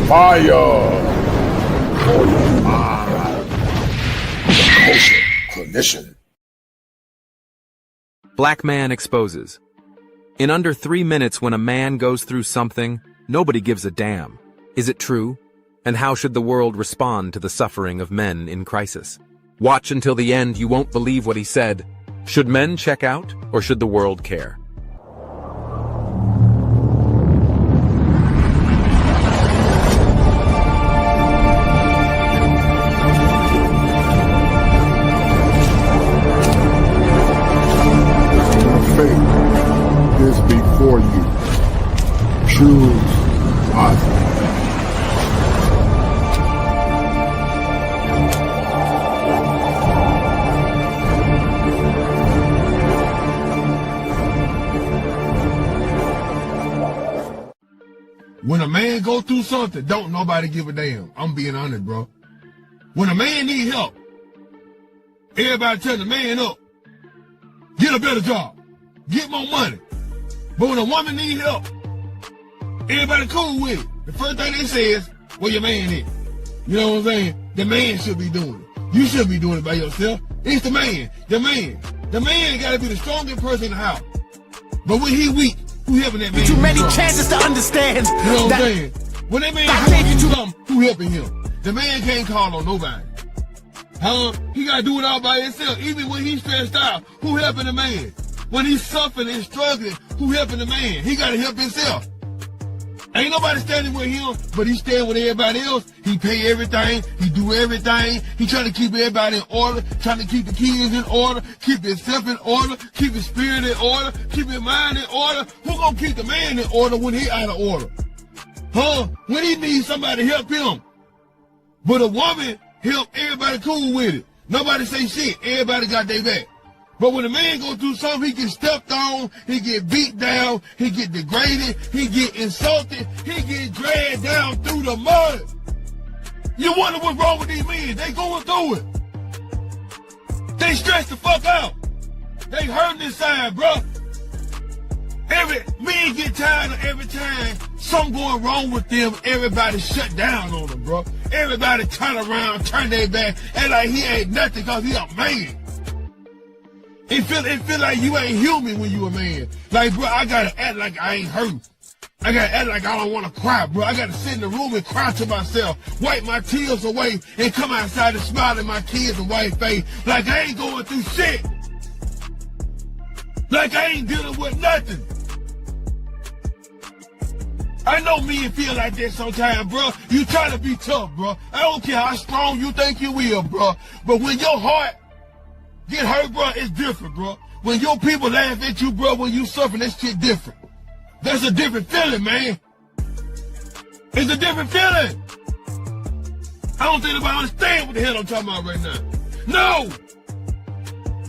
Fire for your mind. The Kosher Clinician. Black man exposes. In under 3 minutes, when a man goes through something, nobody gives a damn. Is it true? And how should the world respond to the suffering of men in crisis? Watch until the end, you won't believe what he said. Should men check out, or should the world care? Faith is before you. Choose wisely. When a man go through something, don't nobody give a damn. I'm being honest, bro. When a man need help, everybody tell the man up. Get a better job. Get more money. But when a woman need help, everybody cool with it. The first thing they say is, where your man is. You know what I'm saying? The man should be doing it. You should be doing it by yourself. It's the man. The man. The man got to be the strongest person in the house. But when he weak, who helping that man? Too many chances to understand. You know what I'm saying? When that man going through something, who helping him? The man can't call on nobody. He got to do it all by himself. Even when he's stressed out, who helping the man? When he's suffering and struggling, who helping the man? He got to help himself. Ain't nobody standing with him, but he stand with everybody else. He pay everything. He do everything. He trying to keep everybody in order, trying to keep the kids in order, keep himself in order, keep his spirit in order, keep his mind in order. Who gonna keep the man in order when he out of order? When he needs somebody to help him. But a woman help everybody cool with it. Nobody say shit. Everybody got their back. But when a man go through something, he get stepped on, he get beat down, he get degraded, he get insulted, he get dragged down through the mud. You wonder what's wrong with these men. They going through it. They stressed the fuck out. They hurting inside, bro. Men get tired of every time something going wrong with them, everybody shut down on them, bro. Everybody turn around, turn their back, and like he ain't nothing because he a man. It feel like you ain't human when you a man. Like, bro, I gotta act like I ain't hurt. I gotta act like I don't wanna cry, bro. I gotta sit in the room and cry to myself, wipe my tears away, and come outside and smile at my kids and white face like I ain't going through shit. Like I ain't dealing with nothing. I know men feel like that sometimes, bro. You try to be tough, bro. I don't care how strong you think you will, bro. But when your heart get hurt, bro, it's different, bro. When your people laugh at you, bro, when you suffering, that shit different. That's a different feeling, man. It's a different feeling. I don't think nobody understand what the hell I'm talking about right now. No!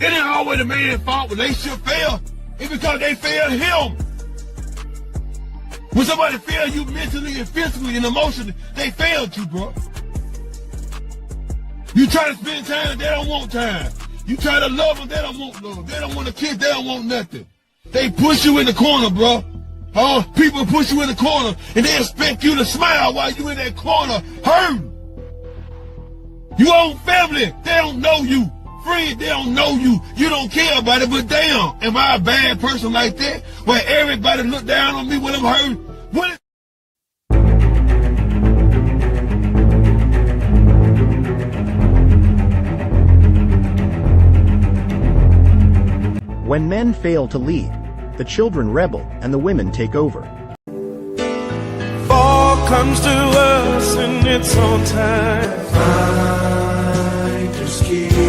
It ain't always the man's fault. Relationship fail. It's because they failed him. When somebody failed you mentally and physically and emotionally, they failed you, bro. You try to spend time, they don't want time. You try to love them, they don't want love. They don't want a kid, they don't want nothing. They push you in the corner, bro. People push you in the corner and they expect you to smile while you in that corner hurting. You own family, they don't know you. Friends, they don't know you. You don't care about it, but damn, am I a bad person like that? Where everybody look down on me when I'm hurting? What? When men fail to lead, the children rebel and the women take over. Fall comes to us in its own time. Fighters, keepers,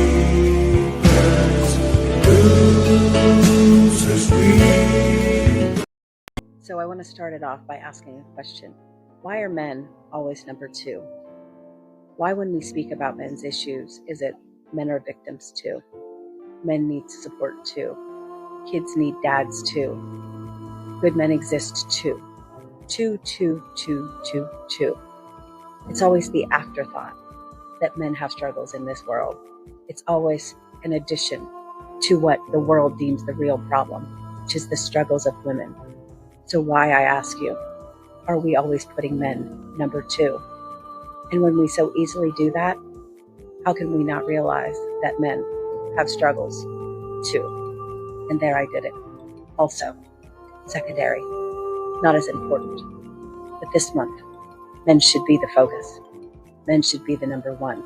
losers, we. So I want to start it off by asking a question. Why are men always number two? Why, when we speak about men's issues, is it men are victims too? Men need support too. Kids need dads too. Good men exist too. Two. It's always the afterthought that men have struggles in this world. It's always an addition to what the world deems the real problem, which is the struggles of women. So why, I ask you, are we always putting men number 2? And when we so easily do that, how can we not realize that men have struggles too? And there I did it. Also, secondary, not as important. But this month, men should be the focus. Men should be the number 1,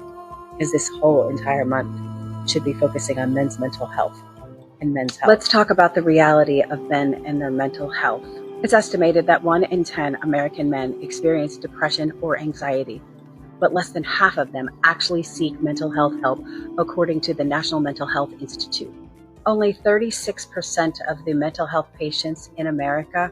because this whole entire month should be focusing on men's mental health and men's health. Let's talk about the reality of men and their mental health. It's estimated that 1 in 10 American men experience depression or anxiety, but less than half of them actually seek mental health help, according to the National Mental Health Institute. Only 36% of the mental health patients in America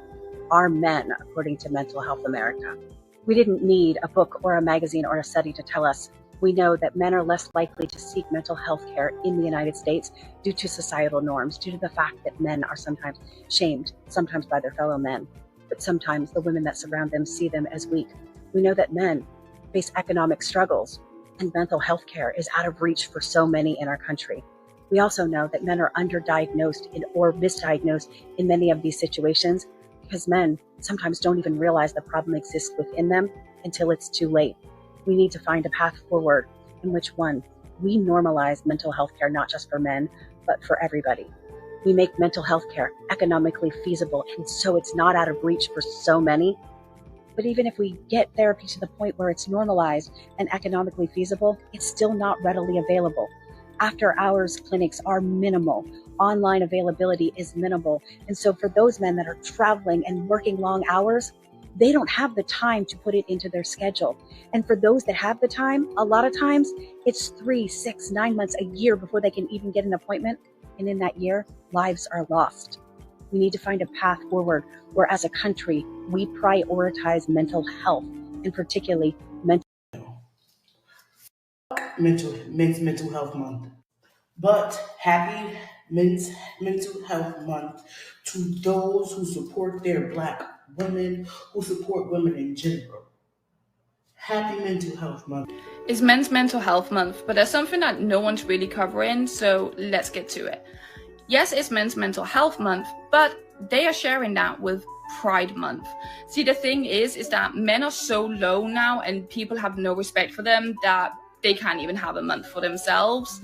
are men, according to Mental Health America. We didn't need a book or a magazine or a study to tell us. We know that men are less likely to seek mental health care in the United States due to societal norms, due to the fact that men are sometimes shamed, sometimes by their fellow men, but sometimes the women that surround them see them as weak. We know that men face economic struggles, and mental health care is out of reach for so many in our country. We also know that men are underdiagnosed or misdiagnosed in many of these situations, because men sometimes don't even realize the problem exists within them until it's too late. We need to find a path forward in which, 1, we normalize mental health care not just for men, but for everybody. We make mental health care economically feasible, and so it's not out of reach for so many. But even if we get therapy to the point where it's normalized and economically feasible, it's still not readily available. After-hours clinics are minimal. Online availability is minimal. And so for those men that are traveling and working long hours, they don't have the time to put it into their schedule. And for those that have the time, a lot of times it's 3, 6, 9 months, a year before they can even get an appointment. And in that year, lives are lost. We need to find a path forward where, as a country, we prioritize mental health, and particularly Men's Mental Health Month. But happy Men's Mental Health Month to those who support their Black women, who support women in general. Happy Mental Health Month. It's Men's Mental Health Month, but there's something that no one's really covering, so let's get to it. Yes, it's Men's Mental Health Month, but they are sharing that with Pride Month. See, the thing is that men are so low now and people have no respect for them that they can't even have a month for themselves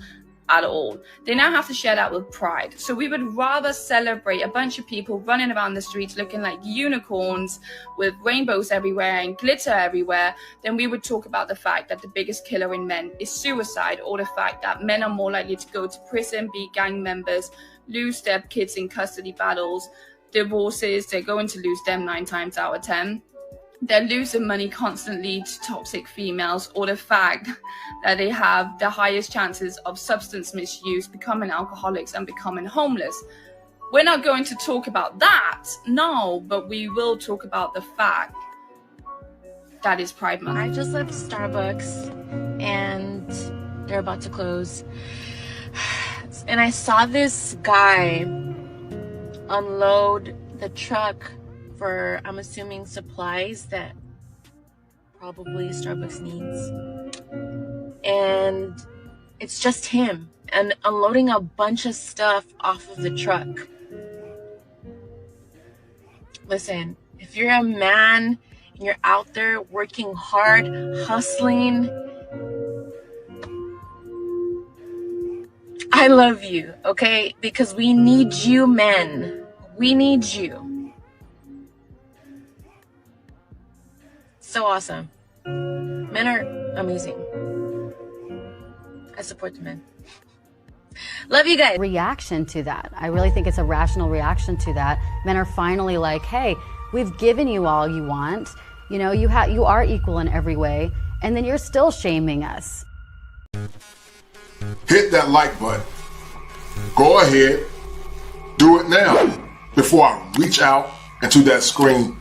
at all. They now have to share that with Pride. So we would rather celebrate a bunch of people running around the streets looking like unicorns with rainbows everywhere and glitter everywhere than we would talk about the fact that the biggest killer in men is suicide, or the fact that men are more likely to go to prison, be gang members, lose their kids in custody battles, divorces, they're going to lose them 9 times out of 10. They're losing money constantly to toxic females, or the fact that they have the highest chances of substance misuse, becoming alcoholics and becoming homeless. We're not going to talk about that, no, but we will talk about the fact that is Pride Month. I just left Starbucks and they're about to close. And I saw this guy unload the truck for, I'm assuming, supplies that probably Starbucks needs. And it's just him and unloading a bunch of stuff off of the truck. Listen, if you're a man and you're out there working hard, hustling, I love you, okay? Because we need you, men. We need you. So awesome. Men are amazing. I support the men. Love you guys. Reaction to that. I really think it's a rational reaction to that. Men are finally like, hey, we've given you all you want. You know, you are equal in every way, and then you're still shaming us. Hit that like button. Go ahead. Do it now before I reach out into that screen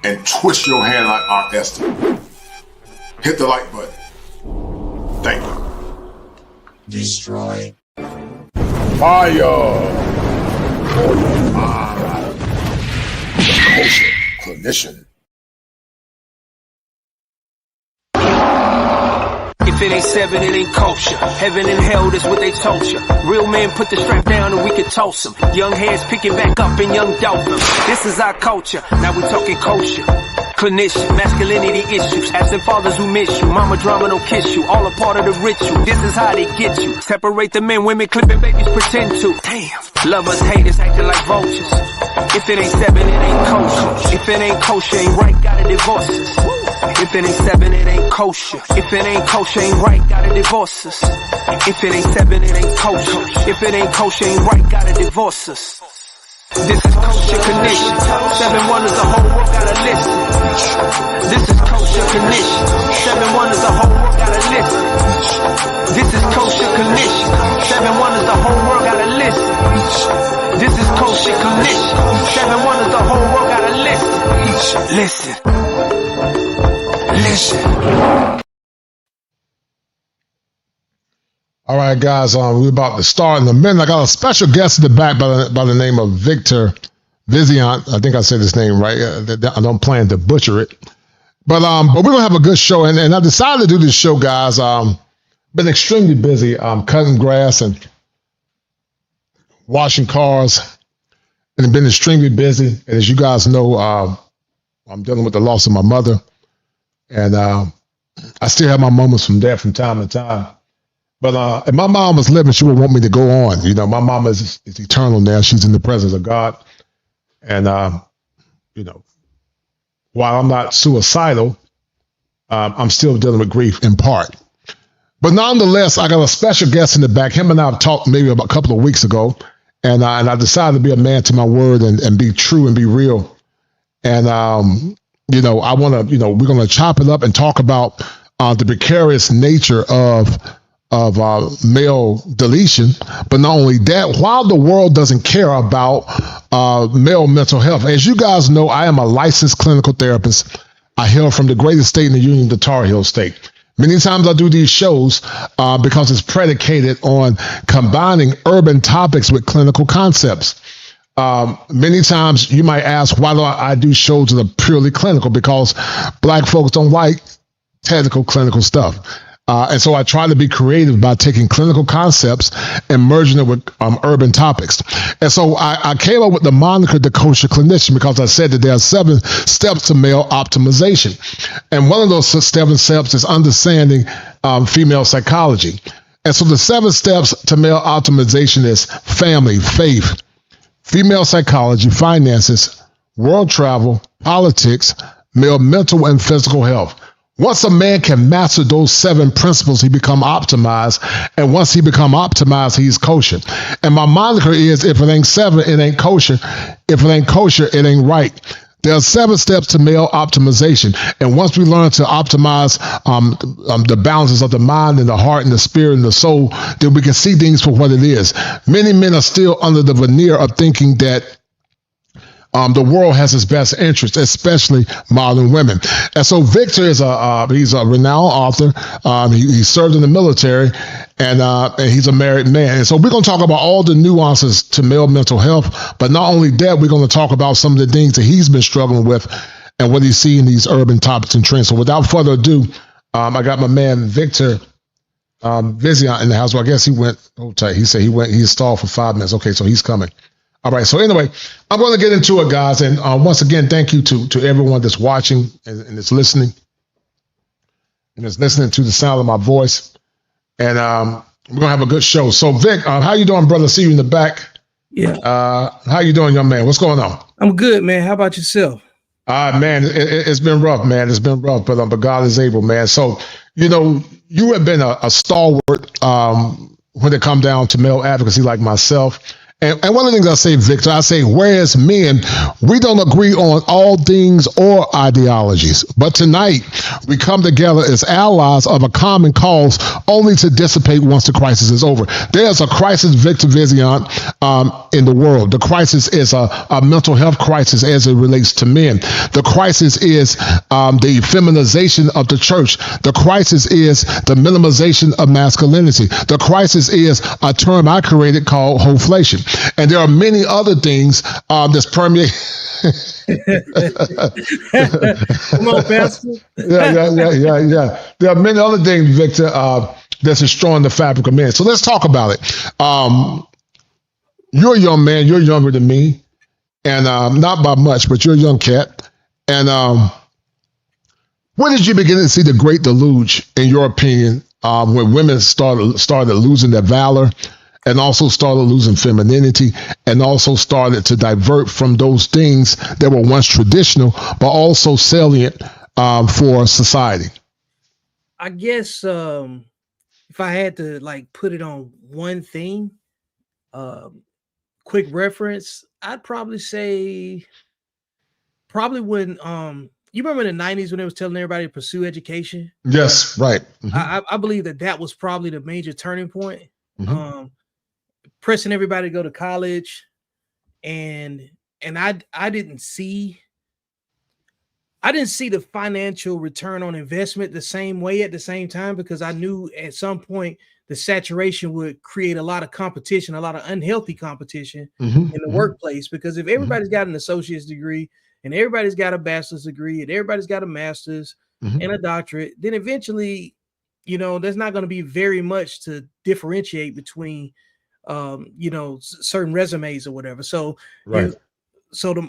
and twist your hand like Aunt Esther. Hit the like button. Thank you. Destroy. Fire. For your mind. Kosher. Clinician. If it ain't 7, it ain't kosher. Heaven and hell, that's what they told you. Real men put the strap down and we can toss them. Young heads picking back up and young dolphins. This is our culture. Now we talking kosher. Clinician, masculinity issues, absent fathers who miss you, mama drama don't kiss you, all a part of the ritual. This is how they get you. Separate the men, women, clipping babies pretend to. Damn. Lovers, haters, acting like vultures. If it ain't 7, it ain't kosher. If it ain't kosher, ain't right, gotta divorce us. If it ain't 7, it ain't kosher. If it ain't kosher, ain't right, gotta divorce us. If it ain't 7, it ain't kosher. If it ain't kosher, ain't right, gotta divorce us. This is Kosher Connection. 7 wonders, the whole world gotta listen. This is Kosher Connection. 7 wonders, the whole world gotta listen. This is Kosher Connection. 7 wonders, the whole world gotta listen. This is Kosher Connection. 7 wonders, the whole world gotta listen. Listen. Listen. All right, guys, we're about to start in a minute. I got a special guest in the back by the name of Victor Viziant. I think I said his name right. I don't plan to butcher it. But we're going to have a good show. And I decided to do this show, guys. Been extremely busy cutting grass and washing cars. And been extremely busy. And as you guys know, I'm dealing with the loss of my mother. And I still have my moments from there from time to time. But if my mom was living, she would want me to go on. You know, my mom is eternal now. She's in the presence of God. And, you know, while I'm not suicidal, I'm still dealing with grief in part. But nonetheless, I got a special guest in the back. Him and I have talked maybe about a couple of weeks ago. And I decided to be a man to my word and be true and be real. And, you know, I want to, you know, we're going to chop it up and talk about the precarious nature of male deletion. But not only that, while the world doesn't care about male mental health, as you guys know, I am a licensed clinical therapist. I hail from the greatest state in the union, the Tar Heel state. Many times I do these shows because it's predicated on combining urban topics with clinical concepts. Many times you might ask, why do I do shows that are purely clinical? Because Black folks don't like technical clinical stuff. And so I try to be creative by taking clinical concepts and merging it with urban topics. And so I came up with the moniker, the Kosher Clinician, because I said that there are 7 steps to male optimization. And one of those 7 steps is understanding female psychology. And so the 7 steps to male optimization is family, faith, female psychology, finances, world travel, politics, male mental and physical health. Once a man can master those 7 principles, he become optimized. And once he become optimized, he's kosher. And my moniker is, if it ain't 7, it ain't kosher. If it ain't kosher, it ain't right. There are 7 steps to male optimization. And once we learn to optimize the balances of the mind and the heart and the spirit and the soul, then we can see things for what it is. Many men are still under the veneer of thinking that the world has his best interest, especially modern women. And so Victor is he's a renowned author. He served in the military, and he's a married man. And so we're going to talk about all the nuances to male mental health. But not only that, we're going to talk about some of the things that he's been struggling with and what he's seeing in these urban topics and trends. So without further ado, I got my man Victor Viziant in the house. Well, I guess he went, hold tight. He said he stalled for 5 minutes. Okay, so he's coming. All right. So anyway, I'm going to get into it, guys. And once again, thank you to everyone that's watching and is listening and is listening to the sound of my voice. And we're going to have a good show. So Vic, how you doing, brother? See you in the back. Yeah. How you doing, young man? What's going on? I'm good, man. How about yourself? Man, it's been rough, man. It's been rough, but God is able, man. So, you know, you have been a stalwart when it comes down to male advocacy like myself. And one of the things I say, Victor, I say, whereas men, we don't agree on all things or ideologies. But tonight, we come together as allies of a common cause only to dissipate once the crisis is over. There's a crisis, Victor Viziant, in the world. The crisis is a mental health crisis as it relates to men. The crisis is the feminization of the church. The crisis is the minimization of masculinity. The crisis is a term I created called hoflation. And there are many other things that's permeate. Come on, Pastor. Yeah. There are many other things, Victor, that's destroying the fabric of men. So let's talk about it. You're a young man. You're younger than me. And not by much, but you're a young cat. And When did you begin to see the great deluge, in your opinion, when women started losing their valor and also started losing femininity and also started to divert from those things that were once traditional, but also salient for society? I guess if I had to like put it on one thing, quick reference, I'd probably say when you remember in the 90s when they was telling everybody to pursue education? Yes, right. I believe that was probably the major turning point. Pressing everybody to go to college, and I didn't see the financial return on investment the same way at the same time, because I knew at some point the saturation would create a lot of competition, a lot of unhealthy competition in the workplace. Because if everybody's got an associate's degree and everybody's got a bachelor's degree and everybody's got a master's and a doctorate, then eventually, there's not going to be very much to differentiate between, certain resumes or whatever. So, right.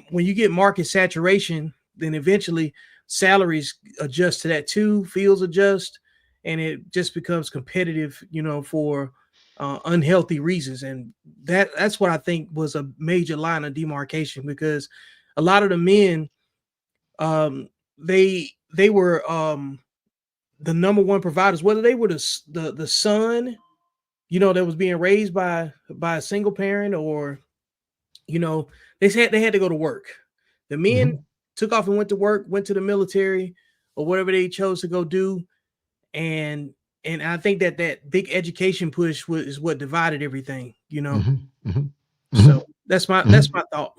When you get market saturation, then eventually salaries adjust to that too, fields adjust, and it just becomes competitive, for unhealthy reasons. And that's what I think was a major line of demarcation, because a lot of the men, they were the number one providers, whether they were the son, that was being raised by a single parent, or, they had to go to work. The men took off and went to work, went to the military or whatever they chose to go do. And I think that big education push is what divided everything, So that's my thought.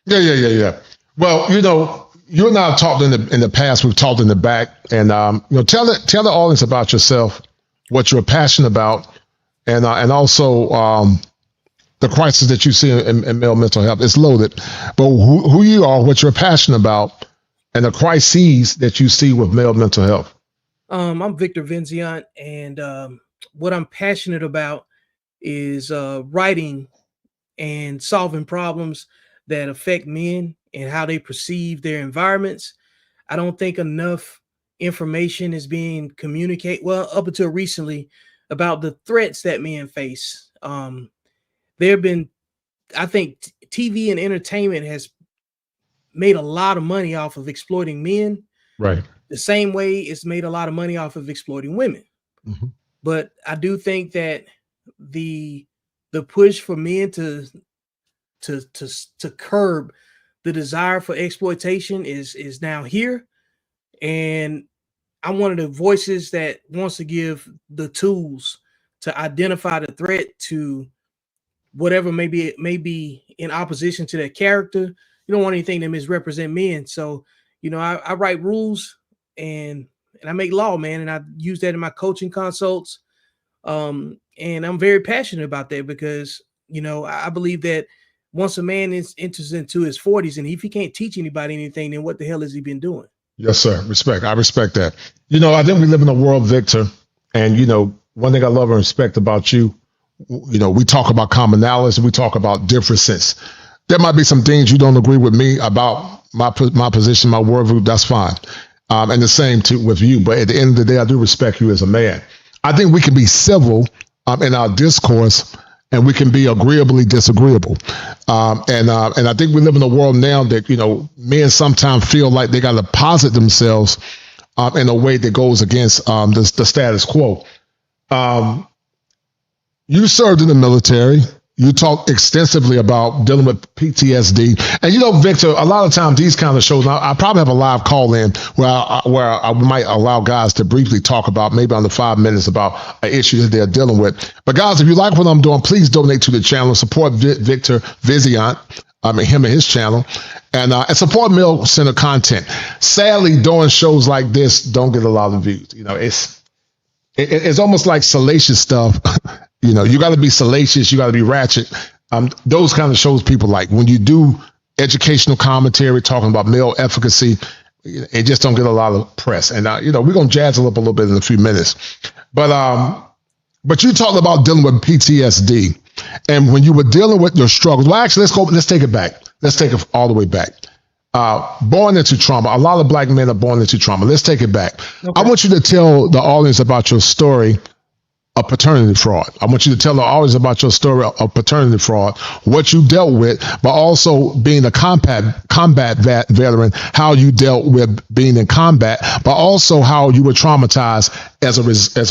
Yeah. Well, you and I have talked in the past. We've talked in the back, and tell the audience about yourself, what you're passionate about, and also the crisis that you see in male mental health. It's loaded, but who you are, what you're passionate about, and the crises that you see with male mental health. I'm Victor Vincent, and what I'm passionate about is writing and solving problems that affect men and how they perceive their environments. I don't think enough information is being communicated, well, up until recently, about the threats that men face. There have been, I think, TV and entertainment has made a lot of money off of exploiting men. Right. The same way it's made a lot of money off of exploiting women. But I do think that the push for men to curb the desire for exploitation is now here. And I'm one of the voices that wants to give the tools to identify the threat to whatever may be in opposition to that character. You don't want anything that misrepresent men. So, I write rules and I make law, man. And I use that in my coaching consults. And I'm very passionate about that because, I believe that once a man enters into his 40s, and if he can't teach anybody anything, then what the hell has he been doing? Yes, sir. Respect. I respect that. I think we live in a world, Victor. And, one thing I love and respect about you, we talk about commonalities, we talk about differences. There might be some things you don't agree with me about my position, my worldview. That's fine. And the same with you. But at the end of the day, I do respect you as a man. I think we can be civil in our discourse, and we can be agreeably disagreeable. And I think we live in a world now that, men sometimes feel like they got to posit themselves in a way that goes against the status quo. You served in the military. You talk extensively about dealing with PTSD. And, Victor, a lot of times these kind of shows, I probably have a live call in where I might allow guys to briefly talk about, maybe under 5 minutes, about an issue that they're dealing with. But guys, if you like what I'm doing, please donate to the channel. Support Victor Viziant, him and his channel, and support male-centered content. Sadly, doing shows like this don't get a lot of views. It's almost like salacious stuff. You got to be salacious. You got to be ratchet. Those kind of shows people like. When you do educational commentary talking about male efficacy, it just don't get a lot of press. And, we're going to jazz it up a little bit in a few minutes. But you talked about dealing with PTSD. And when you were dealing with your struggles, well, actually, let's take it back. Let's take it all the way back. born into trauma. A lot of black men are born into trauma. Let's take it back. Okay. I want you to tell the audience about your story of paternity fraud. I want you to tell the audience about your story of paternity fraud, what you dealt with, but also being a combat veteran, how you dealt with being in combat, but also how you were traumatized as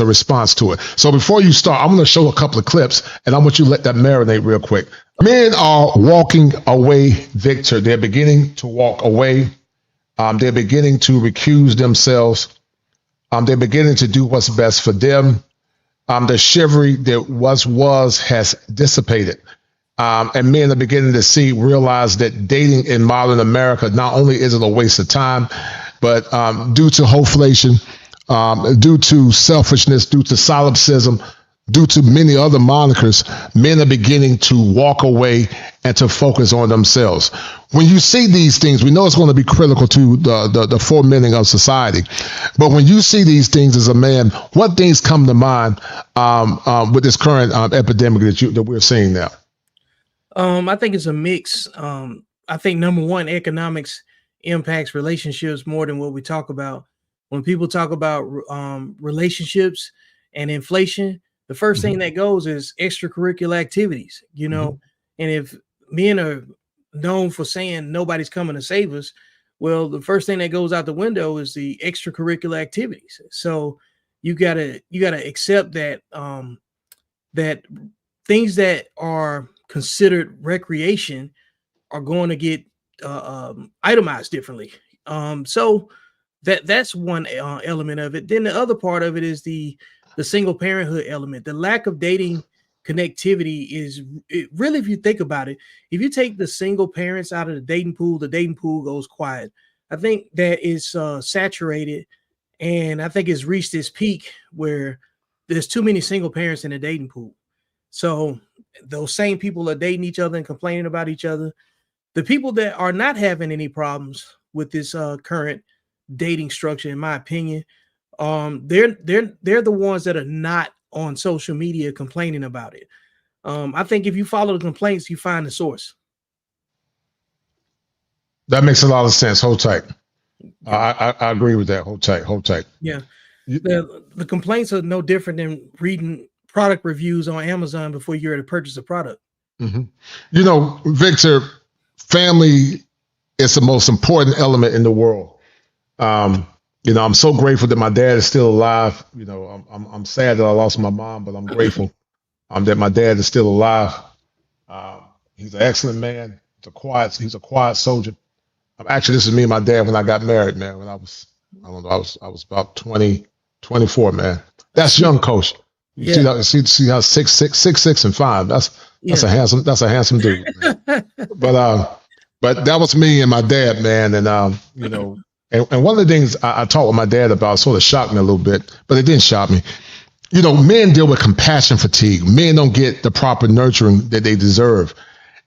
a response to it. So before you start, I'm going to show a couple of clips, and I want you to let that marinate real quick. Men are walking away, Victor. They're beginning to walk away. They're beginning to recuse themselves. They're beginning to do what's best for them. The chivalry that was has dissipated. And men are beginning to realize that dating in modern America, not only is it a waste of time, but due to hoflation, due to selfishness, due to solipsism, due to many other monikers, men are beginning to walk away and to focus on themselves. When you see these things, we know it's going to be critical to the forementing of society. But when you see these things as a man, what things come to mind with this current epidemic that we're seeing now? I think it's a mix. I think number one, economics impacts relationships more than what we talk about. When people talk about relationships and inflation, the first thing that goes is extracurricular activities, you know, and if men are known for saying nobody's coming to save us, well, the first thing that goes out the window is the extracurricular activities. So you gotta accept that that things that are considered recreation are going to get itemized differently. So that's one element of it. Then the other part of it is the single parenthood element. The lack of dating connectivity is really, if you think about it, if you take the single parents out of the dating pool goes quiet. I think that is saturated, and I think it's reached its peak where there's too many single parents in the dating pool. So those same people are dating each other and complaining about each other. The people that are not having any problems with this current dating structure, in my opinion, they're the ones that are not on social media complaining about it. I think if you follow the complaints, you find the source. That makes a lot of sense. Hold tight. I agree with that. Hold tight. Yeah. The complaints are no different than reading product reviews on Amazon before you're to purchase a product. You know, Victor, family is the most important element in the world. You know, I'm so grateful that my dad is still alive. You know, I'm sad that I lost my mom, but I'm grateful that my dad is still alive. He's an excellent man. He's a quiet soldier. Actually, this is me and my dad when I got married, man. When I was about 24, man. That's young, Kosher. You see how 6'6" and 5. That's a handsome dude. Man. But that was me and my dad, man. And you know. And one of the things I talked with my dad about sort of shocked me a little bit, but it didn't shock me. You know, men deal with compassion fatigue. Men don't get the proper nurturing that they deserve.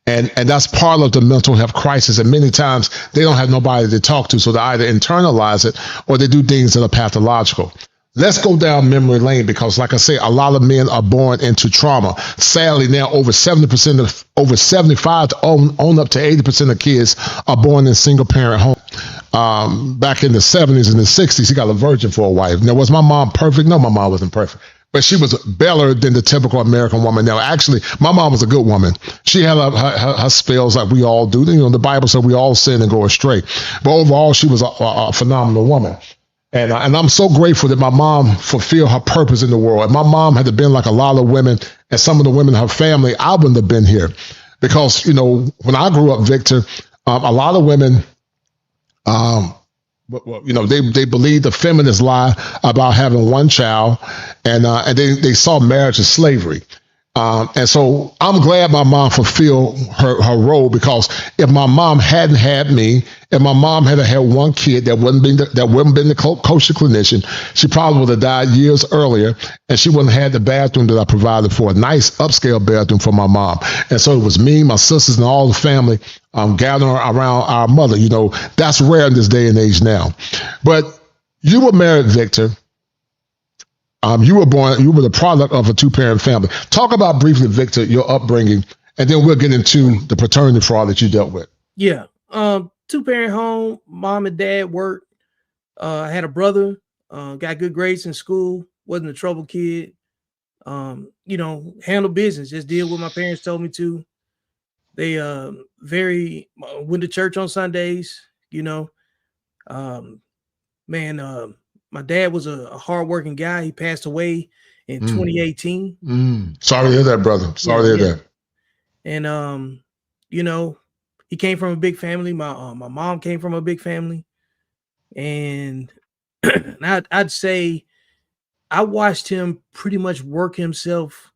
And that's part of the mental health crisis. And many times they don't have nobody to talk to. So they either internalize it or they do things that are pathological. Let's go down memory lane because, like I say, a lot of men are born into trauma. Sadly, now over 75 to own up to 80% of kids are born in single parent homes. Back in the 70s and the 60s, he got a virgin for a wife. Now, was my mom perfect? No, my mom wasn't perfect. But she was better than the typical American woman. Now, actually, my mom was a good woman. She had her spells like we all do. You know, the Bible said we all sin and go astray. But overall, she was a phenomenal woman. And I'm so grateful that my mom fulfilled her purpose in the world. If my mom had been like a lot of women and some of the women in her family, I wouldn't have been here. Because, you know, when I grew up, Victor, a lot of women, you know, they believed the feminist lie about having one child, and they saw marriage as slavery. And so I'm glad my mom fulfilled her role, because if my mom hadn't had me, if my mom had one kid that wouldn't been the Kosher Clinician, she probably would have died years earlier, and she wouldn't have had the bathroom that I provided for, a nice upscale bathroom for my mom. And so it was me, my sisters, and all the family gathering around our mother. You know, that's rare in this day and age now. But you were married, Victor. You were the product of a two-parent family. Talk about briefly, Victor, your upbringing, and then we'll get into the paternity fraud that you dealt with. Yeah. 2-parent home. Mom and dad worked. I had a brother, got good grades in school, wasn't a trouble kid. You know, handle business, just did what my parents told me to. They went to church on Sundays, you know. My dad was a hardworking guy. He passed away in 2018. Sorry to hear that, brother. Sorry to hear that. And you know, he came from a big family. My mom came from a big family, and I'd say I watched him pretty much work himself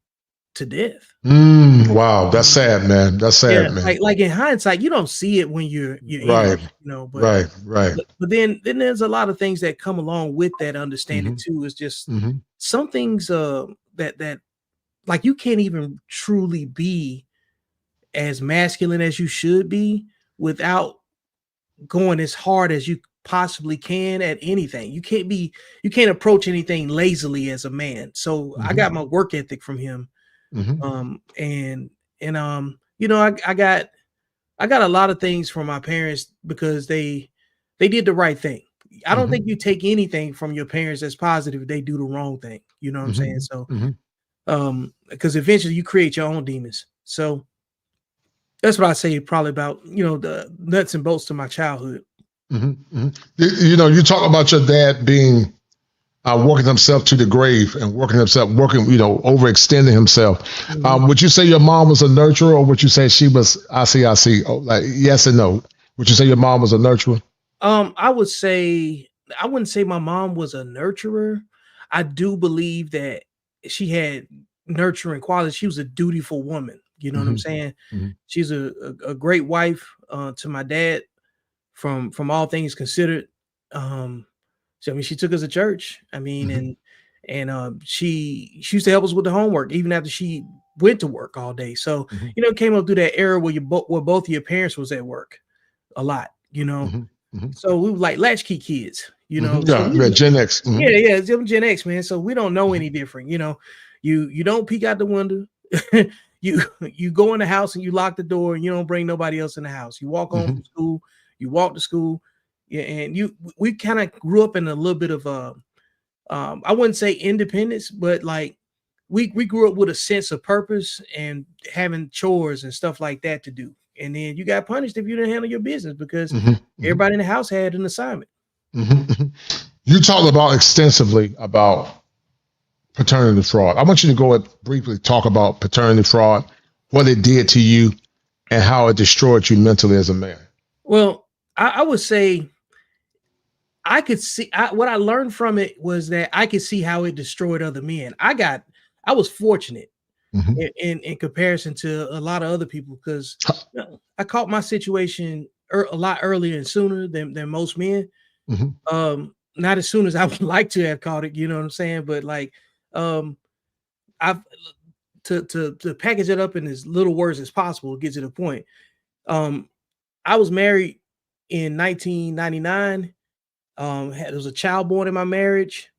to death. Wow, that's sad, man. That's sad, man. Like in hindsight, you don't see it when you're right, in it, you know. But, right. But then there's a lot of things that come along with that understanding too. It's just some things that like you can't even truly be as masculine as you should be without going as hard as you possibly can at anything. You can't approach anything lazily as a man. So I got my work ethic from him. And you know, I got a lot of things from my parents because they did the right thing. I don't think you take anything from your parents as positive if they do the wrong thing. You know what I'm saying? So because eventually you create your own demons. So that's what I say probably about, you know, the nuts and bolts to my childhood. You know, you talk about your dad being working himself to the grave and working, you know, overextending himself. Would you say your mom was a nurturer, or would you say she was oh, like yes and no? Would you say your mom was a nurturer? I wouldn't say my mom was a nurturer. I do believe that she had nurturing qualities. She was a dutiful woman. You know what I'm saying? She's a great wife to my dad from all things considered. So I mean, she took us to church. I mean, and she used to help us with the homework even after she went to work all day. So you know, it came up through that era where both of your parents was at work a lot. You know, so we were like latchkey kids. You know, so Gen X. Yeah, Gen X, man. So we don't know any different. You know, you don't peek out the window. You go in the house and you lock the door and you don't bring nobody else in the house. You walk home from school. You walk to school. Yeah, and we kind of grew up in a little bit of I wouldn't say independence, but like we grew up with a sense of purpose and having chores and stuff like that to do. And then you got punished if you didn't handle your business because everybody in the house had an assignment. You talked about extensively about paternity fraud. I want you to go and briefly talk about paternity fraud, what it did to you, and how it destroyed you mentally as a man. Well, I would say I could see what I learned from it was that I could see how it destroyed other men. I was fortunate in comparison to a lot of other people because I caught my situation a lot earlier and sooner than most men. Not as soon as I would like to have caught it, you know what I'm saying? But like, I've to package it up in as little words as possible, get to the point. I was married in 1999. There was a child born in my marriage.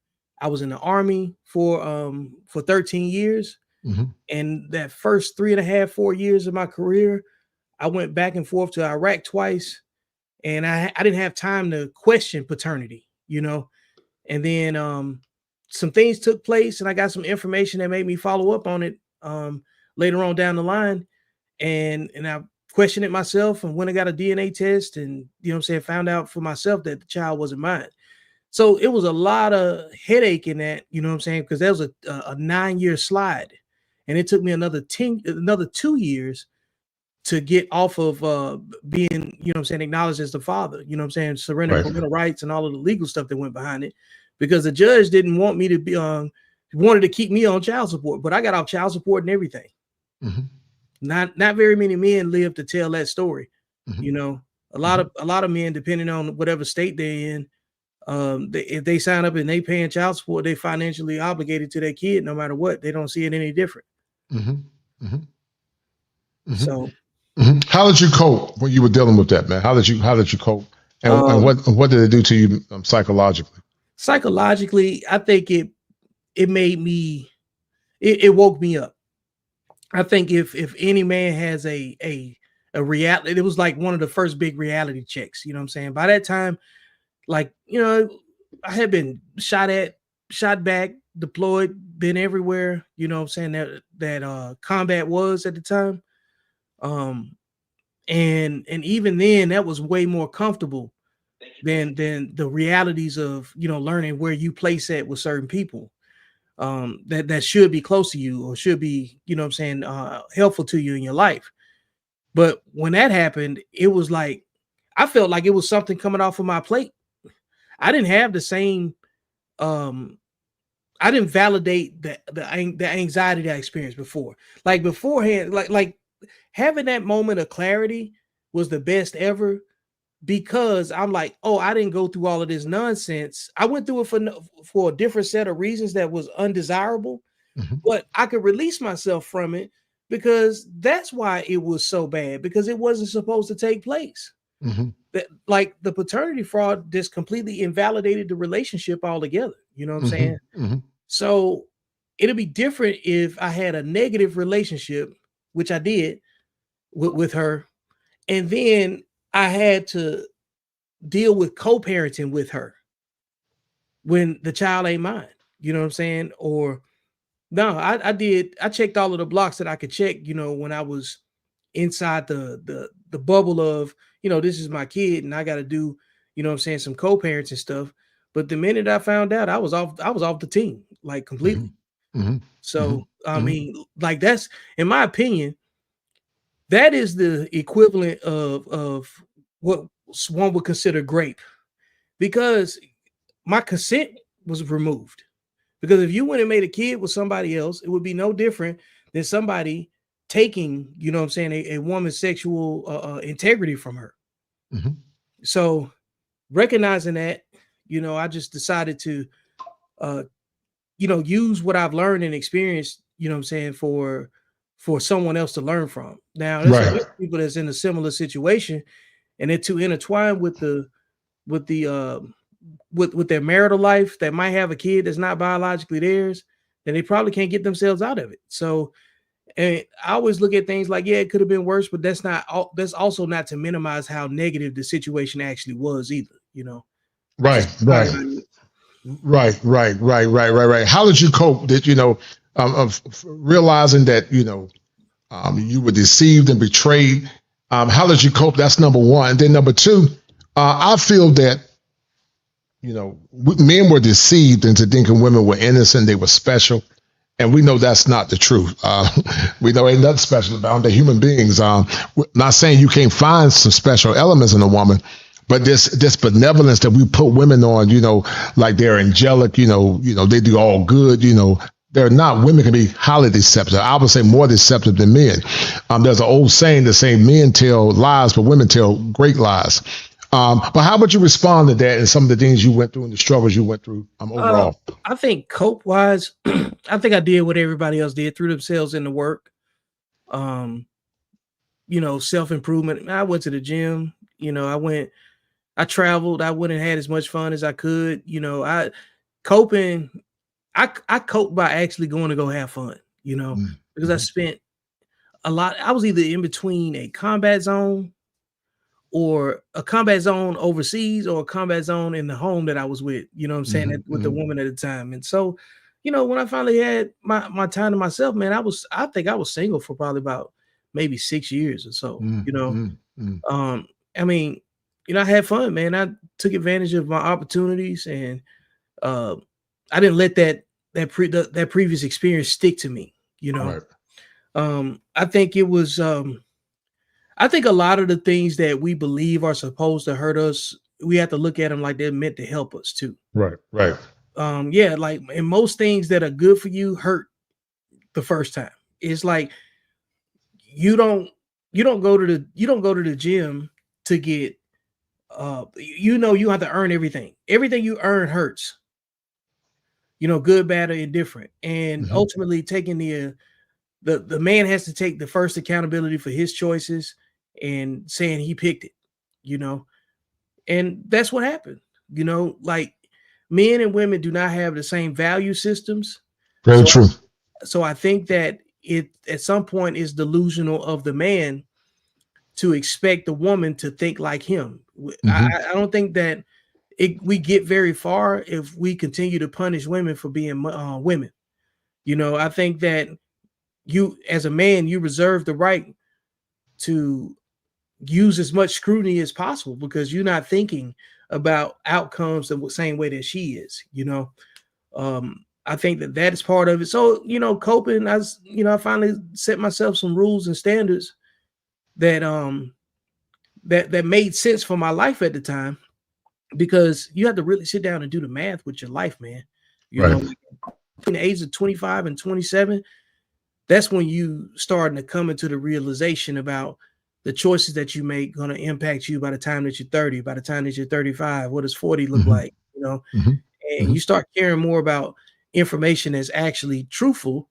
I was in the Army for 13 years. And that first 3.5, 4 years of my career, I went back and forth to Iraq twice. And I didn't have time to question paternity, you know. And then some things took place and I got some information that made me follow up on it later on down the line. And I questioned it myself and went and got a DNA test and, you know what I'm saying, found out for myself that the child wasn't mine. So it was a lot of headache in that, you know what I'm saying, because that was a 9-year slide. And it took me another 2 years to get off of being, you know what I'm saying, acknowledged as the father, you know what I'm saying, surrendering parental rights and all of the legal stuff that went behind it, because the judge didn't want me to be wanted to keep me on child support, but I got off child support and everything. Not very many men live to tell that story. You know, a lot of men, depending on whatever state they're in, if they sign up and they paying child support, they financially obligated to their kid no matter what. They don't see it any different. So how did you cope when you were dealing with that, man? How did you cope? And what did it do to you psychologically? Psychologically, I think it made me, it woke me up. I think if any man has a a reality. It was like one of the first big reality checks. You know what I'm saying? By that time, like, you know, I had been shot back, deployed, been everywhere. You know what I'm saying? That combat was at the time. And even then, that was way more comfortable than the realities of, you know, learning where you place at with certain people that should be close to you or should be, you know what I'm saying, helpful to you in your life. But when that happened, it was like I felt like it was something coming off of my plate. I didn't have the same I didn't validate the anxiety that I experienced before. Like beforehand, like having that moment of clarity was the best ever, because I'm like, oh, I didn't go through all of this nonsense. I went through it for a different set of reasons that was undesirable, but I could release myself from it because that's why it was so bad, because it wasn't supposed to take place. That, like, the paternity fraud just completely invalidated the relationship altogether. You know what I'm saying? So it'll be different if I had a negative relationship, which I did with her, and then I had to deal with co-parenting with her when the child ain't mine. You know what I'm saying? Or no, I checked all of the blocks that I could check, you know, when I was inside the bubble of, you know, this is my kid and I got to do, you know what I'm saying, some co-parenting stuff. But the minute I found out, I was off the team, like, completely. So, I mean, like, that's, in my opinion, that is the equivalent of what one would consider grape, because my consent was removed. Because if you went and made a kid with somebody else, it would be no different than somebody taking, you know what I'm saying, a woman's sexual integrity from her. So recognizing that, you know, I just decided to, you know, use what I've learned and experienced, you know what I'm saying, for someone else to learn from. Now, there's people that's in a similar situation, and they're too intertwined with their marital life that might have a kid that's not biologically theirs, then they probably can't get themselves out of it. So, and I always look at things like, yeah, it could have been worse, but that's also not to minimize how negative the situation actually was either, you know? Right. How did you cope that, you know, of realizing that, you know, you were deceived and betrayed? How did you cope? That's number one. Then number two, I feel that, you know, men were deceived into thinking women were innocent, they were special. And we know that's not the truth. We know ain't nothing special about them. They're human beings. Not saying you can't find some special elements in a woman, but this benevolence that we put women on, you know, like they're angelic, you know, they do all good, you know, they're not. Women can be highly deceptive. I would say more deceptive than men. There's an old saying that saying men tell lies, but women tell great lies. But how would you respond to that and some of the things you went through and the struggles you went through overall? I think cope wise, I think I did what everybody else did, threw themselves into work. You know, self-improvement. I went to the gym, you know, I traveled, I went and had as much fun as I could. You know, I coped by actually going to go have fun, you know, because I spent a lot. I was either in between a combat zone or a combat zone overseas or a combat zone in the home that I was with, you know what I'm saying, with the woman at the time. And so, you know, when I finally had my time to myself, man, I think I was single for probably about maybe 6 years or so, you know. I mean, you know, I had fun, man. I took advantage of my opportunities, and I didn't let that previous experience stick to me, you know. I think it was I think a lot of the things that we believe are supposed to hurt us, we have to look at them like they're meant to help us too. Right. Yeah, like, and most things that are good for you hurt the first time. It's like you don't go to the gym to get you know, you have to earn everything. Everything you earn hurts. You know, good, bad, or indifferent. And ultimately taking the man has to take the first accountability for his choices and saying he picked it, you know. And that's what happened. You know, like, men and women do not have the same value systems. Very true. So I think that it at some point is delusional of the man to expect the woman to think like him. I don't think that we get very far if we continue to punish women for being women. You know, I think that you, as a man, you reserve the right to use as much scrutiny as possible because you're not thinking about outcomes the same way that she is, you know. I think that is part of it. So, you know, coping, I finally set myself some rules and standards that that made sense for my life at the time, because you have to really sit down and do the math with your life, man. You know, between the age of 25 and 27, that's when you starting to come into the realization about the choices that you make going to impact you by the time that you're 30, by the time that you're 35. What does 40 look like? You know, and you start caring more about information that's actually truthful.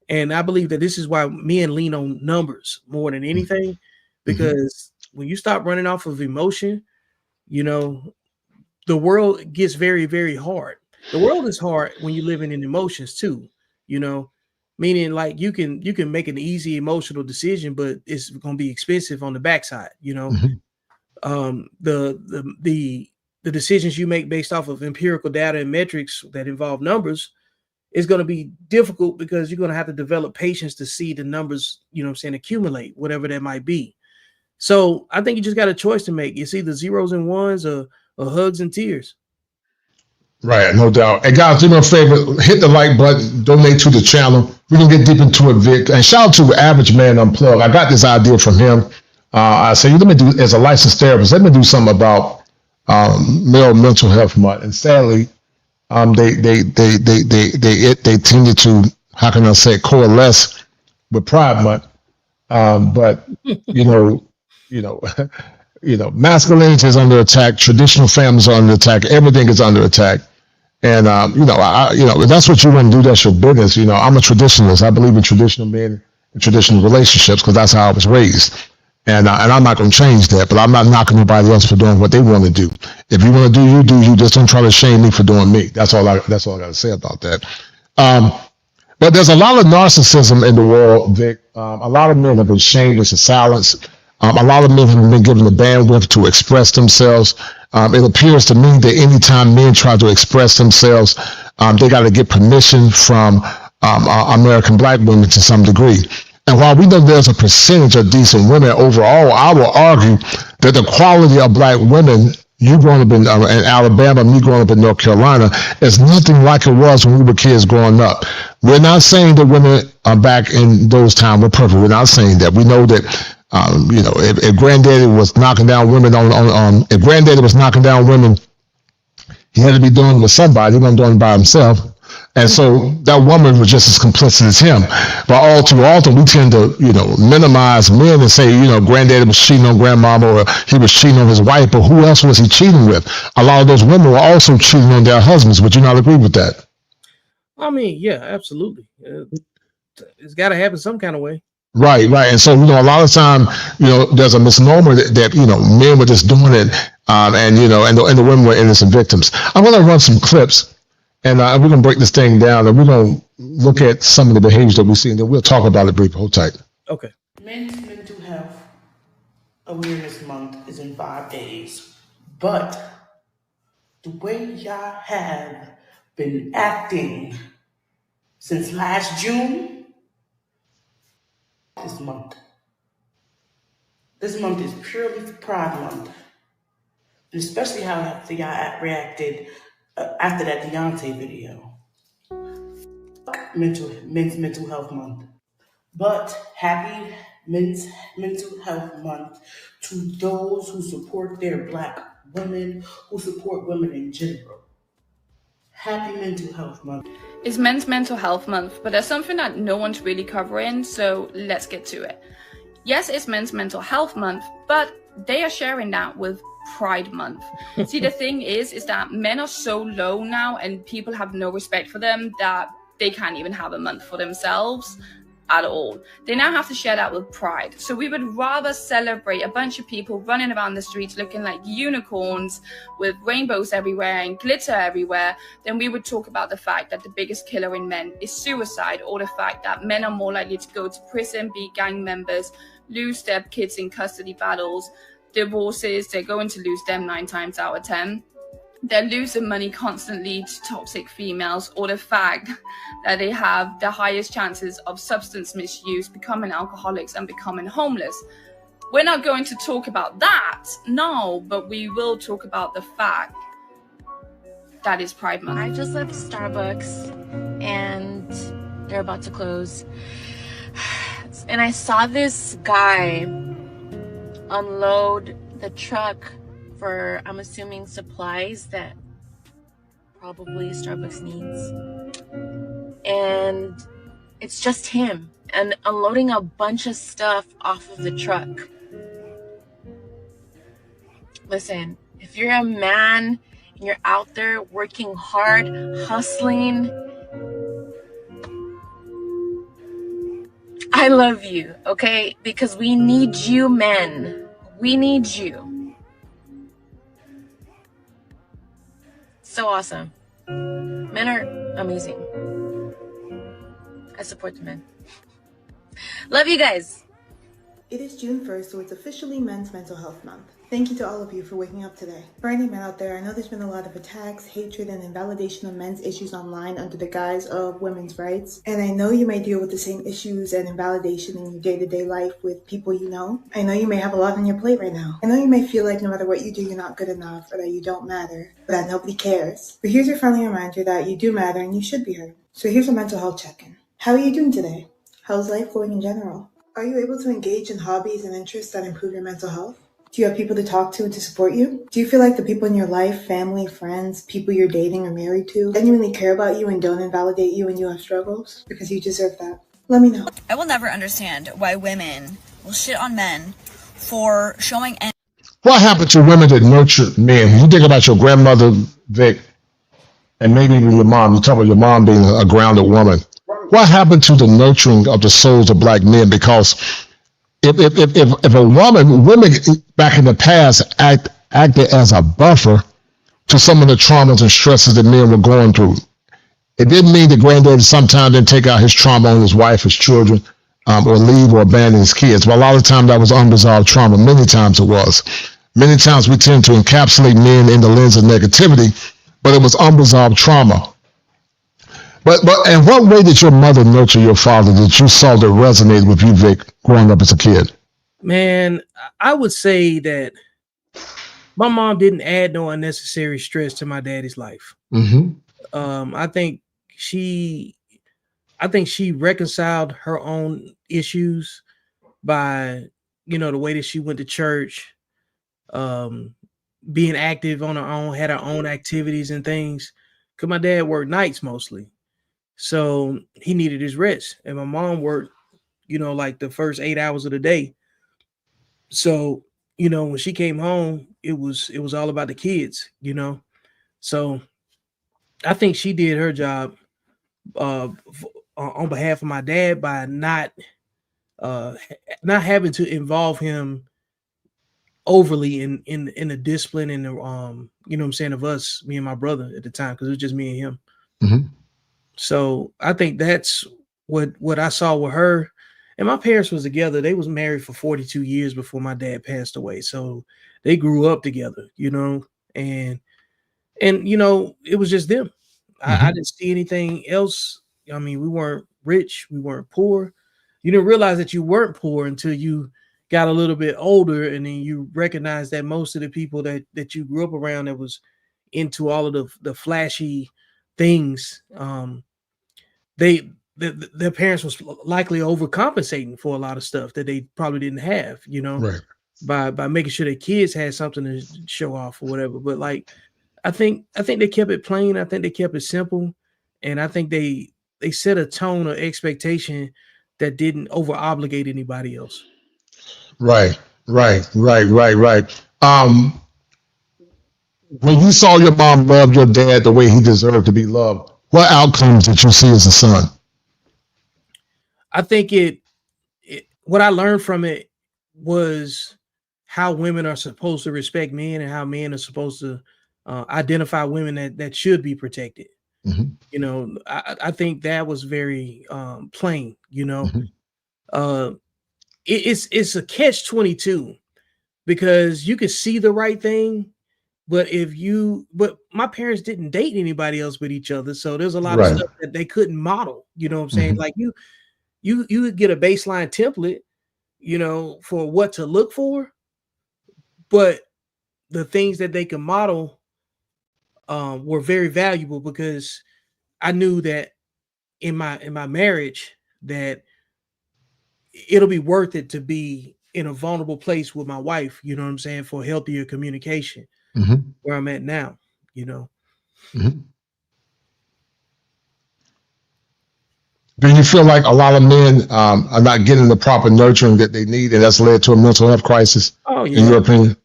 And I believe that this is why men lean on numbers more than anything, because when you stop running off of emotion, you know, the world gets very, very hard. The world is hard when you're living in emotions too, you know, meaning like you can make an easy emotional decision, but it's going to be expensive on the backside, you know. The decisions you make based off of empirical data and metrics that involve numbers is going to be difficult because you're going to have to develop patience to see the numbers, you know what I'm saying, accumulate, whatever that might be. So I think you just got a choice to make. It's either zeros and ones or hugs and tears. Right, no doubt. And guys, do me a favor, hit the like button, donate to the channel. We're going to get deep into it, Vic. And shout out to Average Man Unplugged. I got this idea from him. I said, let me do, as a licensed therapist, let me do something about male mental health month. And sadly, they tended to, how can I say, coalesce with Pride Month. But masculinity is under attack. Traditional families are under attack. Everything is under attack. And that's what you want to do. That's your business. You know, I'm a traditionalist. I believe in traditional men and traditional relationships because that's how I was raised. And I'm not going to change that. But I'm not knocking anybody else for doing what they want to do. If you want to do you. Just don't try to shame me for doing me. That's all I got to say about that. But there's a lot of narcissism in the world, Vic. A lot of men have been shamed into silence. A lot of men have been given the bandwidth to express themselves. It appears to me that anytime men try to express themselves, they got to get permission from American black women to some degree. And while we know there's a percentage of decent women overall, I will argue that the quality of black women, you growing up in Alabama, me growing up in North Carolina, is nothing like it was when we were kids growing up. We're not saying that women back in those times were perfect. We're not saying that. We know that, if Granddaddy was knocking down women if Granddaddy was knocking down women, he had to be doing it with somebody. He wasn't doing it by himself. And so that woman was just as complicit as him. But all too often, we tend to, minimize men and say, Granddaddy was cheating on grandmama, or he was cheating on his wife, but who else was he cheating with? A lot of those women were also cheating on their husbands. Would you not agree with that? I mean, yeah, absolutely. It's got to happen some kind of way. Right. And so, a lot of time, there's a misnomer that men were just doing it, and the women were innocent victims. I'm going to run some clips. And we're going to break this thing down, and we're going to look at some of the behaviors that we see, and then we'll talk about it briefly. Hold tight. Okay. Men's Mental Health Awareness Month is in 5 days. But the way y'all have been acting since last June, this month is purely Pride Month. And especially how y'all reacted after that Deontay video. Men's Mental Health Month. But happy Men's Mental Health Month to those who support their black women, who support women in general. Happy Mental Health Month. It's Men's Mental Health Month, but there's something that no one's really covering, so let's get to it. Yes, it's Men's Mental Health Month, but they are sharing that with Pride Month. See, the thing is that men are so low now and people have no respect for them that they can't even have a month for themselves at all. They now have to share that with Pride. So we would rather celebrate a bunch of people running around the streets looking like unicorns with rainbows everywhere and glitter everywhere than we would talk about the fact that the biggest killer in men is suicide, or the fact that men are more likely to go to prison, be gang members, lose their kids in custody battles, divorces, they're going to lose them 9 times out of 10. They're losing money constantly to toxic females, or the fact that they have the highest chances of substance misuse, becoming alcoholics and becoming homeless. We're not going to talk about that, no, but we will talk about the fact that is Pride Month. I just left Starbucks and they're about to close. And I saw this guy unload the truck for, I'm assuming, supplies that probably Starbucks needs. And it's just him and unloading a bunch of stuff off of the truck. Listen, if you're a man and you're out there working hard, hustling, I love you, okay? Because we need you, men. We need you. So awesome. Men are amazing. I support the men. Love you guys. It is June 1st, so it's officially Men's Mental Health Month. Thank you to all of you for waking up today. For any men out there, I know there's been a lot of attacks, hatred, and invalidation of men's issues online under the guise of women's rights. And I know you may deal with the same issues and invalidation in your day-to-day life with people you know. I know you may have a lot on your plate right now. I know you may feel like no matter what you do, you're not good enough, or that you don't matter, or that nobody cares. But here's your friendly reminder that you do matter and you should be heard. So here's a mental health check-in. How are you doing today? How's life going in general? Are you able to engage in hobbies and interests that improve your mental health? Do you have people to talk to and to support you? Do you feel like the people in your life, family, friends, people you're dating or married to, genuinely care about you and don't invalidate you when you have struggles? Because you deserve that. Let me know. I will never understand why women will shit on men for showing any. What happened to women that nurtured men? When you think about your grandmother, Vic, and maybe even your mom, you talk about your mom being a grounded woman. What happened to the nurturing of the souls of black men? Because if a women back in the past acted as a buffer to some of the traumas and stresses that men were going through. It didn't mean that granddaddy sometimes didn't take out his trauma on his wife, his children, or leave or abandon his kids. But a lot of times that was unresolved trauma. Many times it was. Many times we tend to encapsulate men in the lens of negativity, but it was unresolved trauma. But in what way did your mother nurture your father that you saw that resonated with you, Vic, growing up as a kid? Man, I would say that my mom didn't add no unnecessary stress to my daddy's life. Mm-hmm. I think she reconciled her own issues by, the way that she went to church, being active on her own, had her own activities and things. Because my dad worked nights mostly. So he needed his rest. And my mom worked, like the first 8 hours of the day. So, when she came home, it was all about the kids, So I think she did her job on behalf of my dad by not having to involve him overly in the discipline and the of us, me and my brother at the time, because it was just me and him. Mm-hmm. So I think that's what I saw with her. And my parents was together. They was married for 42 years before my dad passed away. So they grew up together, and it was just them. Mm-hmm. I didn't see anything else. I mean, we weren't rich. We weren't poor. You didn't realize that you weren't poor until you got a little bit older. And then you recognize that most of the people that you grew up around that was into all of the flashy things, their parents was likely overcompensating for a lot of stuff that they probably didn't have, right. by making sure their kids had something to show off or whatever. But like, I think they kept it plain. I think they kept it simple. And I think they set a tone of expectation that didn't over obligate anybody else. Right. When you saw your mom love your dad the way he deserved to be loved, what outcomes did you see as a son? I think what I learned from it was how women are supposed to respect men and how men are supposed to identify women that should be protected. Mm-hmm. I think that was very plain, Mm-hmm. it's a catch-22 because you can see the right thing, but my parents didn't date anybody else but each other, so there's a lot of stuff that they couldn't model. You know what I'm saying? Like you would get a baseline template, for what to look for, but the things that they can model were very valuable because I knew that in my marriage that it'll be worth it to be in a vulnerable place with my wife, you know what I'm saying, for healthier communication where I'm at now, Do you feel like a lot of men are not getting the proper nurturing that they need, and that's led to a mental health crisis? Oh, yeah. In your opinion?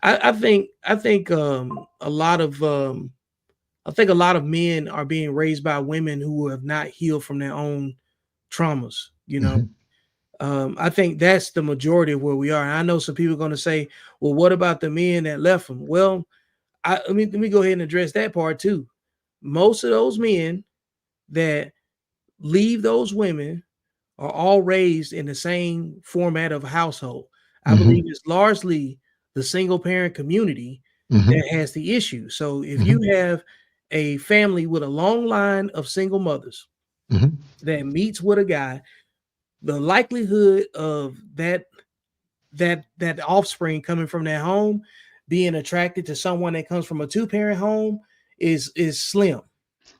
I think a lot of men are being raised by women who have not healed from their own traumas. I think that's the majority of where we are. And I know some people are going to say, "Well, what about the men that left them?" Well, let me go ahead and address that part too. Most of those men that leave those women are all raised in the same format of a household. I believe it's largely the single parent community that has the issue. So if you have a family with a long line of single mothers that meets with a guy, the likelihood of that offspring coming from that home being attracted to someone that comes from a two-parent home is slim.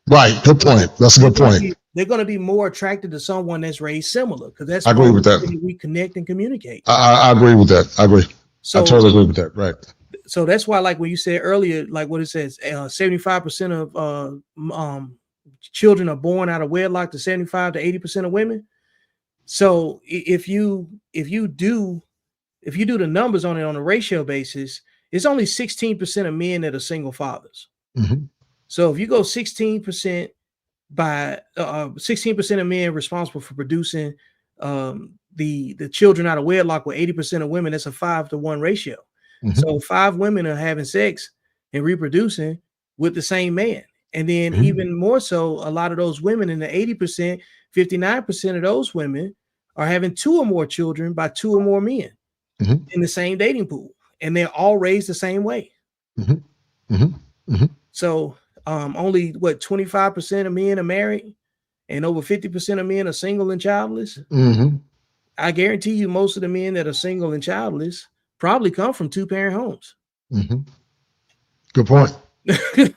Right. Good point. That's a good point. They're going to be more attracted to someone that's raised similar because that's I agree with that. We connect and communicate. I agree with that. I agree. So, I totally agree with that. Right. So that's why, like when you said earlier, like what it says, 75% of children are born out of wedlock to 75 to 80% of women. So if you do the numbers on it on a ratio basis, it's only 16% of men that are single fathers. So if you go 16% by 16% of men responsible for producing the children out of wedlock with 80% of women, that's a 5-to-1 ratio. So 5 women are having sex and reproducing with the same man. And then even more so, a lot of those women in the 80%, 59% of those women are having 2 or more children by 2 or more men in the same dating pool. And they're all raised the same way. So only 25% of men are married and over 50% of men are single and childless. I guarantee you most of the men that are single and childless probably come from 2-parent homes. Good point. The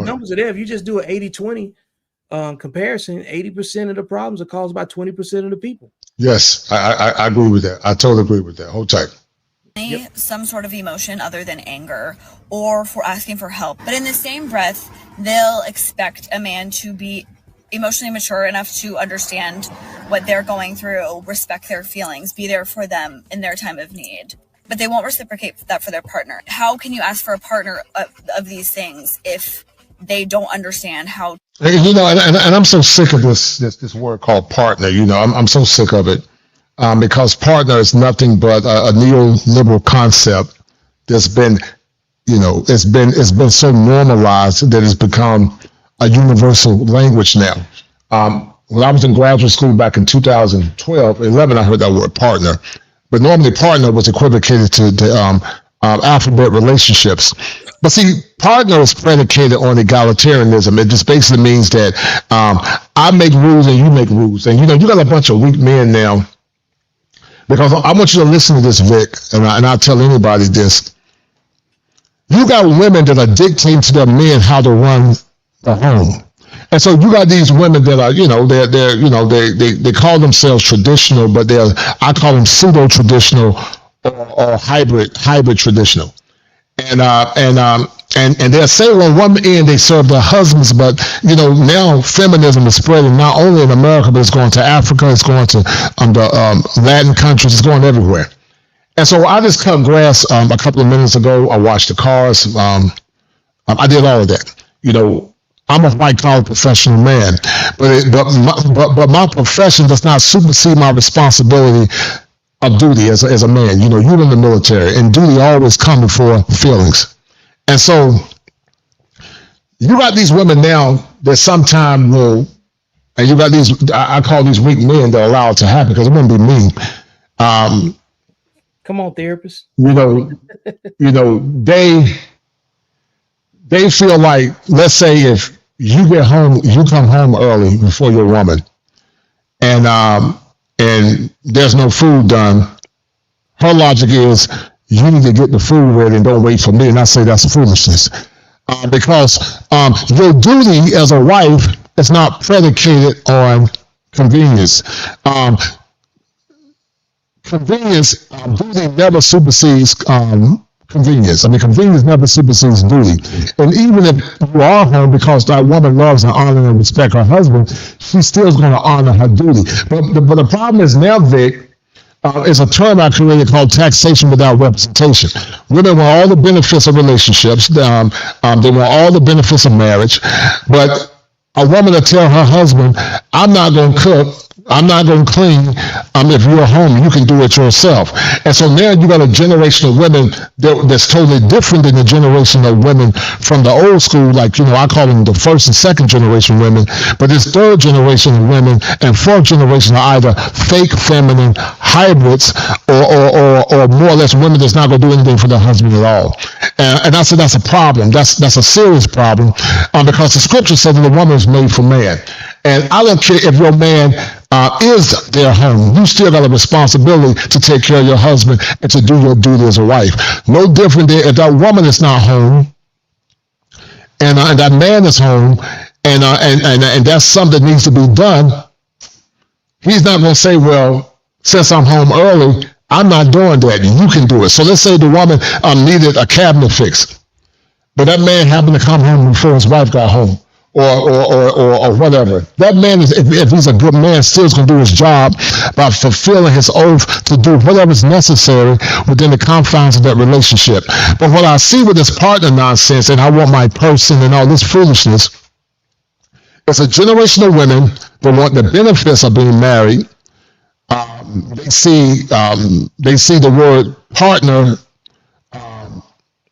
numbers are there. If you just do an 80-20 comparison, 80% of the problems are caused by 20% of the people. Yes, I agree with that. I totally agree with that. Hold tight. Some sort of emotion other than anger or for asking for help. But in the same breath, they'll expect a man to be emotionally mature enough to understand what they're going through, respect their feelings, be there for them in their time of need. But they won't reciprocate that for their partner. How can you ask for a partner of these things if they don't understand how? And I'm so sick of this word called partner. I'm so sick of it because partner is nothing but a neoliberal concept that's been, it's been so normalized that it's become a universal language now. When I was in graduate school back in 2011, I heard that word partner. But normally partner was equivocated to alphabet relationships. But see, partner is predicated on egalitarianism. It just basically means that I make rules and you make rules. And you got a bunch of weak men now. Because I want you to listen to this, Vic, and I'll tell anybody this. You got women that are dictating to their men how to run the home. And so you got these women that are, they call themselves traditional, but I call them pseudo traditional or hybrid traditional. And they're saying on one end they serve their husbands, but now feminism is spreading not only in America, but it's going to Africa, it's going to Latin countries, it's going everywhere. And so I just cut grass a couple of minutes ago. I washed the cars. I did all of that. I'm a white-collar professional man, but my profession does not supersede my responsibility of duty as a man. You're in the military, and duty always comes before feelings. And so you got these women now that sometimes will, and you got these, I call these weak men that allow it to happen because it wouldn't be me. Come on, therapist. They feel like, let's say if you come home early before your woman, and there's no food done. Her logic is you need to get the food ready and don't wait for me. And I say that's foolishness, because your duty as a wife is not predicated on convenience. Duty never supersedes convenience. I mean, convenience never supersedes duty. And even if you are home because that woman loves and honors and respects her husband, she still is going to honor her duty. But the problem is now, Vic, is a term I created called taxation without representation. Women want all the benefits of relationships. They want all the benefits of marriage. But a woman will tell her husband, I'm not going to cook, I'm not going to clean. If you're home, you can do it yourself. And so now you got a generation of women that's totally different than the generation of women from the old school. Like, I call them the first and second generation women. But this third generation of women and fourth generation are either fake feminine hybrids or more or less women that's not going to do anything for their husband at all. And I said that's a problem. That's a serious problem, because the scripture says that the woman is made for man. And I don't care if your man is their home. You still got a responsibility to take care of your husband and to do your duty as a wife. No different than if that woman is not home and that man is home and that's something that needs to be done. He's not going to say, well, since I'm home early, I'm not doing that. You can do it. So let's say the woman needed a cabinet fixed, but that man happened to come home before his wife got home. Or whatever. That man is, if he's a good man, still is going to do his job by fulfilling his oath to do whatever is necessary within the confines of that relationship. But what I see with this partner nonsense, and I want my person and all this foolishness, it's a generation of women that want the benefits of being married. They see the word partner.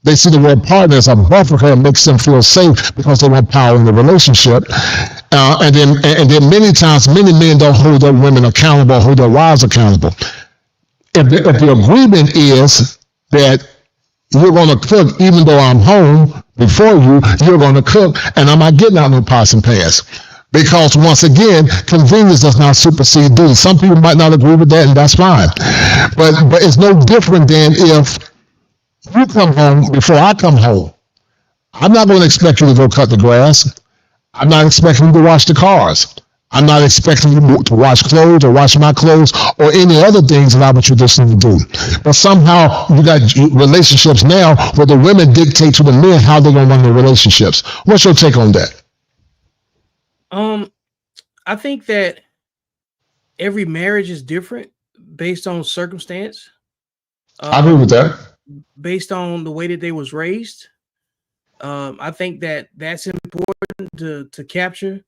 They see the word partner as a buffer and makes them feel safe because they want power in the relationship. And then many times, many men don't hold their women accountable, hold their wives accountable. If the agreement is that you're going to cook even though I'm home before you're going to cook, and I'm not getting out no pots and pans. Because once again, convenience does not supersede duty. Some people might not agree with that, and that's fine. But it's no different than if you come home before I come home. I'm not going to expect you to go cut the grass. I'm not expecting you to wash the cars. I'm not expecting you to wash clothes or wash my clothes or any other things that I would traditionally do. But somehow you got relationships now where the women dictate to the men how they're going to run their relationships. What's your take on that? I think that every marriage is different based on circumstance. I agree with that. Based on the way that they was raised. I think that that's important to capture.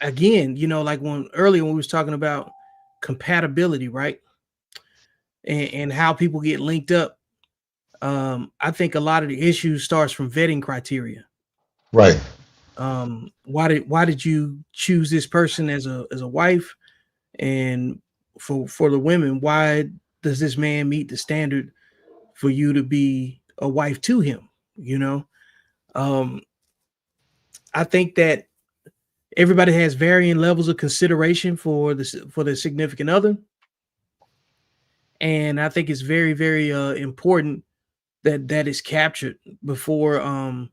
Again, like earlier when we was talking about compatibility, right? And how people get linked up. I think a lot of the issues starts from vetting criteria. Right. Why did you choose this person as a wife? And for the women, why does this man meet the standard for you to be a wife to him? I think that everybody has varying levels of consideration for the significant other. And I think it's very, very important that is captured before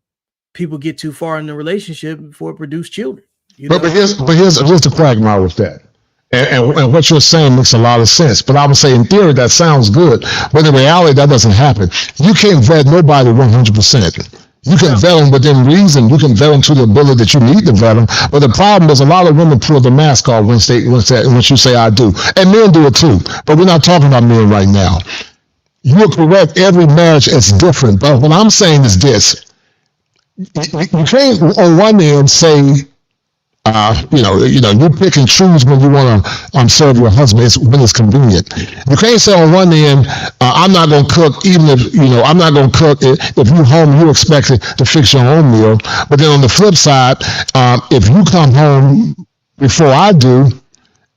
people get too far in the relationship before it produce children. But here's the quagmire with that. And what you're saying makes a lot of sense. But I would say in theory that sounds good, but in reality that doesn't happen. You can't vet nobody 100%. You can vet them within reason. You can vet them to the ability that you need to vet them. But the problem is a lot of women pull the mask off once you say I do. And men do it too. But we're not talking about men right now. You're correct. Every marriage is different. But what I'm saying is this. You can't on one end say, you pick and choose when you want to serve your husband when it's convenient. You can't say on one end, I'm not going to cook, even if, I'm not going to cook. If you're home, you're expected to fix your own meal. But then on the flip side, if you come home before I do,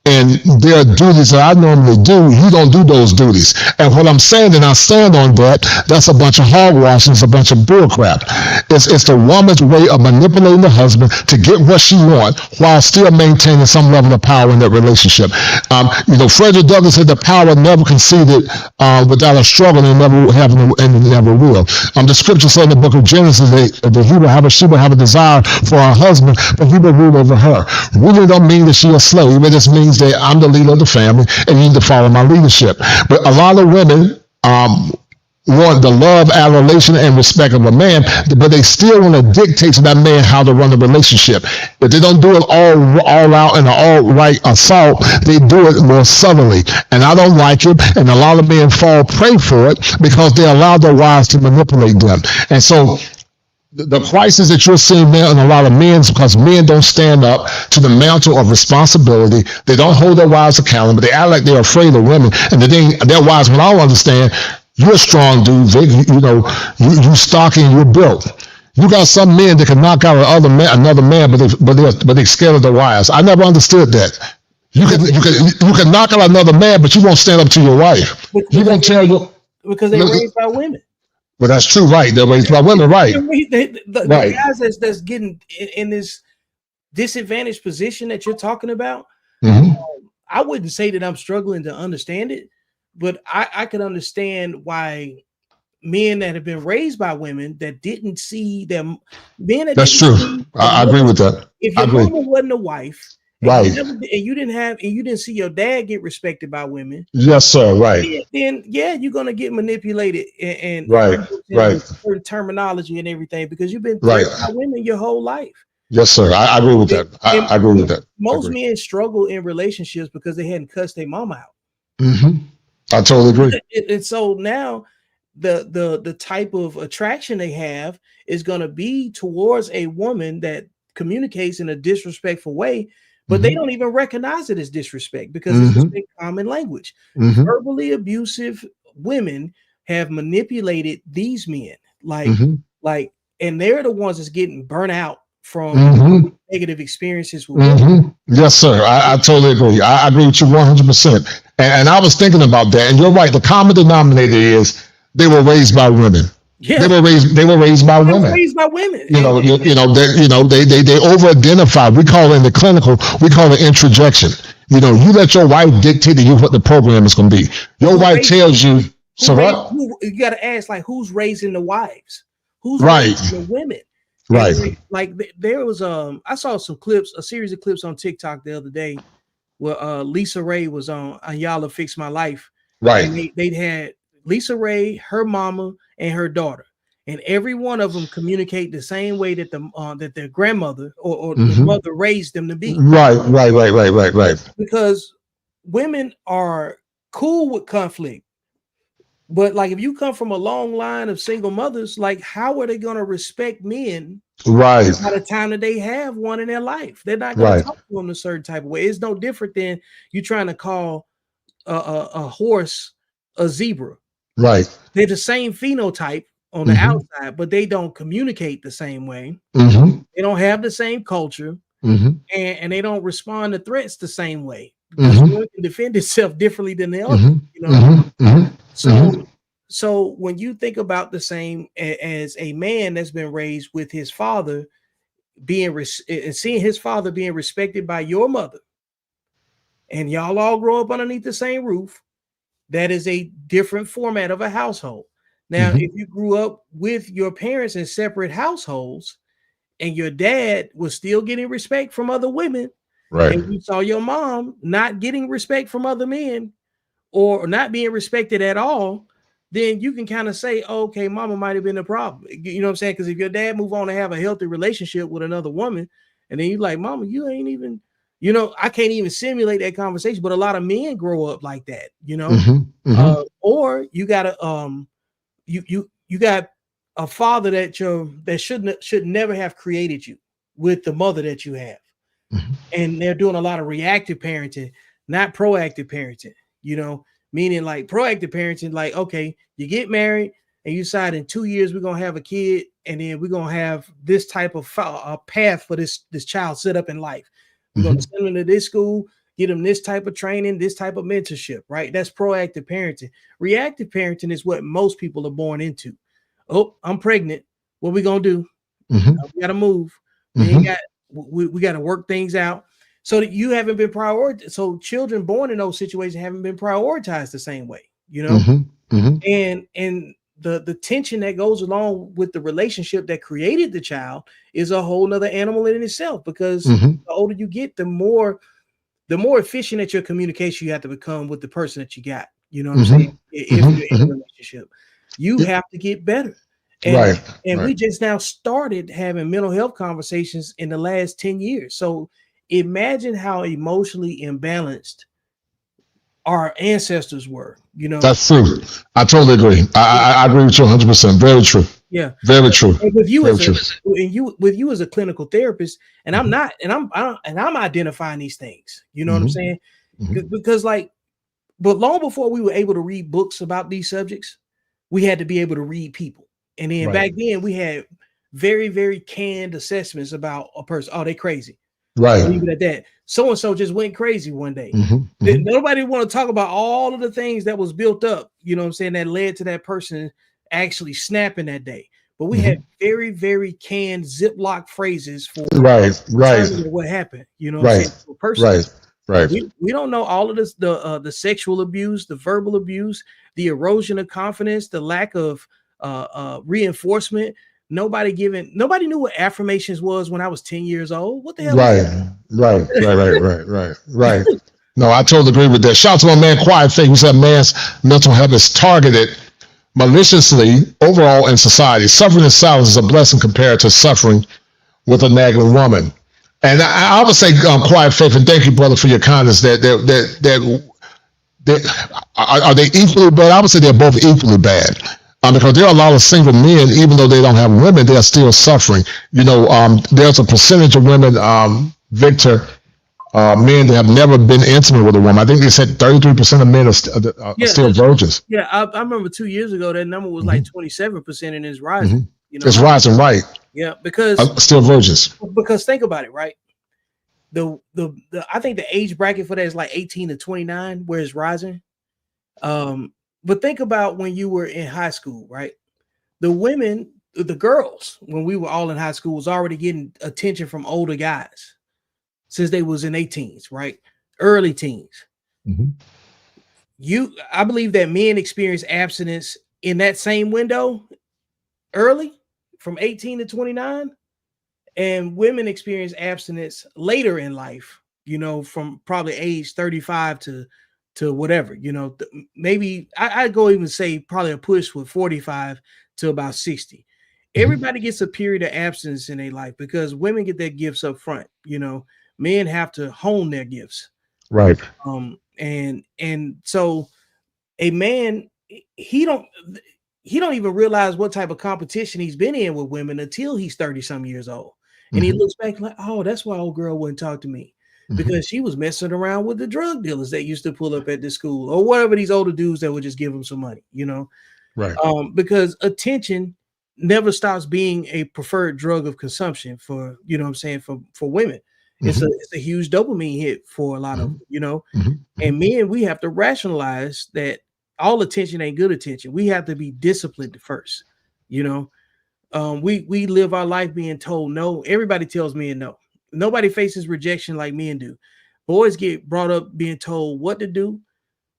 and there are duties that I normally do. You don't do those duties. And what I'm saying, and I stand on that, that's a bunch of hogwash. It's a bunch of bull crap. It's the woman's way of manipulating the husband to get what she wants while still maintaining some level of power in that relationship. Frederick Douglass said the power never conceded without a struggle, and never have and never will. The scripture said in the book of Genesis that she will have a desire for her husband, but he will rule over her. Ruling don't mean that she's a slave. It just means that I'm the leader of the family and you need to follow my leadership. But a lot of women want the love, adoration, and respect of a man, but they still want to dictate to that man how to run the relationship. If they don't do it all out in an all right assault, they do it more subtly. And I don't like it, and a lot of men fall prey for it because they allow their wives to manipulate them. And so the crisis that you're seeing now in a lot of men is because men don't stand up to the mantle of responsibility. They don't hold their wives accountable. They act like they're afraid of women. And their wives, what I don't understand, you're a strong dude, Vic. You stocky and you're built. You got some men that can knock out another man, but they're scared of their wives. I never understood that. You can knock out another man, but you won't stand up to your wife. You won't tell you because they're raised by women. Well, that's true, right? They're raised by women, right? The right. guys that's getting in this disadvantaged position that you're talking about, I wouldn't say that I'm struggling to understand it, but I can understand why men that have been raised by women that didn't see them. That's true. I agree with that. If your mama wasn't a wife, right, and you didn't see your dad get respected by women, yes, sir, right, then yeah, you're gonna get manipulated and right, certain terminology and everything because you've been right by women your whole life. Yes, sir. I agree with that. I agree with that. Most men struggle in relationships because they hadn't cussed their mama out. I totally agree. And so now the type of attraction they have is going to be towards a woman that communicates in a disrespectful way, but they don't even recognize it as disrespect because it's just been common language. Verbally abusive women have manipulated these men, and they're the ones that's getting burnt out from negative experiences with women. Yes, sir. I totally agree. I agree with you 100%. And I was thinking about that. And you're right. The common denominator is they were raised by women. Yeah, they were raised by women. Raised by women. They over-identify. We call it in the clinical. We call it introjection. You let your wife dictate to you what the program is going to be. Your wife tells you. So what? You got to ask, like, who's raising the wives? Who's right? Raising the women? Right. Like there was I saw a series of clips on TikTok the other day where Lisa Ray was on Y'all Have Fixed My Life. Right. And they'd had Lisa Ray, her mama, and her daughter, and every one of them communicate the same way that that their grandmother or the mother raised them to be. Right. Because women are cool with conflict. But like if you come from a long line of single mothers, like how are they going to respect men? Right. By the time that they have one in their life, they're not going to talk to them a certain type of way. It's no different than you trying to call a horse a zebra. Right. They're the same phenotype on the outside, but they don't communicate the same way. They don't have the same culture, and they don't respond to threats the same way. Because one can defend itself differently than the other. So when you think about the same as a man that's been raised with his father and seeing his father being respected by your mother, and y'all all grow up underneath the same roof, that is a different format of a household. Now, if you grew up with your parents in separate households and your dad was still getting respect from other women, and you saw your mom not getting respect from other men or not being respected at all, then you can kind of say, okay, mama might have been the problem. You know what I'm saying? Because if your dad move on to have a healthy relationship with another woman, and then you're like, mama, you ain't even, I can't even simulate that conversation. But a lot of men grow up like that, or you got you got a father that should never have created you with the mother that you have. And they're doing a lot of reactive parenting, not proactive parenting, meaning like proactive parenting, like, okay, you get married and you decide in 2 years, we're going to have a kid. And then we're going to have this type of path for this child set up in life. We're going to send them to this school, get them this type of training, this type of mentorship, right? That's proactive parenting. Reactive parenting is what most people are born into. Oh, I'm pregnant. What we gonna do? We gotta move. We got to work things out. So that you haven't been prioritized. So children born in those situations haven't been prioritized the same way, you know. And the tension that goes along with the relationship that created the child is a whole nother animal in itself, because the older you get, the more efficient at your communication you have to become with the person that you got. You know what I'm saying? If you're in a relationship, you have to get better. And, we just now started having mental health conversations in the last 10 years. So imagine how emotionally imbalanced our ancestors were, you know. That's true. I totally agree. I agree with you 100%. Very true. Yeah. Very true. And with you Very as a clinical therapist, and I'm identifying these things, you know what I'm saying? Because but long before we were able to read books about these subjects, we had to be able to read people. And then back then we had very, very canned assessments about a person. Oh, they crazy. Right. Leave it at that. So-and-so just went crazy one day. Nobody want to talk about all of the things that was built up, you know what I'm saying, that led to that person actually snapping that day. But we had very, very canned Ziploc phrases for what happened, you know what I'm saying, to a person. We don't know all of this, the sexual abuse, the verbal abuse, the erosion of confidence, the lack of reinforcement. Nobody knew what affirmations was when I was 10 years old. What the hell? Right. No, I totally agree with that. Shout out to my man Quiet Faith, who said man's mental health is targeted maliciously overall in society. Suffering in silence is a blessing compared to suffering with a nagging woman. And I would say, Quiet Faith, and thank you, brother, for your kindness. That are they equally bad? I would say they're both equally bad. Because there are a lot of single men, even though they don't have women, they are still suffering. You know, there's a percentage of women, Victor, men that have never been intimate with a woman. I think they said 33% of men are still virgins. Yeah, I remember 2 years ago that number was like 27%, and it's rising. You know, it's rising, right? Yeah, because still virgins. Because think about it, right? The I think the age bracket for that is like 18 to 29, where it's rising. But think about when you were in high school, right? The girls, when we were all in high school, was already getting attention from older guys since they was in their teens, right? Early teens. I believe that men experience abstinence in that same window early, from 18 to 29, and women experience abstinence later in life, you know, from probably age 35 to whatever, you know, maybe I'd go even say probably a push with 45 to about 60. Everybody gets a period of abstinence in their life because women get their gifts up front. You know, men have to hone their gifts. Right. And so a man, he don't even realize what type of competition he's been in with women until he's 30 some years old. And he looks back like, oh, that's why old girl wouldn't talk to me. Because she was messing around with the drug dealers that used to pull up at the school, or whatever, these older dudes that would just give them some money, you know? Right. Because attention never stops being a preferred drug of consumption for, you know what I'm saying, for women. It's a huge dopamine hit for a lot of, you know, and men, we have to rationalize that all attention ain't good attention. We have to be disciplined first, you know? We live our life being told no. Everybody tells men no. Nobody faces rejection like men do. Boys get brought up being told what to do.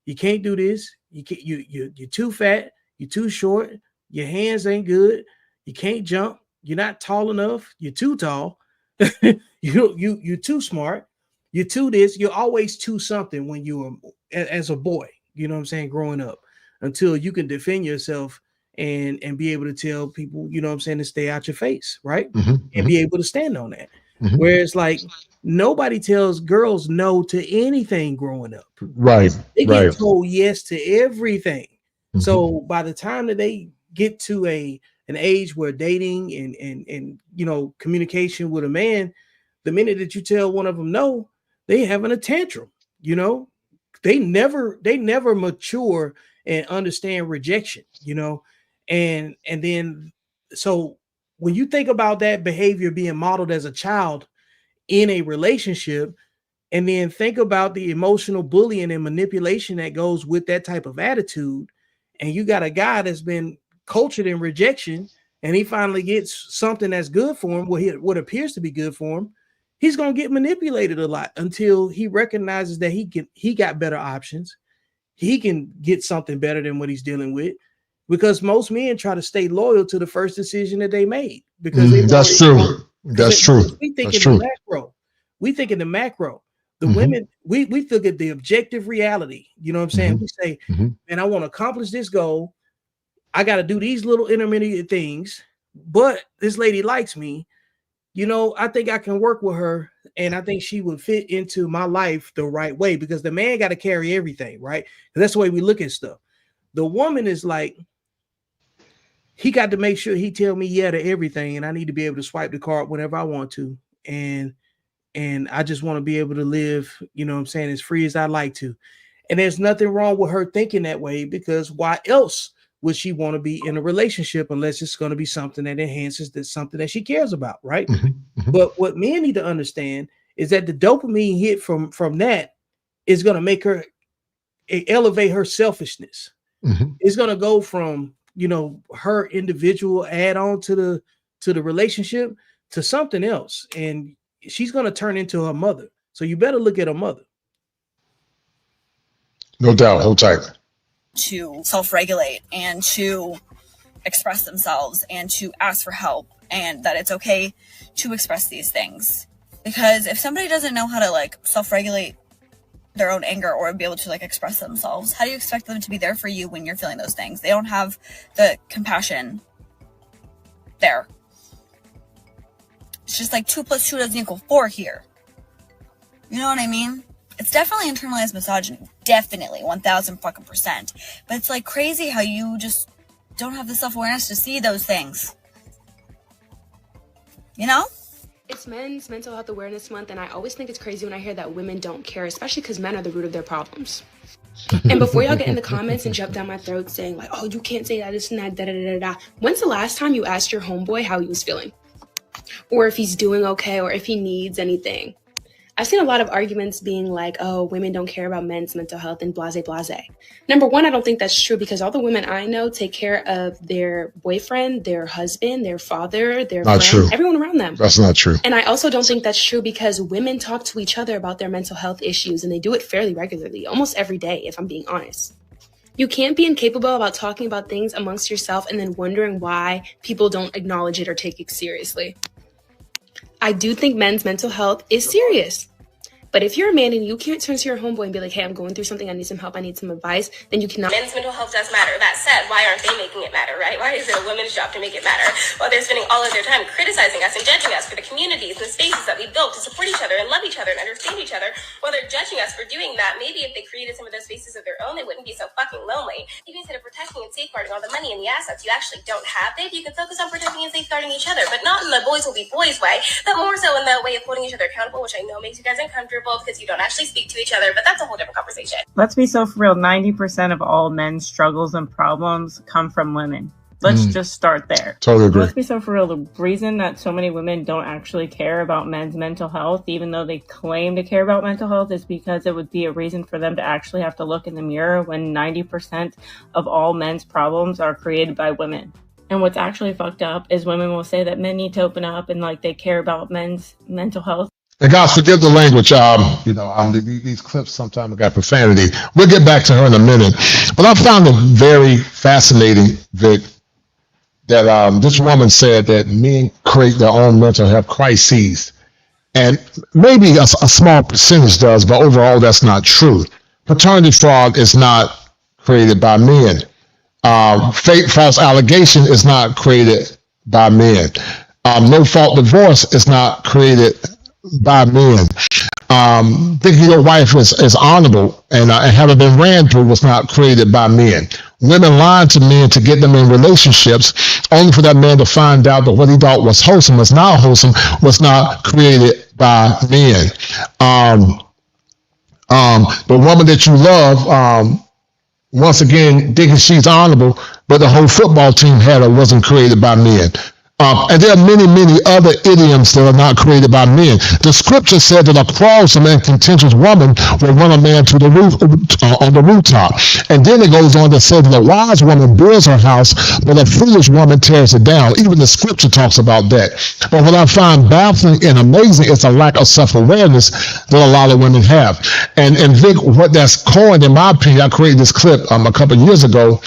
You can't do this. You're too fat. You're too short. Your hands ain't good. You can't jump. You're not tall enough. You're too tall. You're too smart. You're too this. You're always too something when you were as a boy. You know what I'm saying? Growing up, until you can defend yourself and be able to tell people, you know what I'm saying, to stay out your face, right? And be able to stand on that. Whereas like nobody tells girls no to anything growing up. Right. They get told yes to everything. So by the time that they get to an age where dating and you know, communication with a man, the minute that you tell one of them no, they having a tantrum, you know. They never mature and understand rejection, you know. And then so when you think about that behavior being modeled as a child in a relationship, And then think about the emotional bullying and manipulation that goes with that type of attitude. And you got a guy that's been cultured in rejection, and he finally gets something that's good for him, what appears to be good for him. He's going to get manipulated a lot until he recognizes that he got better options. He can get something better than what he's dealing with, because most men try to stay loyal to the first decision that they made. Because that's true. That's true. We think in the macro. We think in the macro. The women, we look at the objective reality. You know what I'm saying? We say, man, I want to accomplish this goal. I got to do these little intermediate things, but this lady likes me. You know, I think I can work with her, and I think she would fit into my life the right way, because the man got to carry everything, right? That's the way we look at stuff. The woman is like, he got to make sure he tell me yeah to everything, and I need to be able to swipe the card whenever I want to. And I just want to be able to live, you know what I'm saying, as free as I like to. And there's nothing wrong with her thinking that way, because why else would she want to be in a relationship unless it's going to be something that enhances something that she cares about, right? But what men need to understand is that the dopamine hit from that is going to make her elevate her selfishness. It's going to go from, you know, her individual add-on to the relationship to something else. And she's going to turn into her mother. So you better look at her mother. No doubt. Hold tight. To self-regulate and to express themselves and to ask for help, and that it's okay to express these things. Because if somebody doesn't know how to like self-regulate their own anger or be able to like express themselves, how do you expect them to be there for you when you're feeling those things? They don't have the compassion there. It's just like 2 + 2 doesn't equal 4 here. You know what I mean? It's definitely internalized misogyny. Definitely 1000%. But it's like crazy how you just don't have the self-awareness to see those things. You know? It's Men's Mental Health Awareness Month, and I always think it's crazy when I hear that women don't care, especially because men are the root of their problems. And before y'all get in the comments and jump down my throat saying like, oh, you can't say that, this and that, da-da-da-da-da. When's the last time you asked your homeboy how he was feeling? Or if he's doing okay, or if he needs anything? I've seen a lot of arguments being like, oh, women don't care about men's mental health and blase blase. Number one, I don't think that's true, because all the women I know take care of their boyfriend, their husband, their father, their friend, everyone around them. That's not true. And I also don't think that's true, because women talk to each other about their mental health issues, and they do it fairly regularly, almost every day, if I'm being honest. You can't be incapable about talking about things amongst yourself and then wondering why people don't acknowledge it or take it seriously. I do think men's mental health is serious. But if you're a man and you can't turn to your homeboy and be like, hey, I'm going through something, I need some help, I need some advice, then you cannot. Men's mental health does matter. That said, why aren't they making it matter, right? Why is it a woman's job to make it matter? While they're spending all of their time criticizing us and judging us for the communities and the spaces that we built to support each other and love each other and understand each other, while they're judging us for doing that, maybe if they created some of those spaces of their own, they wouldn't be so fucking lonely. Maybe instead of protecting and safeguarding all the money and the assets you actually don't have, maybe you can focus on protecting and safeguarding each other, but not in the boys will be boys way, but more so in the way of holding each other accountable, which I know makes you guys uncomfortable because you don't actually speak to each other, but that's a whole different conversation. Let's be so for real. 90% of all men's struggles and problems come from women. Let's just start there. Totally agree. Let's be so for real. The reason that so many women don't actually care about men's mental health, even though they claim to care about mental health, is because it would be a reason for them to actually have to look in the mirror when 90% of all men's problems are created by women. And what's actually fucked up is women will say that men need to open up and like they care about men's mental health. And guys, forgive the language. These clips sometimes got profanity. We'll get back to her in a minute. But I found it very fascinating, Vic, that this woman said that men create their own mental health crises. And maybe a small percentage does, but overall that's not true. Paternity fraud is not created by men. Fake false allegation is not created by men. No fault divorce is not created by men. Thinking your wife is honorable and having been ran through was not created by men. Women lying to men to get them in relationships, only for that man to find out that what he thought was wholesome was not wholesome, was not created by men. The woman that you love, once again, thinking she's honorable, but the whole football team had her, wasn't created by men. And there are many, many other idioms that are not created by men. The scripture said that a quarrelsome and contentious woman will run a man to the roof on the rooftop. And then it goes on to say that a wise woman builds her house, but a foolish woman tears it down. Even the scripture talks about that. But what I find baffling and amazing is the lack of self-awareness that a lot of women have. And Vic, what that's coined, in my opinion, I created this clip a couple of years ago.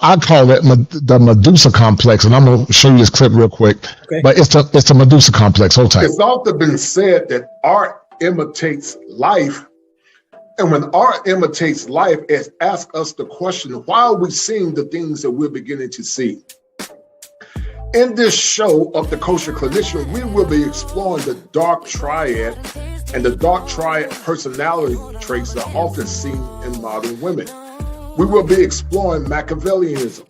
I call it the Medusa complex, and I'm going to show you this clip real quick. Okay. But it's the Medusa complex. Hold tight. It's often been said that art imitates life, and when art imitates life, it asks us the question: why are we seeing the things that we're beginning to see? In this show of the Kosher Clinician, we will be exploring the dark triad and the dark triad personality traits that are often seen in modern women. We will be exploring Machiavellianism,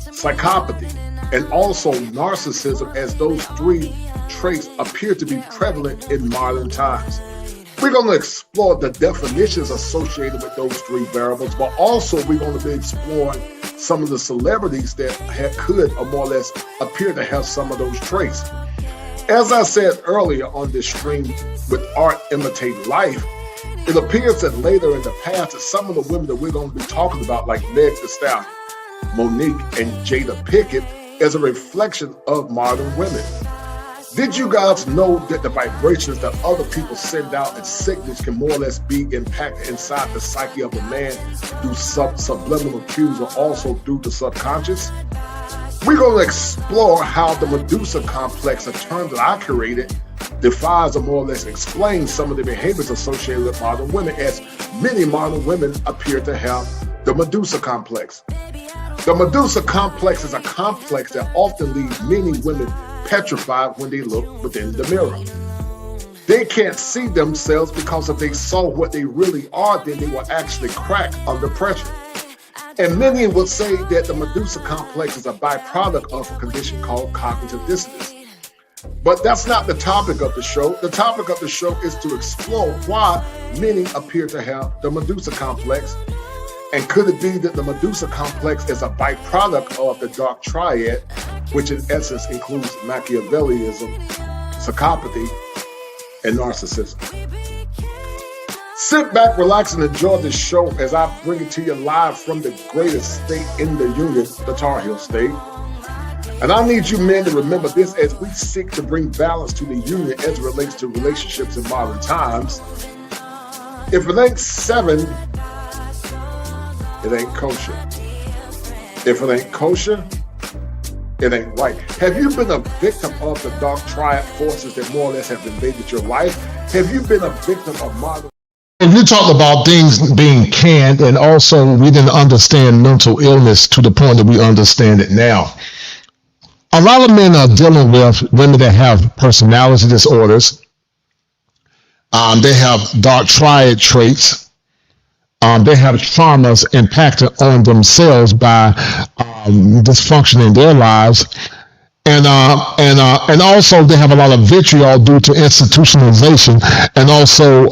psychopathy, and also narcissism, as those three traits appear to be prevalent in modern times. We're going to explore the definitions associated with those three variables, but also we're going to be exploring some of the celebrities that could or more or less appear to have some of those traits. As I said earlier on this stream, with art imitating life, it appears that later in the past that some of the women that we're going to be talking about, like Meg Thee Stallion, Monique, and Jada Pinkett, is a reflection of modern women. Did you guys know that the vibrations that other people send out as signals can more or less be impacted inside the psyche of a man through subliminal cues, or also through the subconscious? We're going to explore how the Medusa complex, a term that I created, defies or more or less explains some of the behaviors associated with modern women, as many modern women appear to have the Medusa complex. The Medusa complex is a complex that often leaves many women petrified when they look within the mirror. They can't see themselves because if they saw what they really are, then they will actually crack under pressure. And many would say that the Medusa complex is a byproduct of a condition called cognitive dissonance. But that's not the topic of the show. The topic of the show is to explore why many appear to have the Medusa complex. And could it be that the Medusa complex is a byproduct of the dark triad, which in essence includes Machiavellianism, psychopathy, and narcissism? Sit back, relax, and enjoy this show as I bring it to you live from the greatest state in the union, the Tar Heel State. And I need you men to remember this as we seek to bring balance to the union as it relates to relationships in modern times. If it ain't 7, it ain't kosher. If it ain't kosher, it ain't right. Have you been a victim of the dark triad forces that more or less have invaded your life? Have you been a victim of modern... And you talked about things being canned, and also we didn't understand mental illness to the point that we understand it now. A lot of men are dealing with women that have personality disorders. They have dark triad traits. They have traumas impacted on themselves by dysfunction in their lives. And also they have a lot of vitriol due to institutionalization and also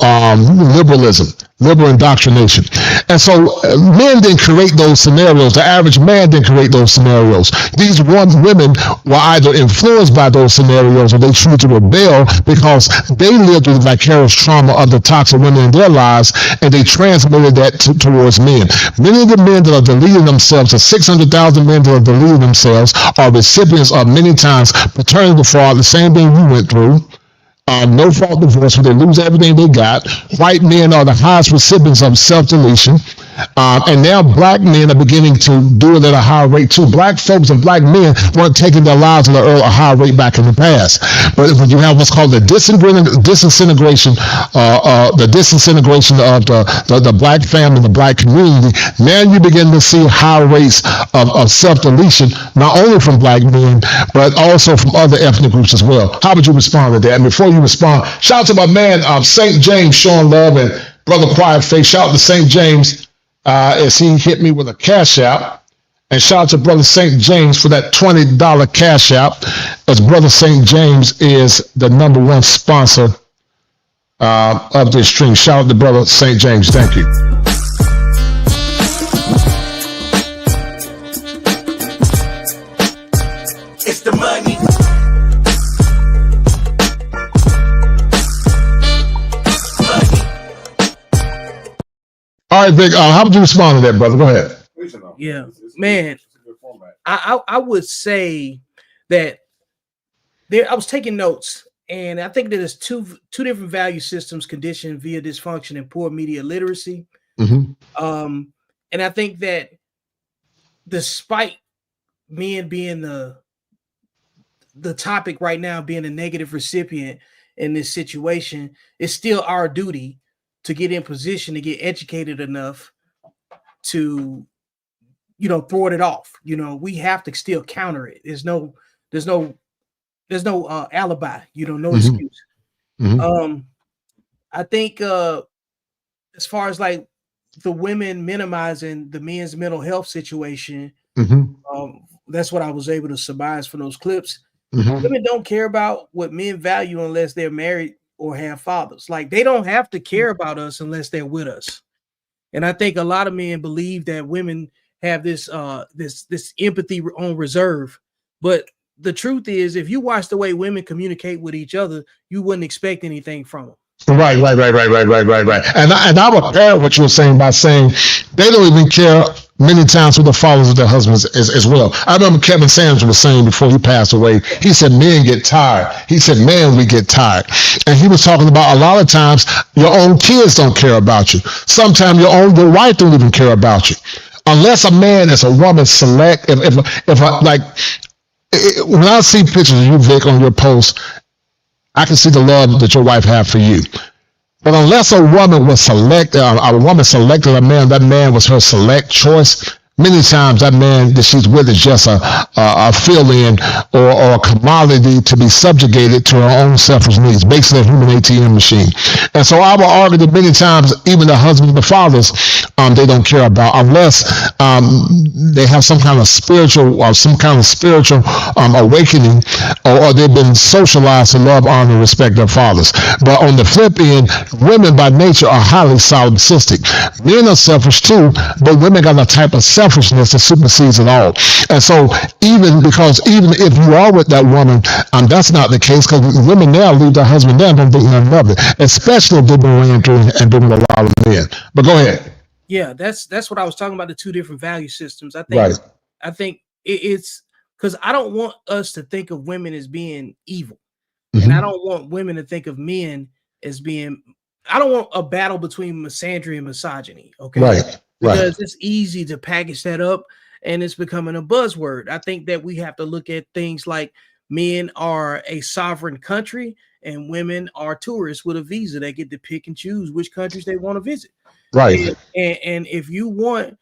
liberal indoctrination. And so men didn't create those scenarios. The average man didn't create those scenarios. These women were either influenced by those scenarios or they choose to rebel because they lived with vicarious trauma of the toxic women in their lives, and they transmitted that towards men. Many of the men that are deleting themselves, the 600,000 men that are deleting themselves, are recipients of many times paternity fraud, the same thing we went through. No fault divorce, where they lose everything they got. White men are the highest recipients of self-deletion. And now black men are beginning to do it at a higher rate too. Black folks and black men weren't taking their lives at a higher rate back in the past. But when you have what's called the disintegration of the black family, the black community, now you begin to see high rates of self-deletion, not only from black men, but also from other ethnic groups as well. How would you respond to that? And before you respond, shout out to my man, St. James, showing love, and Brother Quiet Face. Shout out to St. James as he hit me with a cash out. And shout out to Brother St. James for that $20 cash out, as Brother St. James is the #1 sponsor of this stream. Shout out to Brother St. James. Thank you. It's the money. All right, Vic, how would you respond to that, brother? Go ahead. Yeah, man, I would say that I was taking notes, and I think that there's two different value systems conditioned via dysfunction and poor media literacy. And I think that despite men being the topic right now, being a negative recipient in this situation, it's still our duty to get in position to get educated enough to, throw it off. We have to still counter it. There's no alibi, no excuse. I think as far as like the women minimizing the men's mental health situation, that's what I was able to surmise from those clips. Women don't care about what men value unless they're married or have fathers. Like, they don't have to care about us unless they're with us. And I think a lot of men believe that women have this empathy on reserve. But the truth is, if you watch the way women communicate with each other, you wouldn't expect anything from them. Right. And I would pair what you were saying by saying they don't even care many times for the fathers of their husbands as well. I remember Kevin Samuels was saying before he passed away, he said, men get tired. He said, man, we get tired. And he was talking about a lot of times your own kids don't care about you. Sometimes your wife don't even care about you. Unless a man is a woman select, when I see pictures of you, Vic, on your post, I can see the love that your wife had for you. But unless a woman was selected a man, that man was her select choice. Many times that man that she's with is just a fill-in or a commodity to be subjugated to her own selfish needs, basically a human ATM machine. And so I would argue that many times even the husbands and the fathers, they don't care about unless they have some kind of spiritual awakening, or they've been socialized to love, honor, and respect their fathers. But on the flip end, women by nature are highly solipsistic. Men are selfish too, but women got a type of selfishness that supersedes it all. And so even if you are with that woman, that's not the case, because women now leave their husband there and don't think nothing of it, especially if they've been ran through and been with a lot of men. But go ahead. Yeah, that's what I was talking about, the two different value systems. I think it's because I don't want us to think of women as being evil. And I don't want women to think of men as being, I don't want a battle between misandry and misogyny. Okay. Because it's easy to package that up and it's becoming a buzzword. I think that we have to look at things like men are a sovereign country and women are tourists with a visa. They get to pick and choose which countries they want to visit. Right. And if you want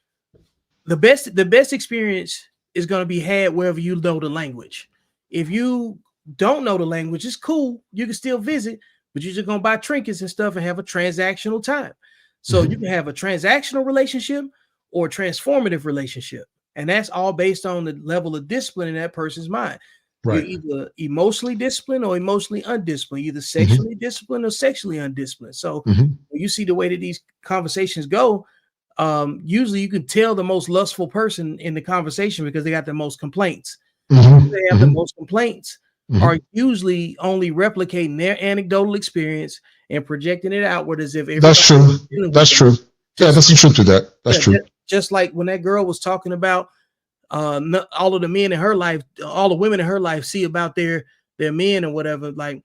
the best experience is going to be had wherever you know the language. If you don't know the language, it's cool. You can still visit, but you're just going to buy trinkets and stuff and have a transactional time. So you can have a transactional relationship or a transformative relationship. And that's all based on the level of discipline in that person's mind. Right. You're either emotionally disciplined or emotionally undisciplined, either sexually disciplined or sexually undisciplined. So when you see the way that these conversations go, usually you can tell the most lustful person in the conversation because they got the most complaints. They have the most complaints are usually only replicating their anecdotal experience and projecting it outward as if that's true. That's true. Yeah, that's the truth to that. That's true. Just like when that girl was talking about all of the men in her life, all the women in her life see about their men or whatever. Like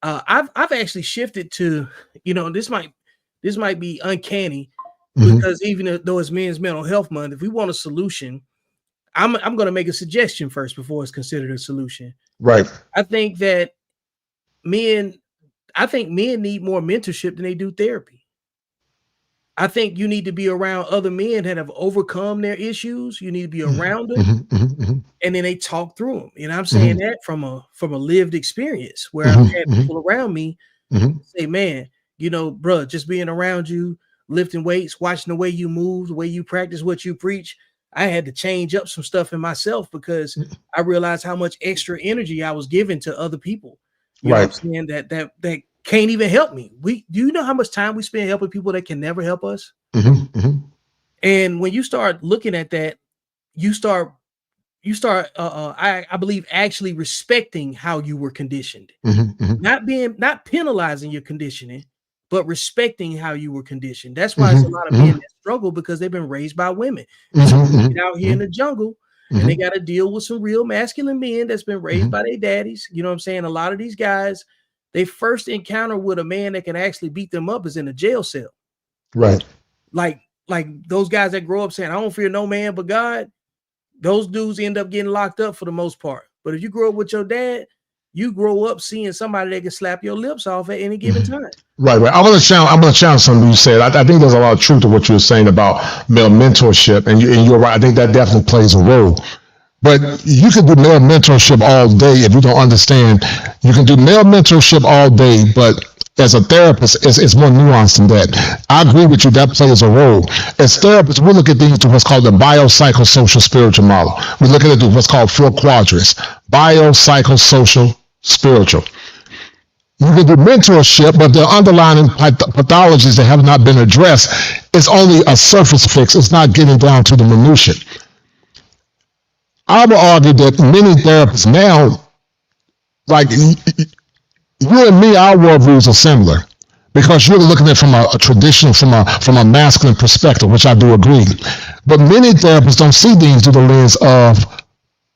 I've actually shifted to, this might be uncanny because even though it's Men's Mental Health Month, if we want a solution, I'm going to make a suggestion first before it's considered a solution. Right. I think men need more mentorship than they do therapy. I think you need to be around other men that have overcome their issues. You need to be around them, and then they talk through them. And I'm saying that from a lived experience where I've had people around me say, "Man, bro, just being around you, lifting weights, watching the way you move, the way you practice what you preach, I had to change up some stuff in myself because I realized how much extra energy I was giving to other people. You know what I'm saying? That can't even help me. Do you know how much time we spend helping people that can never help us? And when you start looking at that, you start I believe actually respecting how you were conditioned, not penalizing your conditioning, but respecting how you were conditioned. That's why there's a lot of men that struggle because they've been raised by women. So they get out here in the jungle and they got to deal with some real masculine men that's been raised by their daddies. You know what I'm saying? A lot of these guys, they first encounter with a man that can actually beat them up is in a jail cell. Right. Like those guys that grow up saying, I don't fear no man but God, those dudes end up getting locked up for the most part. But if you grow up with your dad, you grow up seeing somebody that can slap your lips off at any given time. Right. I'm going to challenge something you said. I think there's a lot of truth to what you were saying about male mentorship, and you're right. I think that definitely plays a role. But you can do male mentorship all day if you don't understand. You can do male mentorship all day, but as a therapist, it's more nuanced than that. I agree with you. That plays a role. As therapists, we look at things through what's called the biopsychosocial spiritual model. We look at it through what's called 4 quadrants: biopsychosocial, spiritual. You can do mentorship, but the underlying pathologies that have not been addressed is only a surface fix. It's not getting down to the minutia. I would argue that many therapists now, like you and me, our worldviews are similar because you're looking at it from a traditional, from a masculine perspective, which I do agree. But many therapists don't see things through the lens of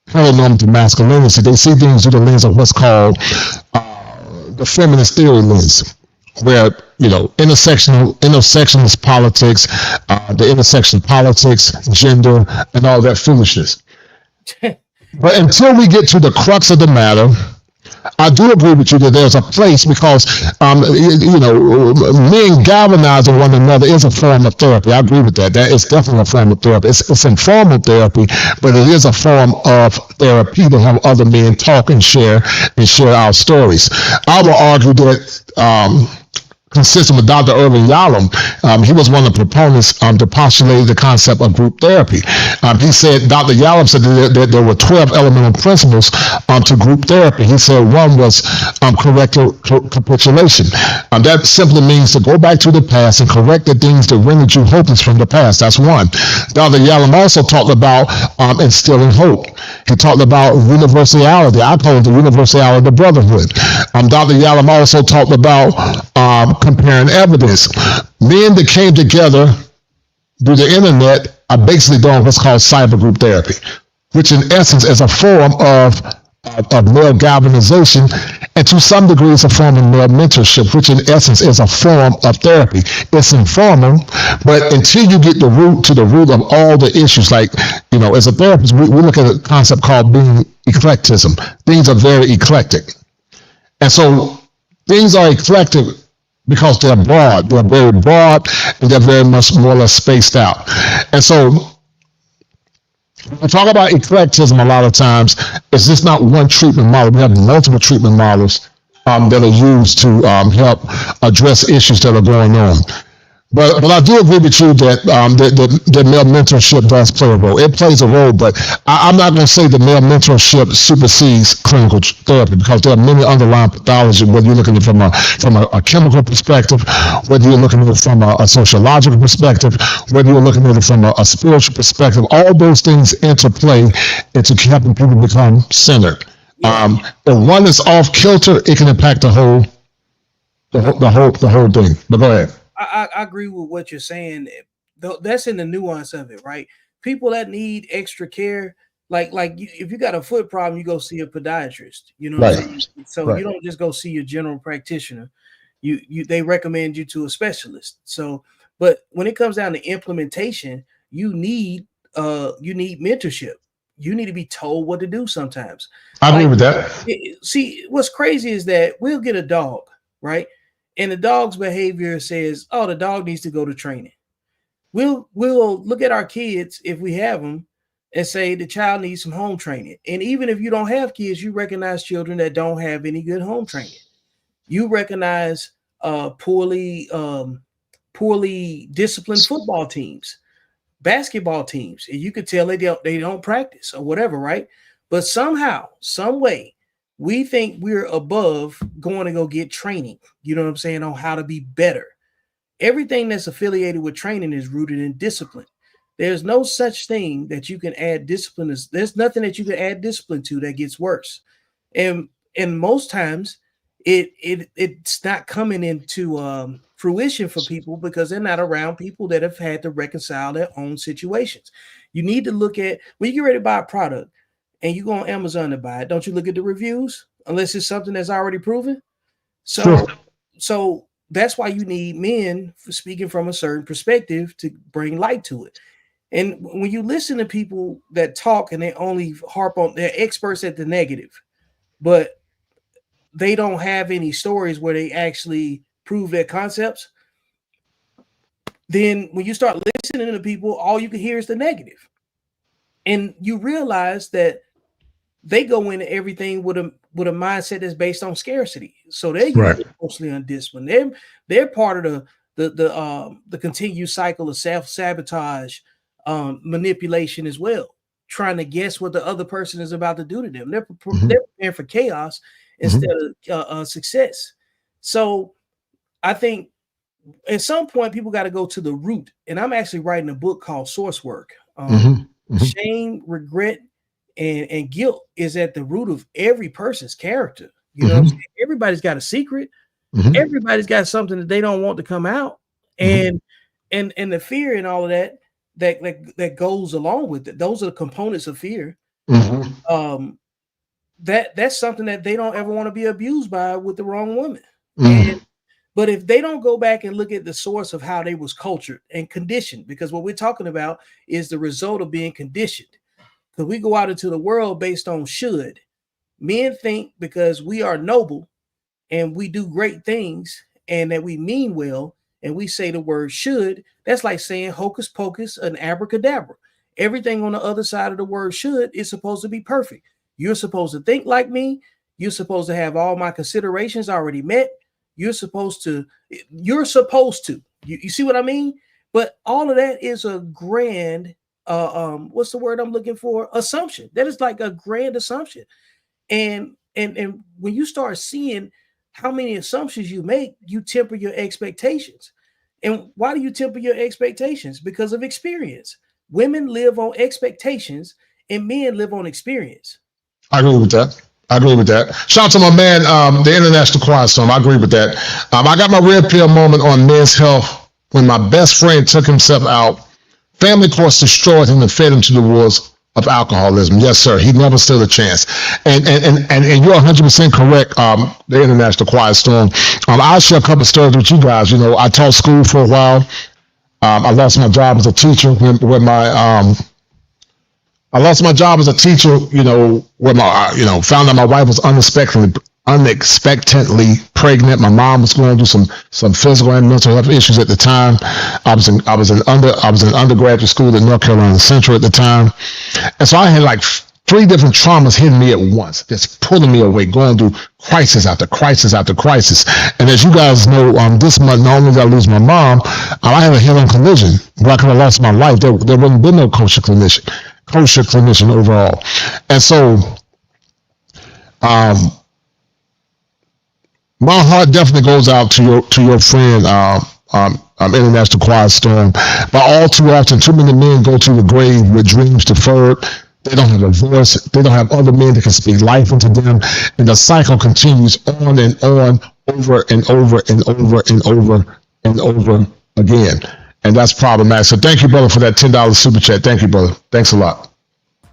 heteronormative masculinity. They see things through the lens of what's called the feminist theory lens, where intersectionalist politics, the intersection of politics, gender, and all that foolishness. But until we get to the crux of the matter, I do agree with you that there's a place because, men galvanizing one another is a form of therapy. I agree with that. That is definitely a form of therapy. It's informal therapy, but it is a form of therapy to have other men talk and share our stories. I will argue that, consistent with Dr. Irvin Yalom, he was one of the proponents that postulated the concept of group therapy. He said, Dr. Yalom said that there were 12 elemental principles to group therapy. He said one was correct capitulation. That simply means to go back to the past and correct the things that rendered you hopeless from the past. That's one. Dr. Yalom also talked about instilling hope. He talked about universality. I call it the universality of the brotherhood. Dr. Yalom also talked about comparing evidence. Men that came together through the internet are basically doing what's called cyber group therapy, which in essence is a form of male galvanization, and to some degree it's a form of male mentorship, which in essence is a form of therapy. It's informal, but until you get to the root of all the issues, like, as a therapist, we look at a concept called being eclecticism. Things are very eclectic. And so things are eclectic because they're broad. They're very broad, and they're very much more or less spaced out. And so when we talk about eclecticism, a lot of times, it's just not one treatment model. We have multiple treatment models that are used to help address issues that are going on. But I do agree with you that that male mentorship does play a role. It plays a role, but I'm not going to say that male mentorship supersedes clinical therapy, because there are many underlying pathologies, whether you're looking at it from a chemical perspective, whether you're looking at it from a sociological perspective, whether you're looking at it from a spiritual perspective. All those things interplay into helping people become centered. If one is off kilter, it can impact the whole thing. But go ahead. I agree with what you're saying. That's in the nuance of it, right? People that need extra care, like if you got a foot problem, you go see a podiatrist. You know what I'm saying? So you don't just go see your general practitioner. They recommend you to a specialist. So, but when it comes down to implementation, you need mentorship. You need to be told what to do sometimes. I agree with that. See, what's crazy is that we'll get a dog, right? And the dog's behavior says, oh, the dog needs to go to training. We'll look at our kids, if we have them, and say the child needs some home training. And even if you don't have kids, you recognize children that don't have any good home training. You recognize poorly disciplined football teams, basketball teams, and you could tell they don't practice or whatever, right? But somehow, some way, we think we're above going to go get training, you know what I'm saying, on how to be better. Everything that's affiliated with training is rooted in discipline. There's no such thing that you can add discipline. There's nothing that you can add discipline to that gets worse. And most times it's not coming into fruition for people because they're not around people that have had to reconcile their own situations. You need to look at when you get ready to buy a product and you go on Amazon to buy it. Don't you look at the reviews unless it's something that's already proven? So that's why you need men speaking from a certain perspective to bring light to it. And when you listen to people that talk and they only harp on, they're experts at the negative, but they don't have any stories where they actually prove their concepts. Then when you start listening to people, all you can hear is the negative. And you realize that they go into everything with a mindset that's based on scarcity. So they're usually mostly undisciplined. They're part of the continued cycle of self-sabotage, manipulation as well, trying to guess what the other person is about to do to them. They're preparing for chaos instead of success. So I think at some point people got to go to the root. And I'm actually writing a book called Source Work. Shame, regret, and guilt is at the root of every person's character. You know what I'm saying? Everybody's got a secret. Everybody's got something that they don't want to come out. And the fear and all of that goes along with it. Those are the components of fear. That's something that they don't ever want to be abused by with the wrong woman. But if they don't go back and look at the source of how they was cultured and conditioned, because what we're talking about is the result of being conditioned. Because we go out into the world based on should. Men think because we are noble and we do great things and that we mean well and we say the word should, that's like saying hocus pocus and abracadabra. Everything on the other side of the word should is supposed to be perfect. You're supposed to think like me. You're supposed to have all my considerations already met. You're supposed to. You see what I mean? But all of that is a grand, what's the word I'm looking for? Assumption. That is like a grand assumption. And when you start seeing how many assumptions you make, you temper your expectations. And why do you temper your expectations? Because of experience. Women live on expectations and men live on experience. I agree with that. Shout out to my man, the International Quiet Storm. I agree with that. I got my red pill moment on men's health when my best friend took himself out. Family course destroyed him and fed him to the wolves of alcoholism. Yes, sir. He never stood a chance. And you're 100% correct, the International Quiet Storm. I'll share a couple of stories with you guys. You know, I taught school for a while. I lost my job as a teacher I lost my job as a teacher, when found out my wife was unexpectedly pregnant. My mom was going through some physical and mental health issues at the time. I was in undergraduate school at North Carolina Central at the time. And so I had like 3 different traumas hitting me at once, just pulling me away, going through crisis after crisis after crisis. And as you guys know, this month, not only did I lose my mom, I had a head-on collision where I could have lost my life. There wouldn't been no kosher clinician overall. And so my heart definitely goes out to your friend, International Quiet Storm. But all too often, too many men go to the grave with dreams deferred. They don't have a voice. They don't have other men that can speak life into them. And the cycle continues on and on, over and over and over and over and over again. And that's problematic. So thank you, brother, for that $10 super chat. Thank you, brother. Thanks a lot.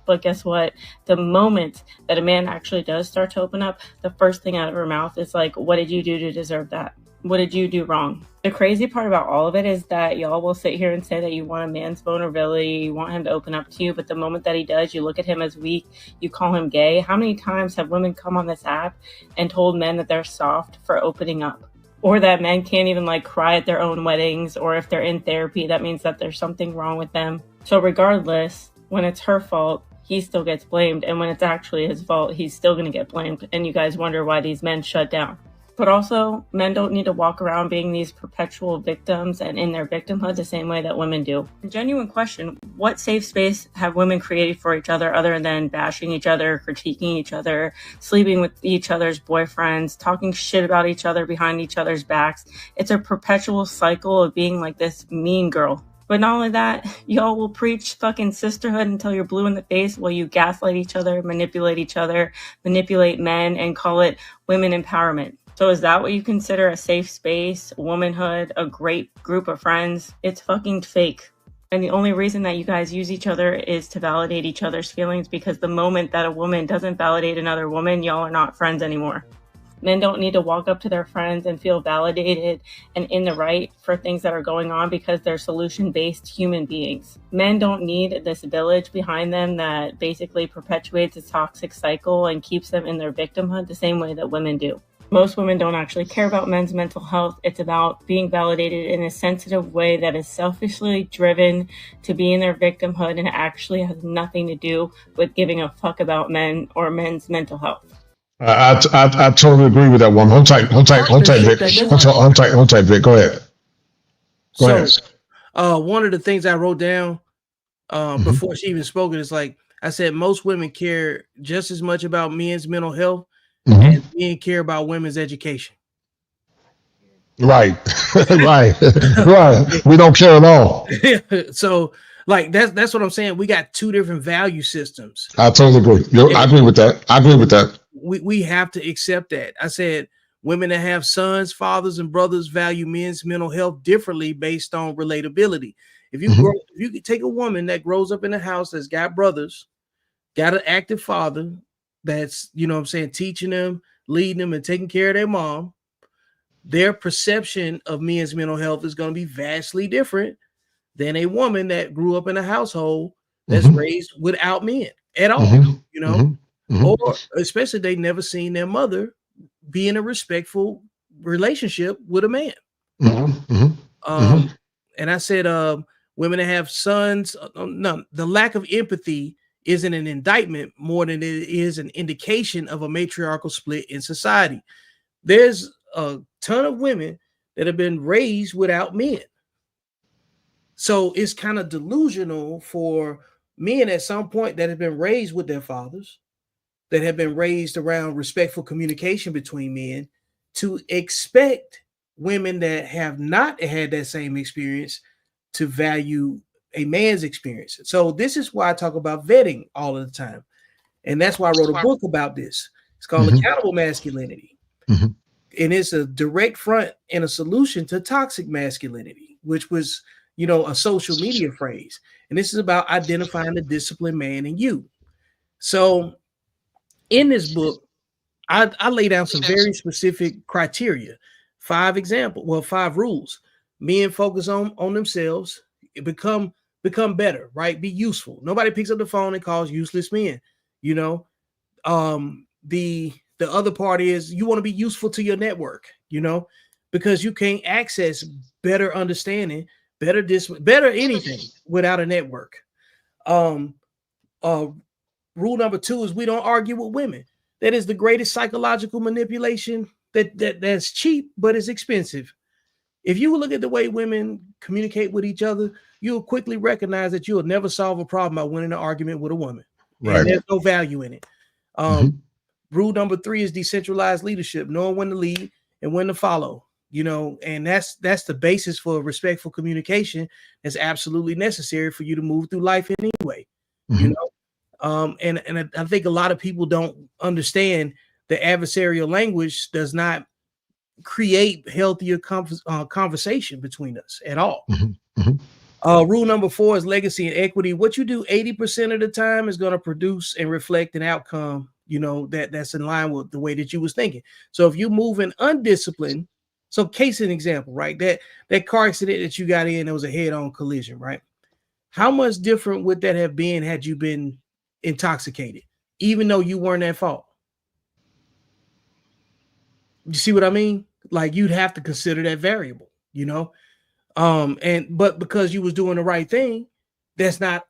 But guess what? The moment that a man actually does start to open up, the first thing out of her mouth is like, what did you do to deserve that? What did you do wrong? The crazy part about all of it is that y'all will sit here and say that you want a man's vulnerability, you want him to open up to you, but the moment that he does, you look at him as weak, you call him gay. How many times have women come on this app and told men that they're soft for opening up? Or that men can't even cry at their own weddings, or if they're in therapy, that means that there's something wrong with them. So regardless, when it's her fault, he still gets blamed. And when it's actually his fault, he's still going to get blamed. And you guys wonder why these men shut down. But also, men don't need to walk around being these perpetual victims and in their victimhood the same way that women do. A genuine question, what safe space have women created for each other than bashing each other, critiquing each other, sleeping with each other's boyfriends, talking shit about each other behind each other's backs? It's a perpetual cycle of being like this mean girl. But not only that, y'all will preach fucking sisterhood until you're blue in the face while you gaslight each other, manipulate men, and call it women empowerment. So is that what you consider a safe space, womanhood, a great group of friends? It's fucking fake. And the only reason that you guys use each other is to validate each other's feelings, because the moment that a woman doesn't validate another woman, y'all are not friends anymore. Men don't need to walk up to their friends and feel validated and in the right for things that are going on because they're solution-based human beings. Men don't need this village behind them that basically perpetuates a toxic cycle and keeps them in their victimhood the same way that women do. Most women don't actually care about men's mental health. It's about being validated in a sensitive way that is selfishly driven to be in their victimhood and actually has nothing to do with giving a fuck about men or men's mental health. I totally agree with that one. Hold tight, Vic. Hold tight, Vic. Go ahead. Go ahead. One of the things I wrote down before she even spoke it is like I said, most women care just as much about men's mental health as men care about women's education. Right. right. We don't care at all. So like that's what I'm saying. We got two different value systems. I totally agree. I agree with that. We have to accept that. I said women that have sons, fathers, and brothers value men's mental health differently based on relatability. If you if you could take a woman that grows up in a house that's got brothers, got an active father that's, you know what I'm saying, teaching them, leading them, and taking care of their mom, their perception of men's mental health is going to be vastly different than a woman that grew up in a household that's raised without men at all, you know, or especially they never seen their mother be in a respectful relationship with a man. And I said, women that have sons, no, the lack of empathy isn't an indictment more than it is an indication of a matriarchal split in society. There's a ton of women that have been raised without men. So it's kind of delusional for men at some point that have been raised with their fathers, that have been raised around respectful communication between men, to expect women that have not had that same experience to value a man's experience. So this is why I talk about vetting all of the time. And that's why I wrote a book about this. It's called Accountable Masculinity. And it's a direct front and a solution to toxic masculinity, which was, you know, a social media phrase. And this is about identifying the disciplined man in you. So in this book, I lay down some very specific criteria, 5 rules. Men focus on themselves, become better, right? Be useful. Nobody picks up the phone and calls useless men. You know, the other part is you want to be useful to your network, you know, because you can't access better understanding, better anything without a network. Rule number 2 is we don't argue with women. That is the greatest psychological manipulation that's cheap, but it's expensive. If you look at the way women communicate with each other, you'll quickly recognize that you'll never solve a problem by winning an argument with a woman. Right. And there's no value in it. Rule number 3 is decentralized leadership, knowing when to lead and when to follow, you know, and that's the basis for respectful communication. That's absolutely necessary for you to move through life anyway, you know. And I think a lot of people don't understand the adversarial language does not create healthier conversation between us at all. Rule number 4 is legacy and equity. What you do 80% of the time is going to produce and reflect an outcome, you know, that's in line with the way that you was thinking. So if you move in undisciplined, so case an example, right? That car accident that you got in, it was a head-on collision, right? How much different would that have been had you been intoxicated, even though you weren't at fault? You see what I mean? Like you'd have to consider that variable, you know? But because you was doing the right thing, that's not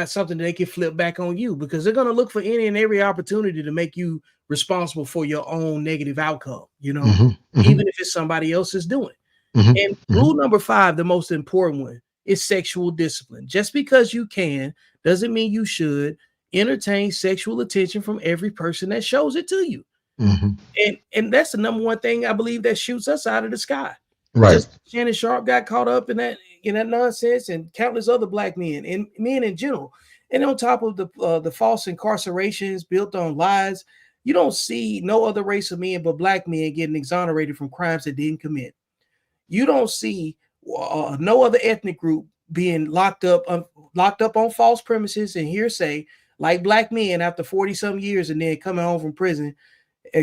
something that they can flip back on you, because they're going to look for any and every opportunity to make you responsible for your own negative outcome, you know, even if it's somebody else's doing. And rule number 5, the most important one, is sexual discipline. Just because you can doesn't mean you should entertain sexual attention from every person that shows it to you. And that's the number one thing I believe that shoots us out of the sky. Right. Just Shannon Sharp got caught up in that nonsense, and countless other black men and men in general. And on top of the false incarcerations built on lies, You don't see no other race of men but black men getting exonerated from crimes they didn't commit. You don't see no other ethnic group being locked up on false premises and hearsay like black men after 40-some years and then coming home from prison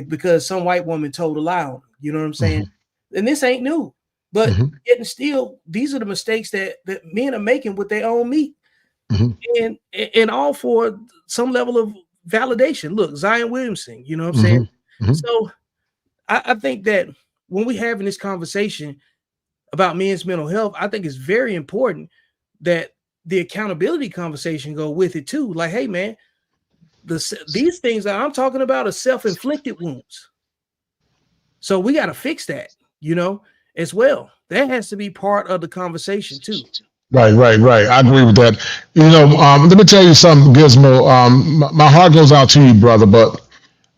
because some white woman told a lie on them. You know what I'm saying? And this ain't new. But yet and still, these are the mistakes that men are making with their own meat. And all for some level of validation. Look, Zion Williamson, you know what I'm saying? So I think that when we're having this conversation about men's mental health, I think it's very important that the accountability conversation go with it too. Like, hey, man, these things that I'm talking about are self-inflicted wounds. So we got to fix that, you know, as well. That has to be part of the conversation too. Right. I agree with that. You know, let me tell you something, Gizmo. My heart goes out to you, brother, but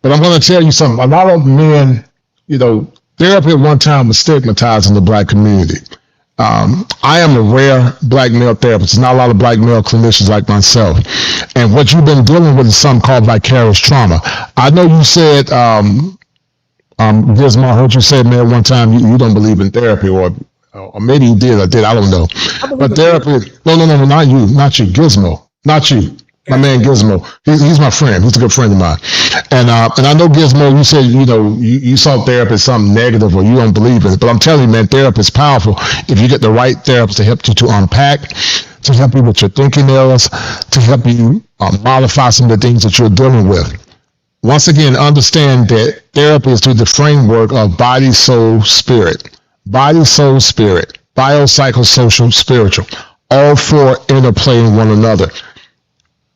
I'm going to tell you something. A lot of men, you know, therapy at one time was stigmatized in the black community. I am a rare black male therapist. There's not a lot of black male clinicians like myself. And what you've been dealing with is something called vicarious trauma. I know you said, Gizmo, I heard you say, man, one time you don't believe in therapy, or maybe you did or did, I don't know. But therapy, no, not you, Gizmo, not you. My man Gizmo, he's my friend. He's a good friend of mine. And I know, Gizmo, you said, you know, you saw therapy as something negative or you don't believe in it. But I'm telling you, man, therapy is powerful if you get the right therapist to help you to unpack, to help you with your thinking errors, to help you modify some of the things that you're dealing with. Once again, understand that therapy is through the framework of body, soul, spirit. Body, soul, spirit. Biopsychosocial, spiritual. All four interplay in one another.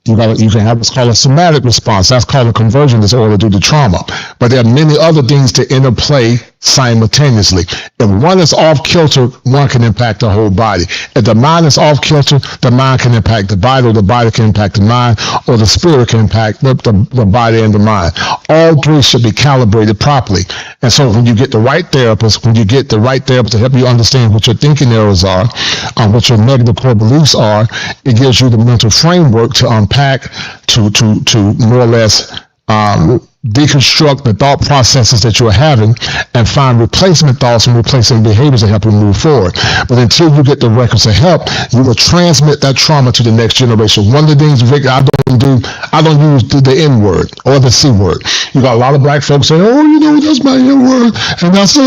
You can have what's called a somatic response. That's called a conversion disorder due to trauma. But there are many other things to interplay simultaneously. If one is off kilter, one can impact the whole body. If the mind is off kilter, the mind can impact the body, or the body can impact the mind, or the spirit can impact the body and the mind. All three should be calibrated properly. And so when you get the right therapist, to help you understand what your thinking errors are, what your negative core beliefs are, it gives you the mental framework to unpack, to more or less deconstruct the thought processes that you're having and find replacement thoughts and replacement behaviors that help you move forward. But until you get the records of help, you will transmit that trauma to the next generation. One of the things, Vic, I don't use the N word or the C word. You got a lot of black folks saying, oh, you know, that's my N word. And that's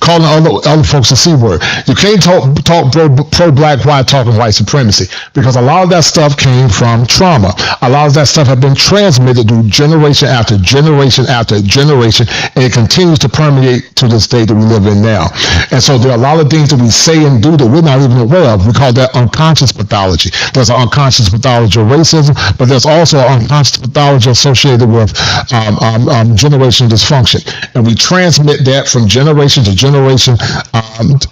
calling other folks the C word. You can't talk pro-black while talking white supremacy, because a lot of that stuff came from trauma. A lot of that stuff has been transmitted through generation after generation after generation, and it continues to permeate to this day that we live in now. And so there are a lot of things that we say and do that we're not even aware of. We call that unconscious pathology. There's an unconscious pathology of racism, but there's also an unconscious pathology associated with generational dysfunction. And we transmit that from generation to generation,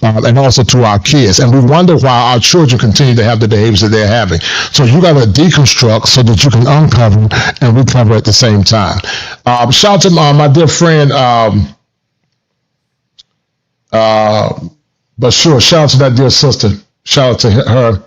and also to our kids. And we wonder why our children continue to have the behaviors that they're having. So you got to deconstruct so that you can uncover and recover at the same time. Shout out to my dear friend, but sure, shout out to that dear sister. Shout out to her.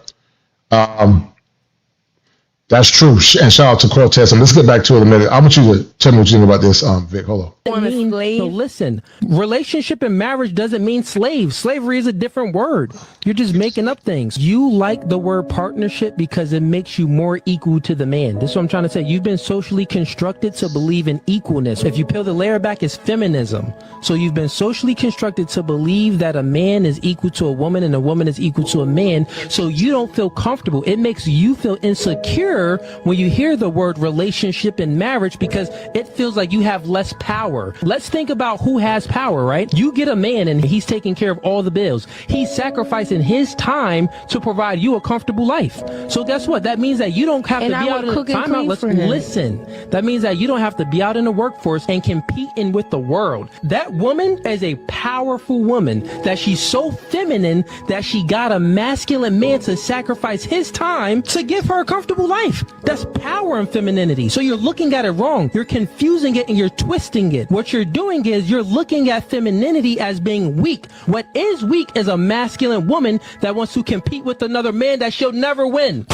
That's true. And shout out to Cortez. And let's get back to it in a minute. I want you to tell me what you think about this, Vic. Hold on. So listen, relationship and marriage doesn't mean slave. Slavery is a different word. You're just making up things. You like the word partnership because it makes you more equal to the man. This is what I'm trying to say. You've been socially constructed to believe in equalness. If you peel the layer back, it's feminism. So you've been socially constructed to believe that a man is equal to a woman and a woman is equal to a man. So you don't feel comfortable. It makes you feel insecure when you hear the word relationship and marriage, because it feels like you have less power. Let's think about who has power, right? You get a man and he's taking care of all the bills. He's sacrificing his time to provide you a comfortable life. So guess what? That means that you don't have to be out in the time out. Listen. That means that you don't have to be out in the workforce and competing with the world. That woman is a powerful woman, that she's so feminine that she got a masculine man to sacrifice his time to give her a comfortable life. That's power and femininity. So you're looking at it wrong. You're confusing it and you're twisting it. What you're doing is you're looking at femininity as being weak. What is weak is a masculine woman that wants to compete with another man that she'll never win.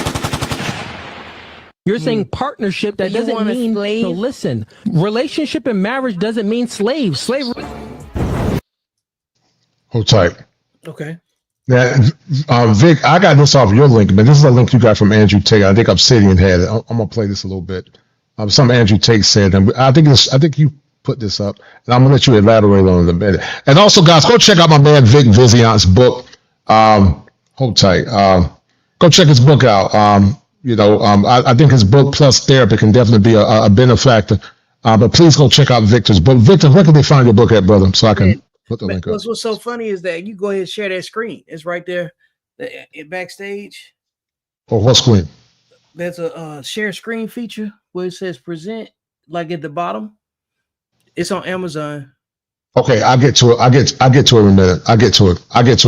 You're saying partnership. That doesn't mean slave. So listen, relationship and marriage doesn't mean slave. Slavery. Hold tight. Okay. Now, Vic, I got this off your link, but this is a link you got from Andrew Tate. I think Obsidian had it. I'm gonna play this a little bit. Something Andrew Tate said, and I think you put this up, and I'm gonna let you elaborate on it a bit. And also, guys, go check out my man Vic Viziant's book. Hold tight. Go check his book out. I think his book plus therapy can definitely be a benefactor. But please go check out Victor's book. Victor, where can they find your book at, brother? So I can put the link up. What's so funny is that you go ahead and share that screen. It's right there, backstage. Oh, what screen? There's a share screen feature where it says present, like at the bottom. It's on Amazon. Okay, I'll get to it. I get to it in a minute. I get to it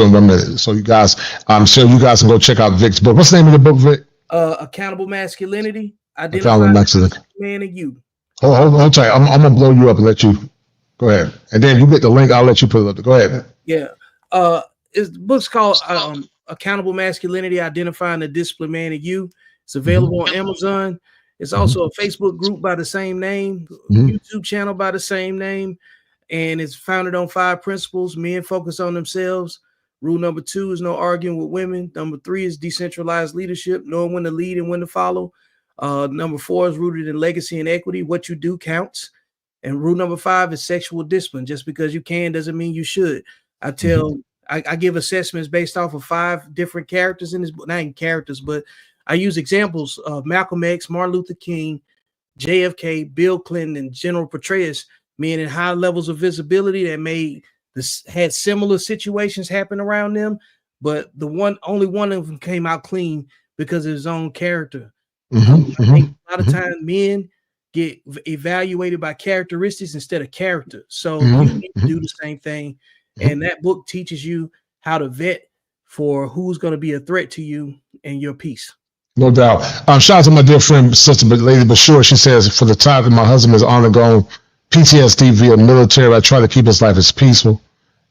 in a minute. So you guys, I'm sure you guys can go check out Vic's book. What's the name of the book, Vic? Accountable Masculinity. Identify the man in you. Hold tight. I'm gonna blow you up and let you go ahead. And then you get the link. I'll let you put it up. Go ahead. Yeah. The book's called Accountable Masculinity: Identifying the Disciplined Man in You. It's available on Amazon. It's also a Facebook group by the same name, YouTube channel by the same name, and it's founded on 5 principles. Men focus on themselves. Rule number 2 is no arguing with women. Number 3 is decentralized leadership, knowing when to lead and when to follow. Number 4 is rooted in legacy and equity. What you do counts. And rule number 5 is sexual discipline. Just because you can doesn't mean you should. I give assessments based off of 5 different characters in this book. Not even characters, but I use examples of Malcolm X, Martin Luther King, JFK, Bill Clinton, and General Petraeus, men in high levels of visibility that had similar situations happen around them, but only one of them came out clean because of his own character. I think a lot of times men get evaluated by characteristics instead of character. So you need to do the same thing. And that book teaches you how to vet for who's going to be a threat to you and your peace. No doubt. Shout out to my dear friend, sister, but Lady Bashir. She says, for the time that my husband is undergoing PTSD via military, I try to keep his life as peaceful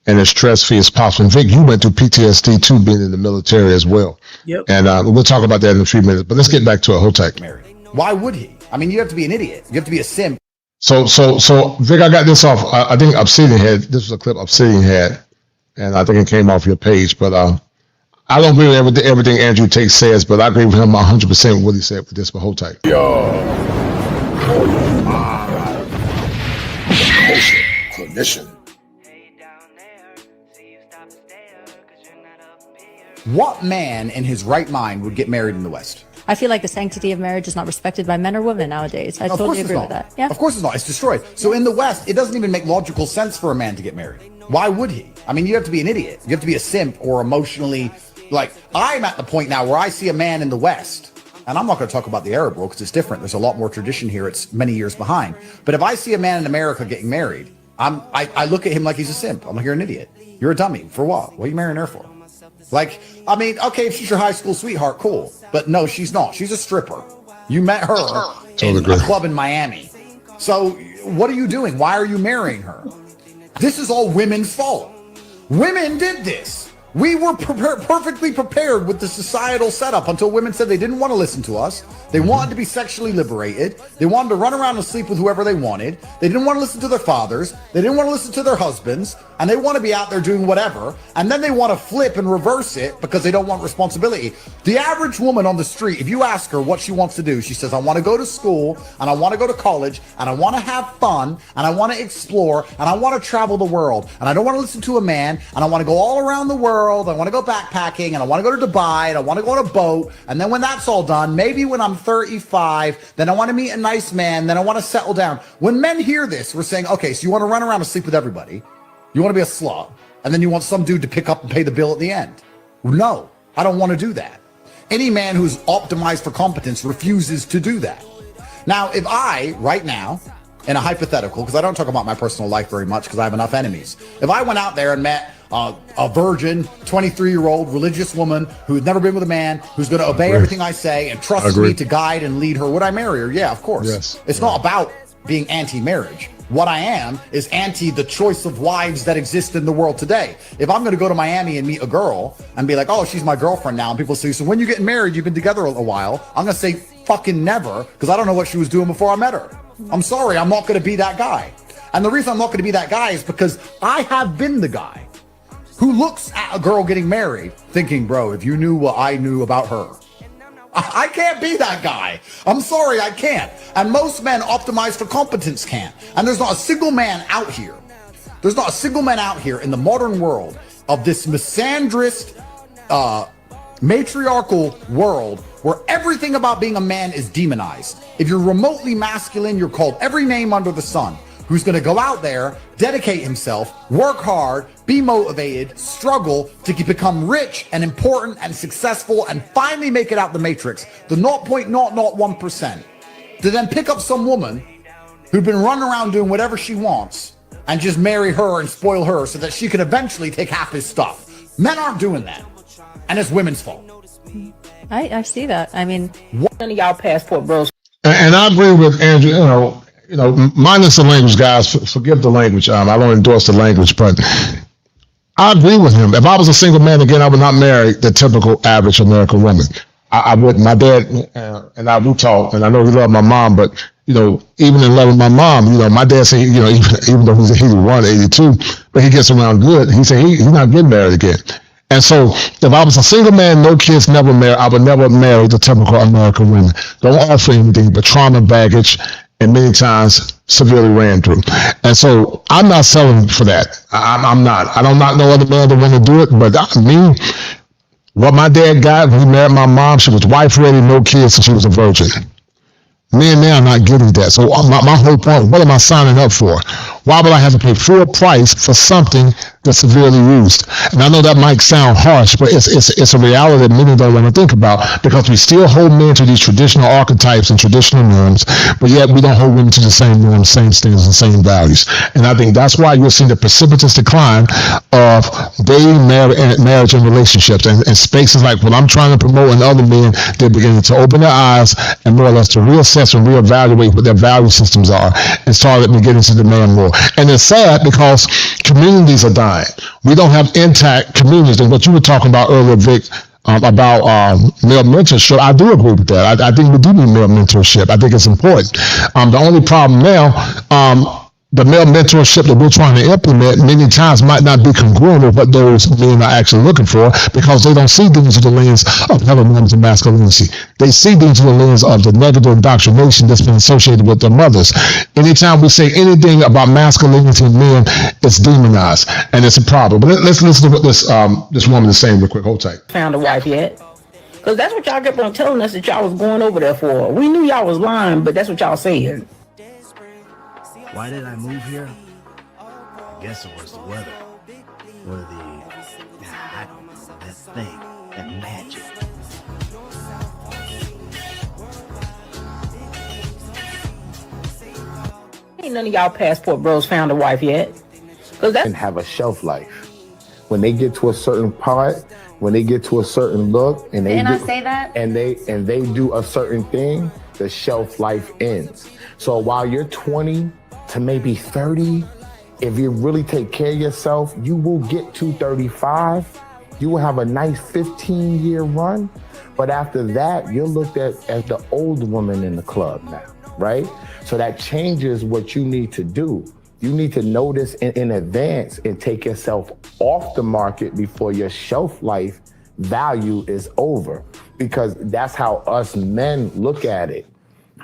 and as stress-free as possible. And Vic, you went through PTSD too, being in the military as well. Yep. And we'll talk about that in a few minutes. But let's get back to it. Hold tight. Why would he? I mean, you have to be an idiot. You have to be a simp. So Vic, I got this off. I think Obsidian had, this was a clip Obsidian had, and I think it came off your page. But I don't agree with everything Andrew Tate says, but I agree with him 100% with what he said with this. But hold tight. Kosher, Clinician. What man in his right mind would get married in the West? I feel like the sanctity of marriage is not respected by men or women nowadays. I totally agree with that. Yeah. Of course it's not. It's destroyed. So in the West, it doesn't even make logical sense for a man to get married. Why would he? I mean, you have to be an idiot. You have to be a simp or emotionally, I'm at the point now where I see a man in the West, and I'm not going to talk about the Arab world because it's different. There's a lot more tradition here. It's many years behind. But if I see a man in America getting married, I look at him like he's a simp. I'm like, you're an idiot. You're a dummy. For what? What are you marrying her for? Okay, if she's your high school sweetheart, cool. But no, she's not. She's a stripper. You met her in a club in Miami. So what are you doing? Why are you marrying her? This is all women's fault. Women did this. We were perfectly prepared with the societal setup until women said they didn't want to listen to us. They wanted to be sexually liberated. They wanted to run around and sleep with whoever they wanted. They didn't want to listen to their fathers. They didn't want to listen to their husbands. And they want to be out there doing whatever. And then they want to flip and reverse it because they don't want responsibility. The average woman on the street, if you ask her what she wants to do, she says, I want to go to school and I want to go to college and I want to have fun and I want to explore and I want to travel the world. And I don't want to listen to a man and I want to go all around the world. I want to go backpacking and I want to go to Dubai and I want to go on a boat. And then when that's all done, maybe when I'm 35, then I want to meet a nice man. Then I want to settle down. When men hear this, we're saying, okay, so you want to run around and sleep with everybody. You want to be a slut. And then you want some dude to pick up and pay the bill at the end. No, I don't want to do that. Any man who's optimized for competence refuses to do that. Now, if I, right now, in a hypothetical, because I don't talk about my personal life very much because I have enough enemies. If I went out there and met a virgin, 23-year-old religious woman who's never been with a man, who's going to obey everything I say and trusts me to guide and lead her, would I marry her? Yeah, of course. Yes. It's not about being anti-marriage. What I am is anti the choice of wives that exist in the world today. If I'm going to go to Miami and meet a girl and be like, oh, she's my girlfriend now, and people say, so when you getting married, you've been together a while, I'm going to say, fucking never, because I don't know what she was doing before I met her. I'm sorry, I'm not going to be that guy. And the reason I'm not going to be that guy is because I have been the guy who looks at a girl getting married thinking, bro, if you knew what I knew about her. I can't be that guy. I'm sorry, I can't. And most men optimized for competence can't. And there's not a single man out here. There's not a single man out here in the modern world of this misandrist, matriarchal world where everything about being a man is demonized. If you're remotely masculine, you're called every name under the sun. Who's going to go out there, dedicate himself, work hard, be motivated, struggle to become rich and important and successful and finally make it out the matrix, the 0.001%, to then pick up some woman who'd been running around doing whatever she wants and just marry her and spoil her so that she can eventually take half his stuff. Men aren't doing that. And it's women's fault. I see that. I mean, none of y'all passport bros. And I agree with Andrew, minus the language, guys, forgive the language. I don't endorse the language, but I agree with him. If I was a single man again, I would not marry the typical average American woman. I wouldn't. My dad and I would talk, and I know he loved my mom, but even in loving my mom, my dad said, even though he was 182, but he gets around good. He said he's not getting married again. And so if I was a single man, no kids, never married, I would never marry the typical American women. Don't offer anything but trauma, baggage, and many times severely ran through. And so I'm not selling for that. I'm not. I don't not know other men that want to do it, but me, what my dad got when he married my mom, she was wife ready, no kids, and she was a virgin. Men now are not getting that. So my whole point, what am I signing up for? Why would I have to pay full price for something that's severely used? And I know that might sound harsh, but it's a reality that many don't want to think about, because we still hold men to these traditional archetypes and traditional norms, but yet we don't hold women to the same norms, same standards, and same values. And I think that's why you're seeing the precipitous decline of dating, marriage, and relationships. And spaces like what I'm trying to promote in other men, they're beginning to open their eyes and more or less to reassess and reevaluate what their value systems are and start beginning to demand more. And it's sad because communities are dying. We don't have intact communities. And what you were talking about earlier, Vic, about male mentorship, I do agree with that. I think we do need male mentorship. I think it's important. The only problem now, the male mentorship that we're trying to implement many times might not be congruent with what those men are actually looking for, because they don't see things through the lens of heteronormative masculinity. They see things through the lens of the negative indoctrination that's been associated with their mothers. Anytime we say anything about masculinity in men, it's demonized, and it's a problem. But let's listen to what this woman is saying real quick. Hold tight. Found a wife yet? Because that's what y'all kept on telling us that y'all was going over there for. We knew y'all was lying, but that's what y'all said. Why did I move here? I guess it was the weather. Or that thing, that magic. Ain't none of y'all passport bros found a wife yet. And have a shelf life. When they get to a certain part, when they get to a certain look, and they say that? And they do a certain thing, the shelf life ends. So while you're 20 to maybe 30, if you really take care of yourself, you will get to 35. You will have a nice 15-year run. But after that, you're looked at as the old woman in the club now, right? So that changes what you need to do. You need to know this in advance and take yourself off the market before your shelf life value is over. Because that's how us men look at it.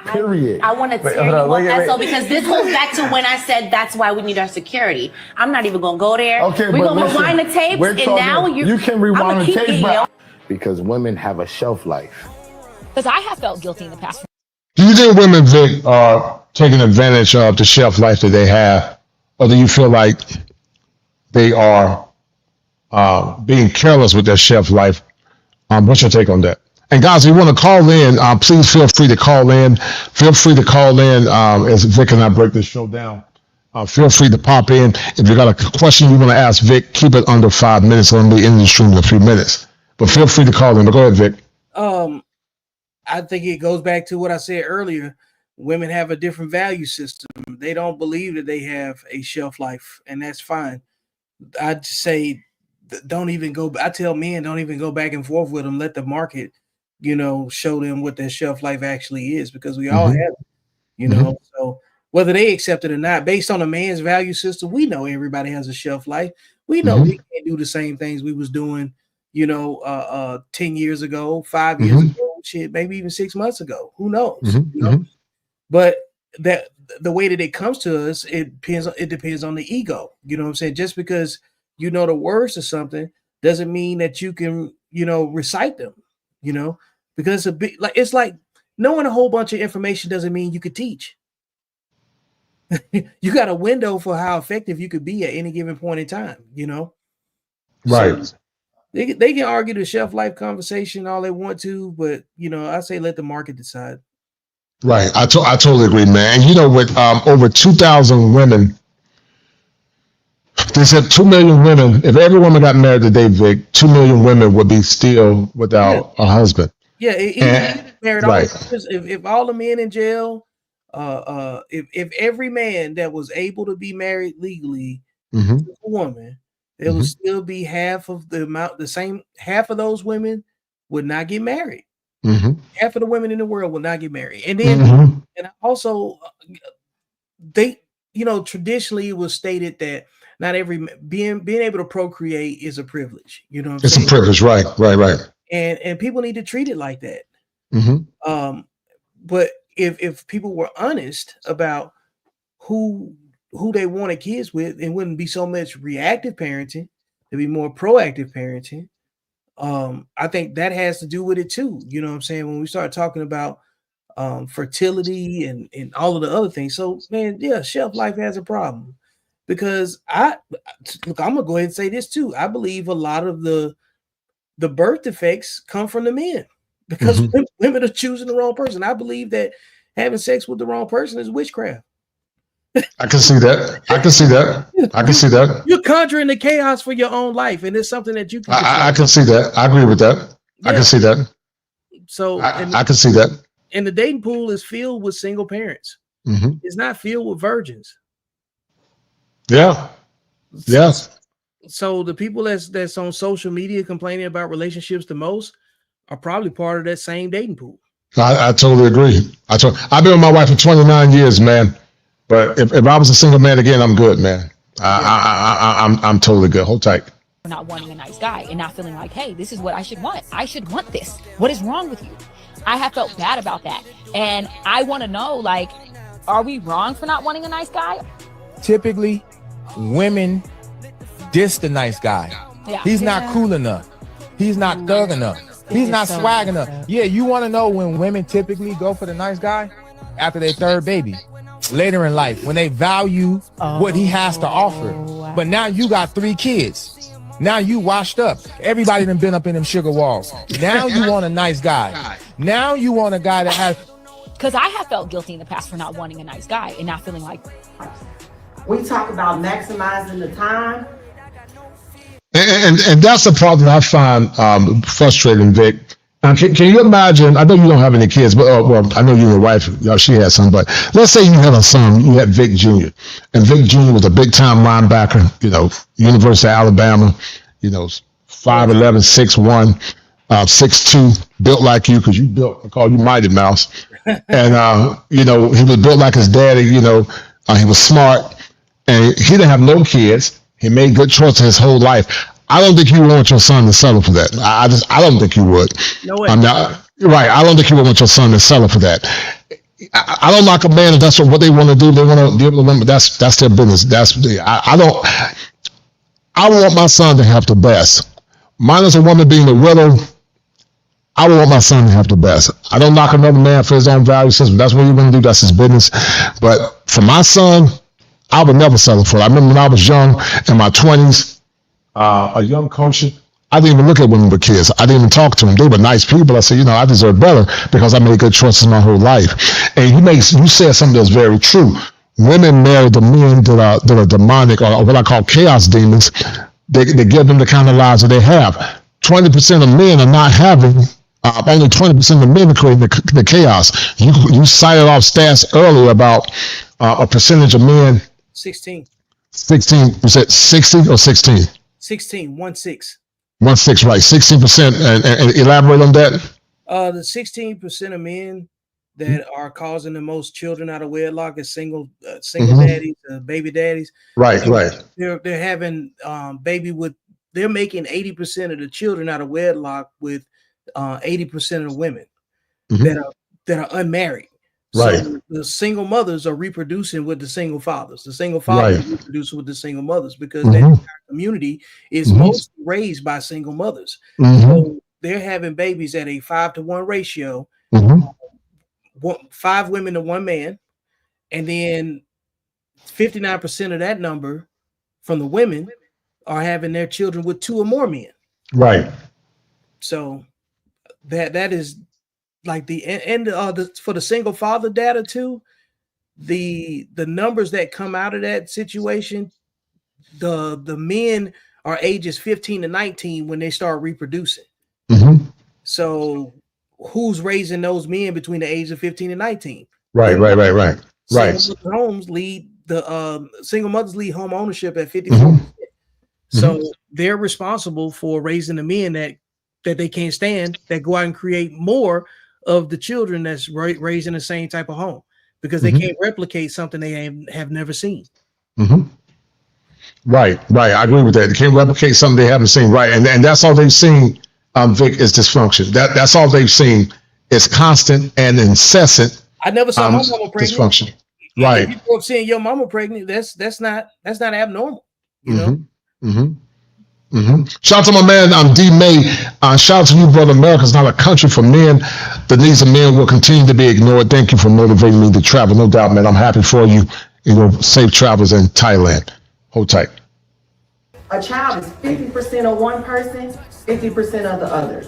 Period. I want to tear you up, Esso, because this goes back to when I said that's why we need our security. I'm not even going to go there. Okay, we're going to rewind the tapes, and now you can rewind the tapes, because women have a shelf life. Because I have felt guilty in the past. Do you think women, Vic, are taking advantage of the shelf life that they have, or do you feel like they are being careless with their shelf life? What's your take on that? And guys, if you want to call in, please feel free to call in. Feel free to call in as Vic and I break this show down. Feel free to pop in. If you got a question you want to ask Vic, keep it under 5 minutes. We'll be in the stream in a few minutes. But feel free to call in. But go ahead, Vic. I think it goes back to what I said earlier. Women have a different value system. They don't believe that they have a shelf life, and that's fine. I'd say don't even go. I tell men, don't even go back and forth with them. Let the market show them what their shelf life actually is, because we all have it, So whether they accept it or not, based on a man's value system, we know everybody has a shelf life. We know we can't do the same things we was doing, 10 years ago, 5 years ago, shit, maybe even 6 months ago. Who knows? But that the way that it comes to us, it depends on the ego. You know what I'm saying? Just because you know the words to something doesn't mean that you can, recite them, because it's like knowing a whole bunch of information doesn't mean you could teach. You got a window for how effective you could be at any given point in time, Right. So they can argue the shelf life conversation all they want to, but I say let the market decide. Right. I totally agree, man. And with over 2,000 women, they said 2 million women, if every woman got married today, Vic, 2 million women would be still without a husband. Yeah, even married, right. If all the men in jail, if every man that was able to be married legally to a woman, there would still be half of those women would not get married. Half of the women in the world will not get married. And then and also they, traditionally it was stated that not every being able to procreate is a privilege. It's a privilege, right. And people need to treat it like that. But if people were honest about who they wanted kids with, it wouldn't be so much reactive parenting, there'd be more proactive parenting. I think that has to do with it too. You know what I'm saying? When we start talking about fertility and all of the other things. So man, yeah, shelf life has a problem, because I'm gonna go ahead and say this too. I believe a lot of the birth defects come from the men, because women are choosing the wrong person. I believe that having sex with the wrong person is witchcraft. I can see that. You're conjuring the chaos for your own life, and it's something that you can. I can see that. I agree with that. I can see that. So I can see that. And the dating pool is filled with single parents. It's not filled with virgins. Yeah. Yes. So the people that's on social media complaining about relationships the most are probably part of that same dating pool. I totally agree. I've been with my wife for 29 years, man. But if I was a single man again, I'm good, man. I'm totally good. Hold tight. For not wanting a nice guy and not feeling like, hey, this is what I should want. I should want this. What is wrong with you? I have felt bad about that. And I want to know, are we wrong for not wanting a nice guy? Typically, women diss the nice guy. Yeah. He's not cool enough. He's not thug enough. He's not swag enough. Yeah, you want to know when women typically go for the nice guy? After their third baby. Later in life, when they value what he has to offer. But now you got 3 kids. Now you washed up. Everybody done been up in them sugar walls. Now you want a nice guy. Now you want a guy that has... Because I have felt guilty in the past for not wanting a nice guy and not feeling like... We talk about maximizing the time. And that's the problem I find frustrating, Vic. Now, can you imagine? I know you don't have any kids, but I know you and your wife, she had some. But let's say you had a son, you had Vic Jr., and Vic Jr. was a big-time linebacker, University of Alabama, 5'11", 6'1", 6'2", built like you, because I call you Mighty Mouse. And he was built like his daddy. He was smart, and he didn't have no kids. He made good choices his whole life. I don't think you want your son to settle for that. I don't think you would. No way. Right. I don't think you would want your son to settle for that. I don't knock a man if that's what they want to do. They want to deal with them, but that's their business. I want my son to have the best. Mine as a woman being a widow, I would want my son to have the best. I don't knock another man for his own value system. That's what you want to do. That's his business. But for my son, I would never settle for it. I remember when I was young, in my 20s, a young Kosher, I didn't even look at women with kids. I didn't even talk to them. They were nice people. I said, I deserve better because I made good choices my whole life. And you said something that's very true. Women marry the men that are demonic, or what I call chaos demons. They give them the kind of lives that they have. 20% of men are not having, only 20% of men are creating the chaos. You cited off stats earlier about a percentage of men. 16. 16, you said 60 or 16? 16, 1/6. 1/6, right? 16%, and elaborate on that. The 16% of men that are causing the most children out of wedlock is single daddies, baby daddies. Right. They're having they're making 80% of the children out of wedlock with 80% of the women that are unmarried. Right. So the single mothers are reproducing with the single fathers. The single fathers are reproducing with the single mothers because that entire community is mostly raised by single mothers. So they're having babies at a 5-to-1 ratio, 5 women to 1 man, and then 59% of that number from the women are having their children with 2 or more men. Right. So that is like for the single father data too, the numbers that come out of that situation, the men are ages 15 to 19 when they start reproducing. So who's raising those men between the age of 15 and 19? Right. Single homes lead single mothers lead home ownership at 54%. So they're responsible for raising the men that they can't stand, that go out and create more of the children that's raised in the same type of home because they can't replicate something they have never seen. Right. I agree with that. They can't replicate something they haven't seen. Right. And that's all they've seen, Vic, is dysfunction. That's all they've seen is constant and incessant. I never saw my mama pregnant. Dysfunction. Right. If you grew up seeing your mama pregnant, that's not abnormal. You know? Shout out to my man, D. May. Shout out to you, brother. America's not a country for men. The needs of men will continue to be ignored. Thank you for motivating me to travel. No doubt, man. I'm happy for you. Safe travels in Thailand. Hold tight. A child is 50% of one person, 50% of the other.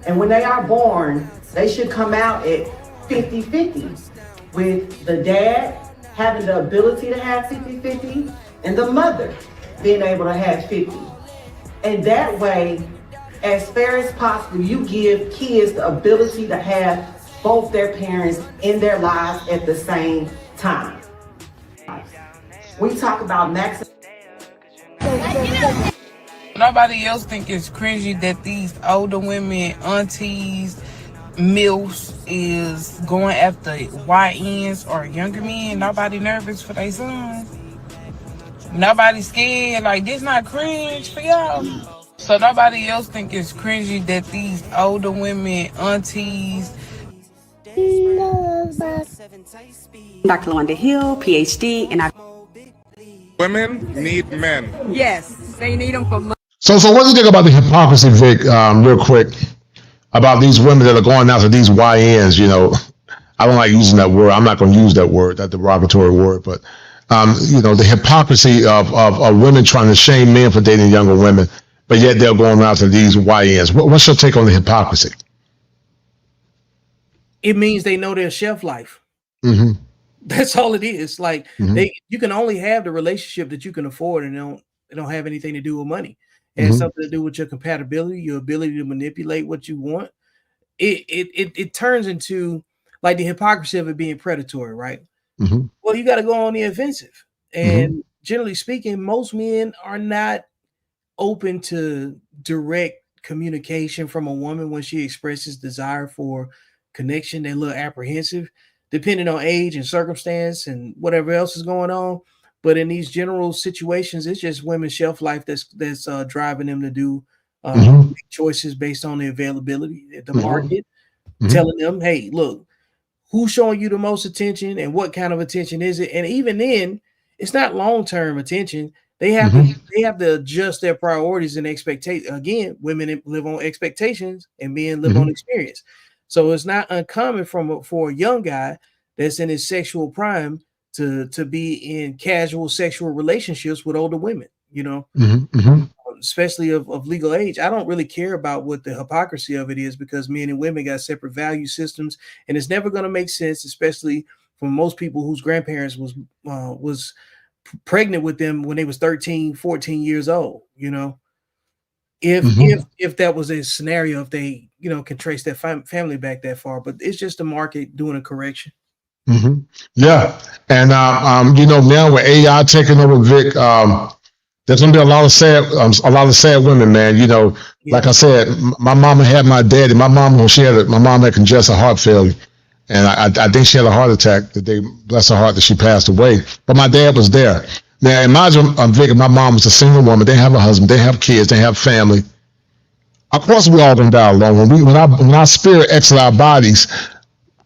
And when they are born, they should come out at 50-50, with the dad having the ability to have 50-50 and the mother being able to have 50. And that way, as fair as possible, you give kids the ability to have both their parents in their lives at the same time. We talk about Nobody else think it's cringy that these older women, aunties, MILFs is going after YNs or younger men. Nobody nervous for their sons. Nobody scared. Like, this not cringe for y'all. So nobody else think it's cringy that these older women, aunties. Dr. Lawanda Hill, PhD, and Women need men. Yes, they need them for money. So what do you think about the hypocrisy, Vic, real quick, about these women that are going after these YNs? I don't like using that word. I'm not going to use that word, that derogatory word, but the hypocrisy of women trying to shame men for dating younger women, but yet they're going after these YNs. What's your take on the hypocrisy? It means they know their shelf life. That's all it is. Like you can only have the relationship that you can afford, and they don't have anything to do with money. It has something to do with your compatibility, your ability to manipulate what you want. It turns into like the hypocrisy of it being predatory, right? Well, you got to go on the offensive. And generally speaking, most men are not open to direct communication from a woman when she expresses desire for connection. They're a little apprehensive, depending on age and circumstance and whatever else is going on. But in these general situations, it's just women's shelf life that's driving them to do choices based on the availability at the market, telling them, hey, look, who's showing you the most attention and what kind of attention is it? And even then, it's not long-term attention. They have to adjust their priorities and expectations. Again, women live on expectations and men live on experience. So it's not uncommon for a young guy that's in his sexual prime to be in casual sexual relationships with older women, especially of legal age. I don't really care about what the hypocrisy of it is, because men and women got separate value systems, and it's never going to make sense, especially for most people whose grandparents was pregnant with them when they was 13, 14 years old, if that was a scenario, if they, can trace their family back that far. But it's just the market doing a correction. Yeah. And, now with AI taking over, Vic, There's gonna be a lot of sad women, man. You know, like I said, my mama had my daddy. My mom, when my mom had congestive heart failure, and I think she had a heart attack the day, bless her heart, that she passed away. But my dad was there. Now imagine, Vic, my mom was a single woman. They didn't have a husband. They didn't have kids. They didn't have family. Of course, we all gonna die alone. When our spirit exits our bodies.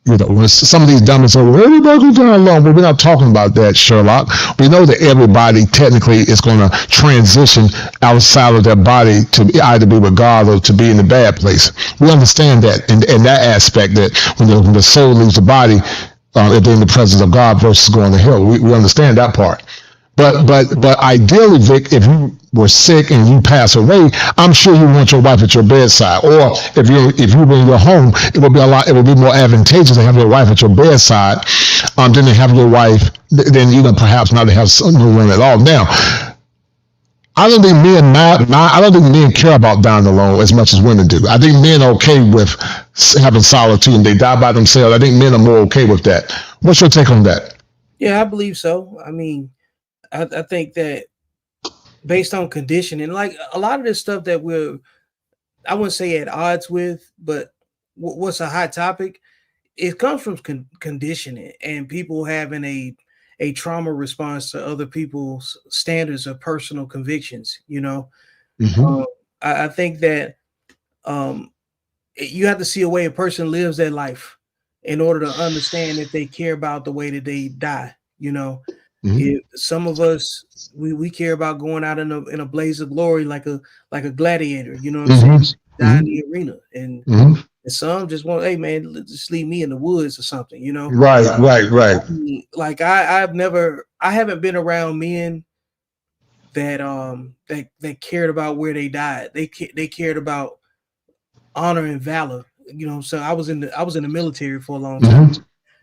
You know, when some of these dummies say, well, everybody goes down alone. But we're not talking about that, Sherlock. We know that everybody technically is going to transition outside of their body to either be with God or to be in the bad place. We understand that in that aspect, that when the soul leaves the body, if they're in the presence of God versus going to hell. We understand that part. But ideally, Vic, if you were sick and you pass away, I'm sure you want your wife at your bedside. Or if you're in your home, it would be more advantageous to have your wife at your bedside than to have your wife. Then you know, perhaps not to have no one at all. Now, I don't think men care about dying alone as much as women do. I think men are okay with having solitude and they die by themselves. I think men are more okay with that. What's your take on that? Yeah, I believe so. I mean, I think that based on conditioning, like a lot of this stuff that I wouldn't say at odds with, but what's a hot topic, it comes from conditioning and people having a trauma response to other people's standards of personal convictions, you know. I think that you have to see a way a person lives their life in order to understand if they care about the way that they die, you know. If some of us we care about going out in a blaze of glory like a gladiator, you know what I'm saying? Die in the arena, and some just want, hey man, just leave me in the woods or something, you know? Right. Like I haven't been around men that cared about where they died. They cared about honor and valor, you know. So I was in the military for a long time,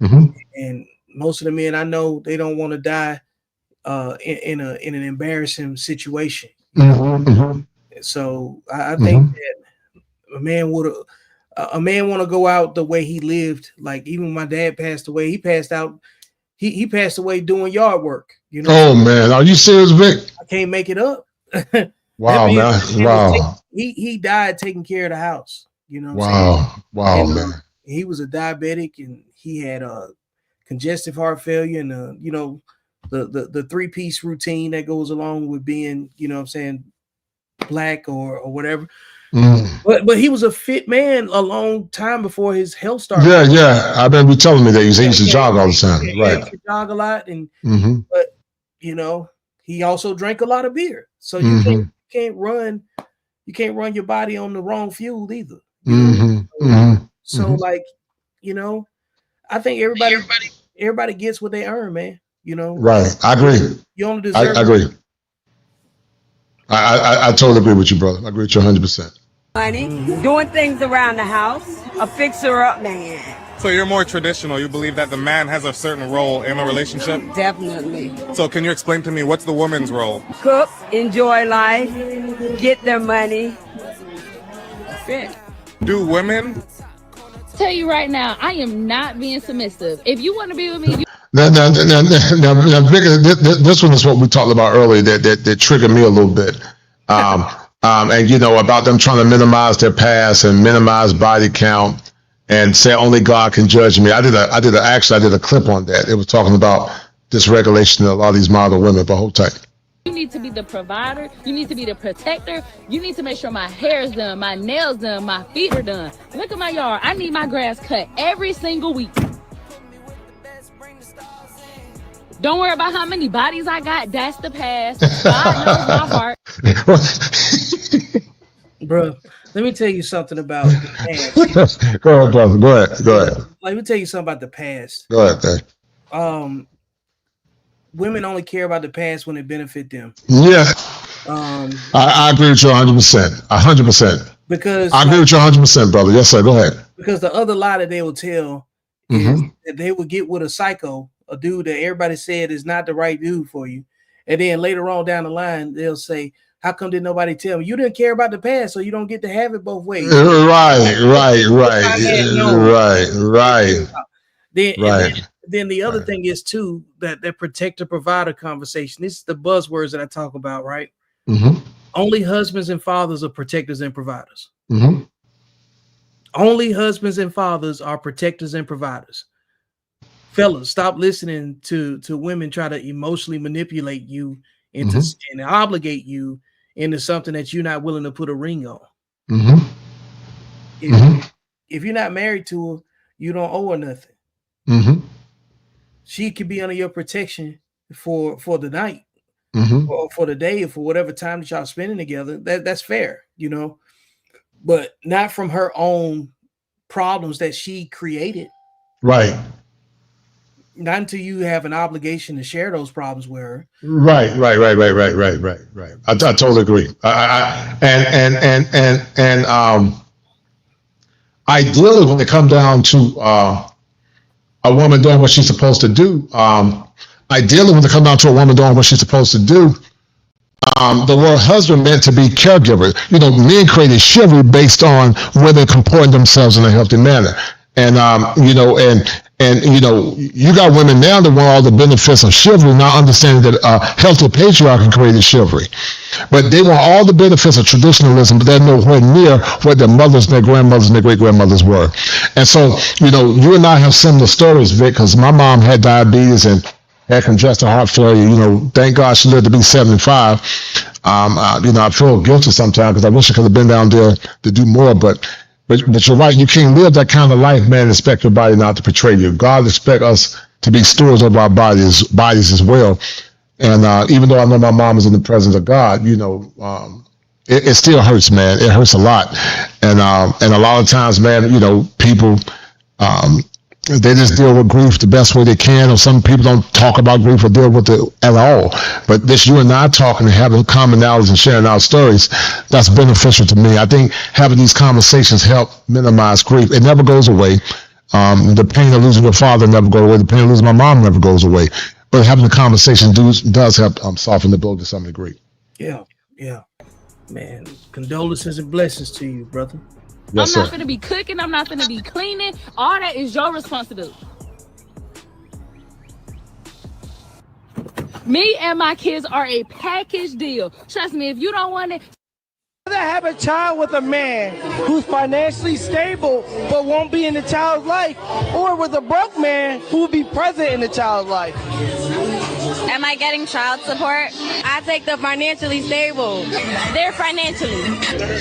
and most of the men I know, they don't want to die in an embarrassing situation. You know? So I think that a man want to go out the way he lived. Like even when my dad passed away, he passed away doing yard work. You know. Oh man, are you serious, Vic? I can't make it up. Wow, man. Wow. He died taking care of the house. You know. Wow, man. He was a diabetic and he had congestive heart failure and you know, the 3-piece routine that goes along with being, you know what I'm saying, black or whatever. But he was a fit man a long time before his health started. Yeah. I remember you telling me that he used to jog all the time. Right. He jog a lot and but you know, he also drank a lot of beer. So you can't run your body on the wrong fuel either. You know? So like, you know, I think everybody gets what they earn, man. You know, right? I agree. You only deserve. I agree. I totally agree with you, brother. I agree with you 100%. Money, doing things around the house, a fixer-up man. So you're more traditional. You believe that the man has a certain role in a relationship? Definitely. So can you explain to me what's the woman's role? Cook, enjoy life, get their money. That's it. Do women? Tell you right now, I am not being submissive. If you want to be with me, Now, Vic, this one is what we talked about earlier that triggered me a little bit. And you know, about them trying to minimize their past and minimize body count and say only God can judge me. I did a clip on that. It was talking about dysregulation of a lot of these model women, but hold tight. you need to be the provider. You need to be the protector. You need to make sure my hair is done, my nails done, my feet are done. Look at my yard. I need my grass cut every single week. Don't worry about how many bodies I got. That's the past. God knows my heart. Bro, let me tell you something about the past. Go ahead, brother. Go ahead. Let me tell you something about the past. Go ahead, man. Women only care about the past when it benefit them. Yeah. I agree with you 100%. 100%. Because I agree with you 100%, brother. Yes, sir. Go ahead. Because the other lie that they will tell is that they will get with a psycho, a dude that everybody said is not the right dude for you. And then later on down the line, they'll say, how come did nobody tell me? You didn't care about the past, so you don't get to have it both ways. Right. Then the other thing is too, that protector provider conversation. This is the buzzwords that I talk about, right? Mm-hmm. Only husbands and fathers are protectors and providers. Mm-hmm. Only husbands and fathers are protectors and providers. Fellas, stop listening to women try to emotionally manipulate you into and obligate you into something that you're not willing to put a ring on. Mm-hmm. If you're not married to her, you don't owe her nothing. Mm-hmm. She could be under your protection for the night, Mm-hmm. or for the day, or for whatever time that y'all spending together. That's fair, you know, but not from her own problems that she created. Right. Not until you have an obligation to share those problems with her. Right. I totally agree. Ideally, when it comes down to a woman doing what she's supposed to do, the word husband meant to be caregiver. You know, men created chivalry based on women comporting themselves in a healthy manner. And you got women now that want all the benefits of chivalry, not understanding that healthy patriarchy created chivalry. But they want all the benefits of traditionalism, but they're nowhere near what their mothers, their grandmothers, and their great-grandmothers were. And so, you and I have similar stories, Vic, because my mom had diabetes and had congestive heart failure. Thank God she lived to be 75. I feel guilty sometimes because I wish I could have been down there to do more, but you're right. You can't live that kind of life, man, and expect your body not to betray you. God expects us to be stewards of our bodies as well. And even though I know my mom is in the presence of God, it still hurts, man. It hurts a lot. And a lot of times, man, people, they just deal with grief the best way they can, or some people don't talk about grief or deal with it at all. But this, you and I talking and having commonalities and sharing our stories, that's beneficial to me. I think having these conversations help minimize grief. It never goes away. The pain of losing your father never goes away. The pain of losing my mom never goes away. But having the conversation does help soften the blow to some degree. Yeah. Man, condolences and blessings to you, brother. Yes, I'm not going to be cooking. I'm not going to be cleaning. All that is your responsibility. Me and my kids are a package deal. Trust me, if you don't want it. Rather have a child with a man who's financially stable but won't be in the child's life, or with a broke man who will be present in the child's life. Am I getting child support? I take the financially stable. They're financially.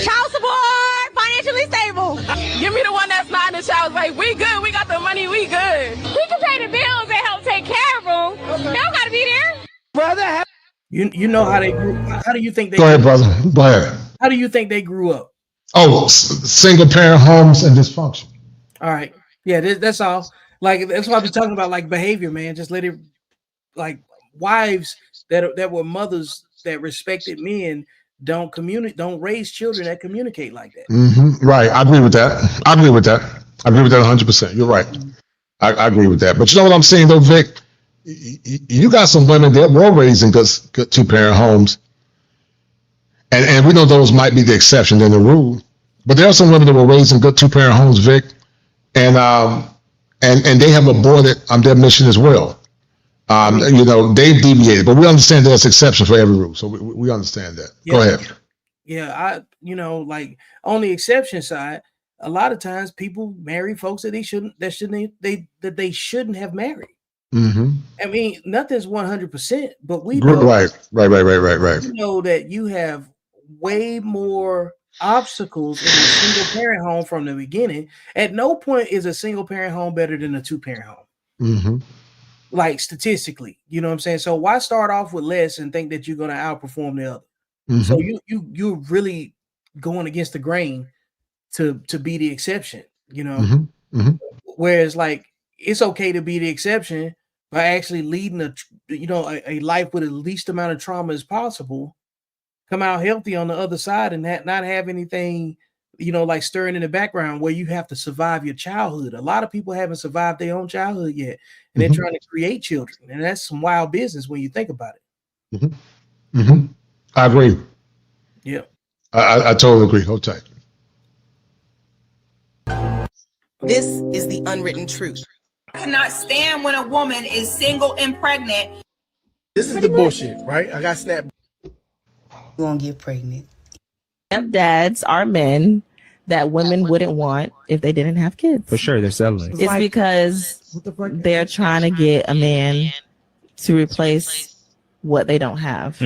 Child support, financially stable. Give me the one that's not in the child's life. We good. We got the money. We good. We can pay the bills and help take care of them. They don't got to be there. Brother, you know how they grew. How do you think they? Go ahead, brother. Go ahead. How do you think they grew up? Oh, single parent homes and dysfunction. All right. Yeah, that's all. Like, that's why I'm talking about, like, behavior, man. Just let it, like, wives that were mothers that respected men don't raise children that communicate like that. Mm-hmm. Right. I agree with that. I agree with that 100%. You're right. I agree with that. But you know what I'm saying, though, Vic? You got some women that were raised in good two-parent homes. And we know those might be the exception than the rule. But there are some women that were raised in good two-parent homes, Vic. And they have aborted their mission as well. They've deviated, but we understand there's exceptions for every rule. So we understand that. Yeah. Go ahead. Yeah, like, on the exception side, a lot of times people marry folks that they shouldn't have married. Mm-hmm. I mean, nothing's 100%, but we know, right. We know that you have way more obstacles in a single parent home from the beginning. At no point is a single parent home better than a two-parent home. Mm-hmm. Like, statistically, you know what I'm saying? So why start off with less and think that you're going to outperform the other? Mm-hmm. So you're really going against the grain to be the exception, Mm-hmm. Mm-hmm. Whereas, like, it's okay to be the exception by actually leading a life with the least amount of trauma as possible, come out healthy on the other side, and not have anything, like, stirring in the background where you have to survive your childhood. A lot of people haven't survived their own childhood yet, and they're trying to create children, and that's some wild business when you think about it. Mm-hmm. Mm-hmm. I agree. Yeah, I totally agree. Hold tight. This is the unwritten truth. I cannot stand when a woman is single and pregnant. This is the bullshit, right? I got snapped. Gonna get pregnant. Stepdads are men that women wouldn't want if they didn't have kids. For sure, they're settling. It's because they're trying to get a man to replace what they don't have.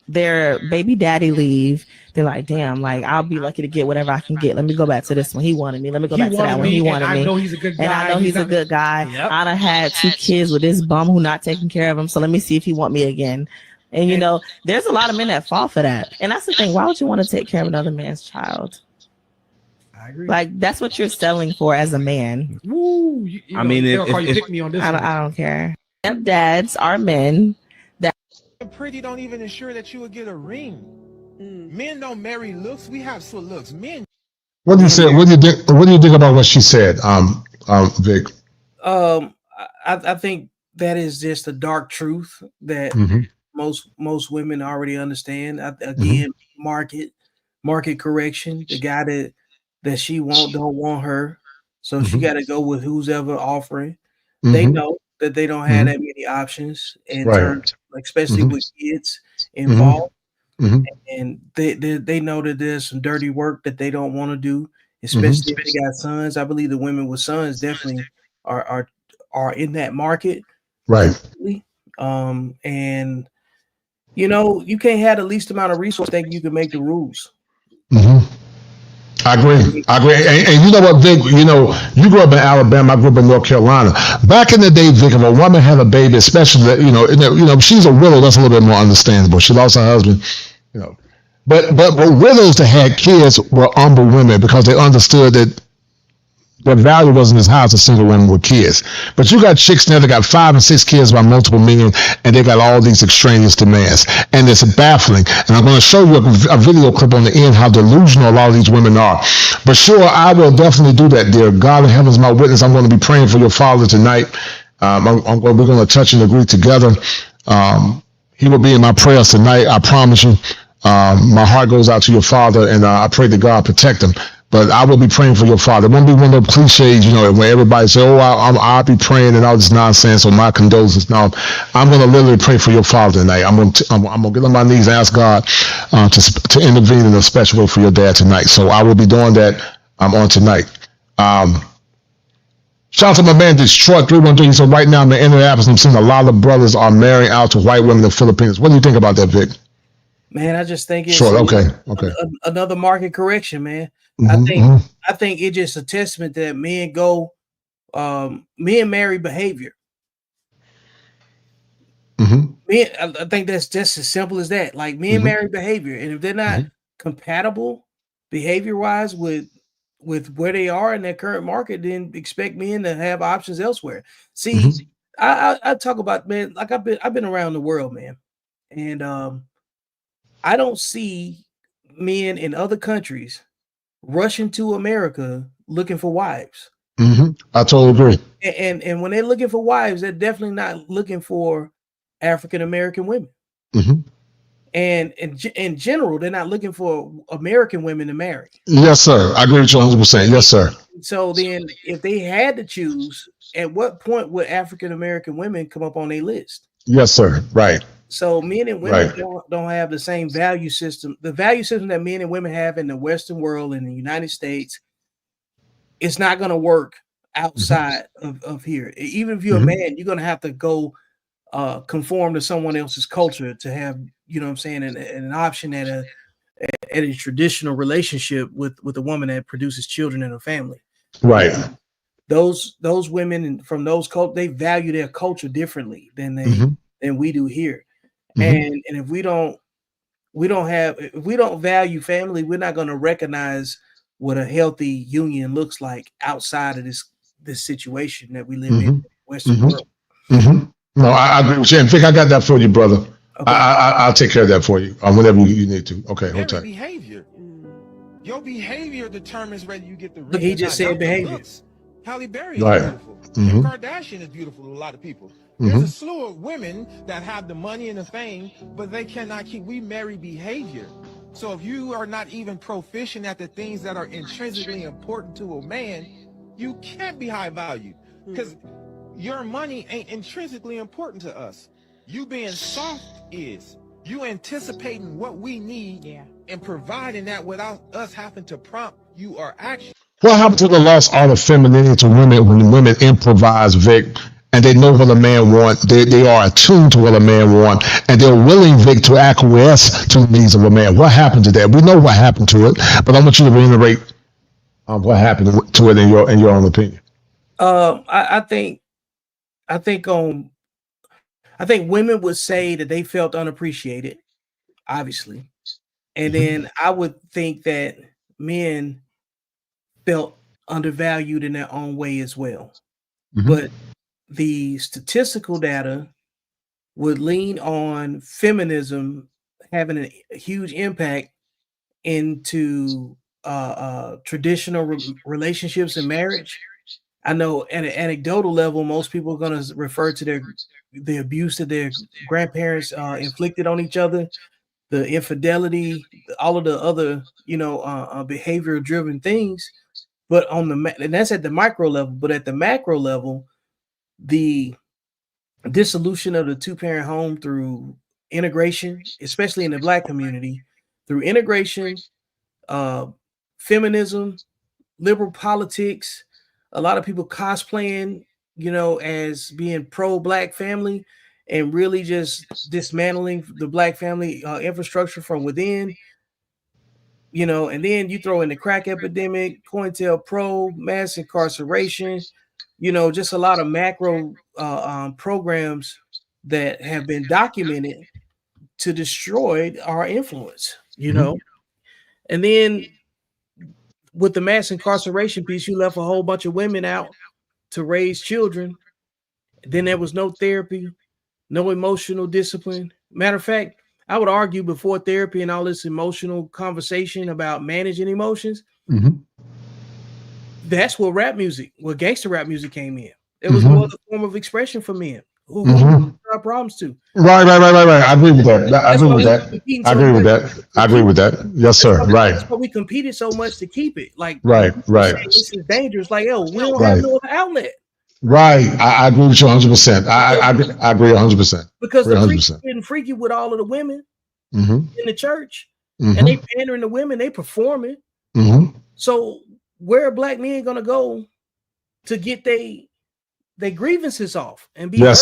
Their baby daddy leave. They're like, damn, like I'll be lucky to get whatever I can get. Let me go back to this one. He wanted me. Let me go back to that one. He wanted me. I know he's a good guy. And I know he's a good guy. Yep. I done had 2 kids with this bum who not taking care of him. So let me see if he want me again. And you know, there's a lot of men that fall for that. And that's the thing. Why would you want to take care of another man's child? I agree. Like that's what you're selling for as a man. Woo, I mean, they'll call you pick me on this. I don't care. Stepdads are men that pretty don't even ensure that you will get a ring. Men don't marry looks. We have sweet looks. Men. What do you say? What do you think about what she said, Vic? I think that is just a dark truth that most women already understand. Again, market correction. The guy that she don't want her, so she got to go with who's ever offering. They know that they don't have that many options in terms, like, especially with kids involved. And they know that there's some dirty work that they don't want to do, especially if they got sons. I believe the women with sons definitely are in that market. Right. And you know, you can't have the least amount of resources thinking you can make the rules. I agree. And you know what, Vic, you know, you grew up in Alabama, I grew up in North Carolina. Back in the day, Vic, if a woman had a baby, especially, you know, she's a widow, that's a little bit more understandable. She lost her husband, you know. But widows that had kids were humble women because they understood that their value wasn't as high as a single woman with kids. But you got chicks now that got 5 and 6 kids by multiple men, and they got all these extraneous demands. And it's baffling. And I'm going to show you a video clip on the end how delusional a lot of these women are. But sure, I will definitely do that, dear. God in heaven is my witness. I'm going to be praying for your father tonight. We're going to touch and agree together. He will be in my prayers tonight. I promise you. My heart goes out to your father, and I pray that God protect him. But I will be praying for your father. It won't be one of those cliches, you know, where everybody say, "Oh, I'll be praying," and all this nonsense, or my condolences. No, I'm going to literally pray for your father tonight. I'm going to get on my knees and ask God to intervene in a special way for your dad tonight. So I will be doing that on tonight. Shout out to my man Detroit 313. So right now in the Indianapolis, I'm seeing a lot of brothers are marrying out to white women in the Philippines. What do you think about that, Vic? Man, I just think it's okay. Another market correction, man. I think it's just a testament that men marry behavior. Men, I think that's just as simple as that. Like, men marry behavior, and if they're not compatible behavior-wise with where they are in their current market, then expect men to have options elsewhere. See, I talk about, man, like I've been around the world, man, and I don't see men in other countries rushing to America looking for wives. I totally agree. And when they're looking for wives, they're definitely not looking for African American women. And in general, they're not looking for American women to marry. Yes, sir. I agree with you 100%. Yes, sir. So then, if they had to choose, at what point would African American women come up on their list? Yes, sir. Right. So men and women don't have the same value system. The value system that men and women have in the Western world, in the United States, it's not going to work outside of here. Even if you're a man, you're going to have to go conform to someone else's culture to have, you know what I'm saying, an option at a traditional relationship with a woman that produces children in a family. Right. Those women from those cultures, they value their culture differently than we do here. And if we don't value family, we're not going to recognize what a healthy union looks like outside of this situation that we live in the Western world. No, I agree with you. And Vic, I got that for you, brother. Okay. I'll take care of that for you whenever you need to. Okay, hold tight. Behavior. Your behavior determines whether you get the ring. Look, he just said behavior. Halle Berry is beautiful. Kim Kardashian is beautiful to a lot of people. There's a slew of women that have the money and the fame, but they cannot keep. We marry behavior. So if you are not even proficient at the things that are intrinsically important to a man, you can't be high value, because your money ain't intrinsically important to us. You being soft is. You anticipating what we need and providing that without us having to prompt you or action. What happened to the lost art of femininity to women when women improvise, Vic, and they know what a man wants? They are attuned to what a man wants, and they're willing, Vic, to acquiesce to the needs of a man. What happened to that? We know what happened to it, but I want you to reiterate what happened to it in your own opinion. I think women would say that they felt unappreciated, obviously, and then I would think that men felt undervalued in their own way as well. But the statistical data would lean on feminism having a huge impact into traditional relationships and marriage. I know at an anecdotal level, most people are going to refer to the abuse that their grandparents inflicted on each other, the infidelity, all of the other, behavioral driven things. But and that's at the micro level, but at the macro level, the dissolution of the two-parent home through integration, especially in the Black community, through integration, feminism, liberal politics, a lot of people cosplaying, as being pro-Black family and really just dismantling the Black family infrastructure from within. And then you throw in the crack epidemic, COINTELPRO, mass incarceration, just a lot of macro programs that have been documented to destroy our influence, And then with the mass incarceration piece, you left a whole bunch of women out to raise children. Then there was no therapy, no emotional discipline. Matter of fact, I would argue before therapy and all this emotional conversation about managing emotions, that's where gangster rap music came in. It was more the form of expression for men who our problems too. Right. I agree with that. I agree with that. Yes, sir. Right. That's why we competed so much to keep it. Like, right. This is dangerous. Like, we don't have no outlet. Right. I agree with you 100%. I agree 100%. Because the freaks getting freaky with all of the women in the church, and they pandering to women, they performing. So where are Black men gonna go to get their grievances off and be heard?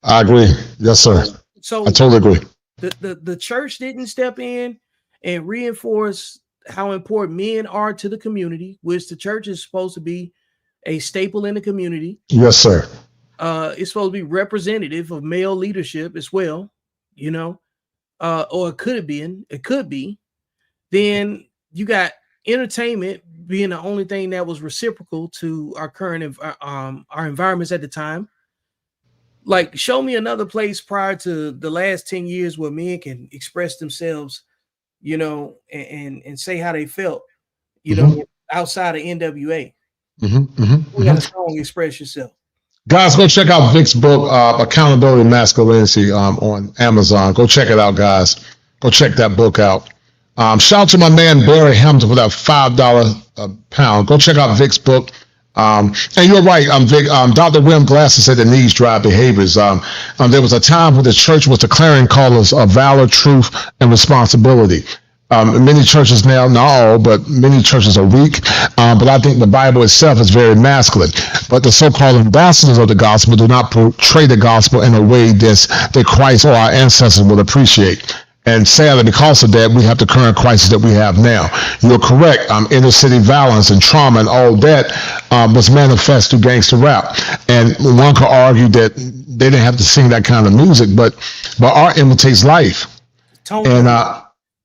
I agree. Yes, sir. So I totally agree. The church didn't step in and reinforce how important men are to the community, which the church is supposed to be a staple in the community. Yes, sir. It's supposed to be representative of male leadership as well, or it could be. Then you got entertainment being the only thing that was reciprocal to our current our environments at the time. Like, show me another place prior to the last 10 years where men can express themselves, and say how they felt, outside of NWA. We got a song, Express Yourself. Guys, go check out Vic's book, Accountability and Masculinity, on Amazon. Go check it out, guys. Go check that book out. Shout out to my man Barry Hamilton for that $5 a pound. Go check out Vic's book. And you're right, Vic. Dr. William Glasser said that needs drive behaviors. There was a time when the church was declaring callers of valor, truth, and responsibility. Many churches now, not all, but many churches are weak. But I think the Bible itself is very masculine. But the so-called ambassadors of the gospel do not portray the gospel in a way that Christ or our ancestors would appreciate. And sadly, because of that, we have the current crisis that we have now. You're correct. Inner city violence and trauma and all that was manifest through gangster rap. And one could argue that they didn't have to sing that kind of music, but art imitates life.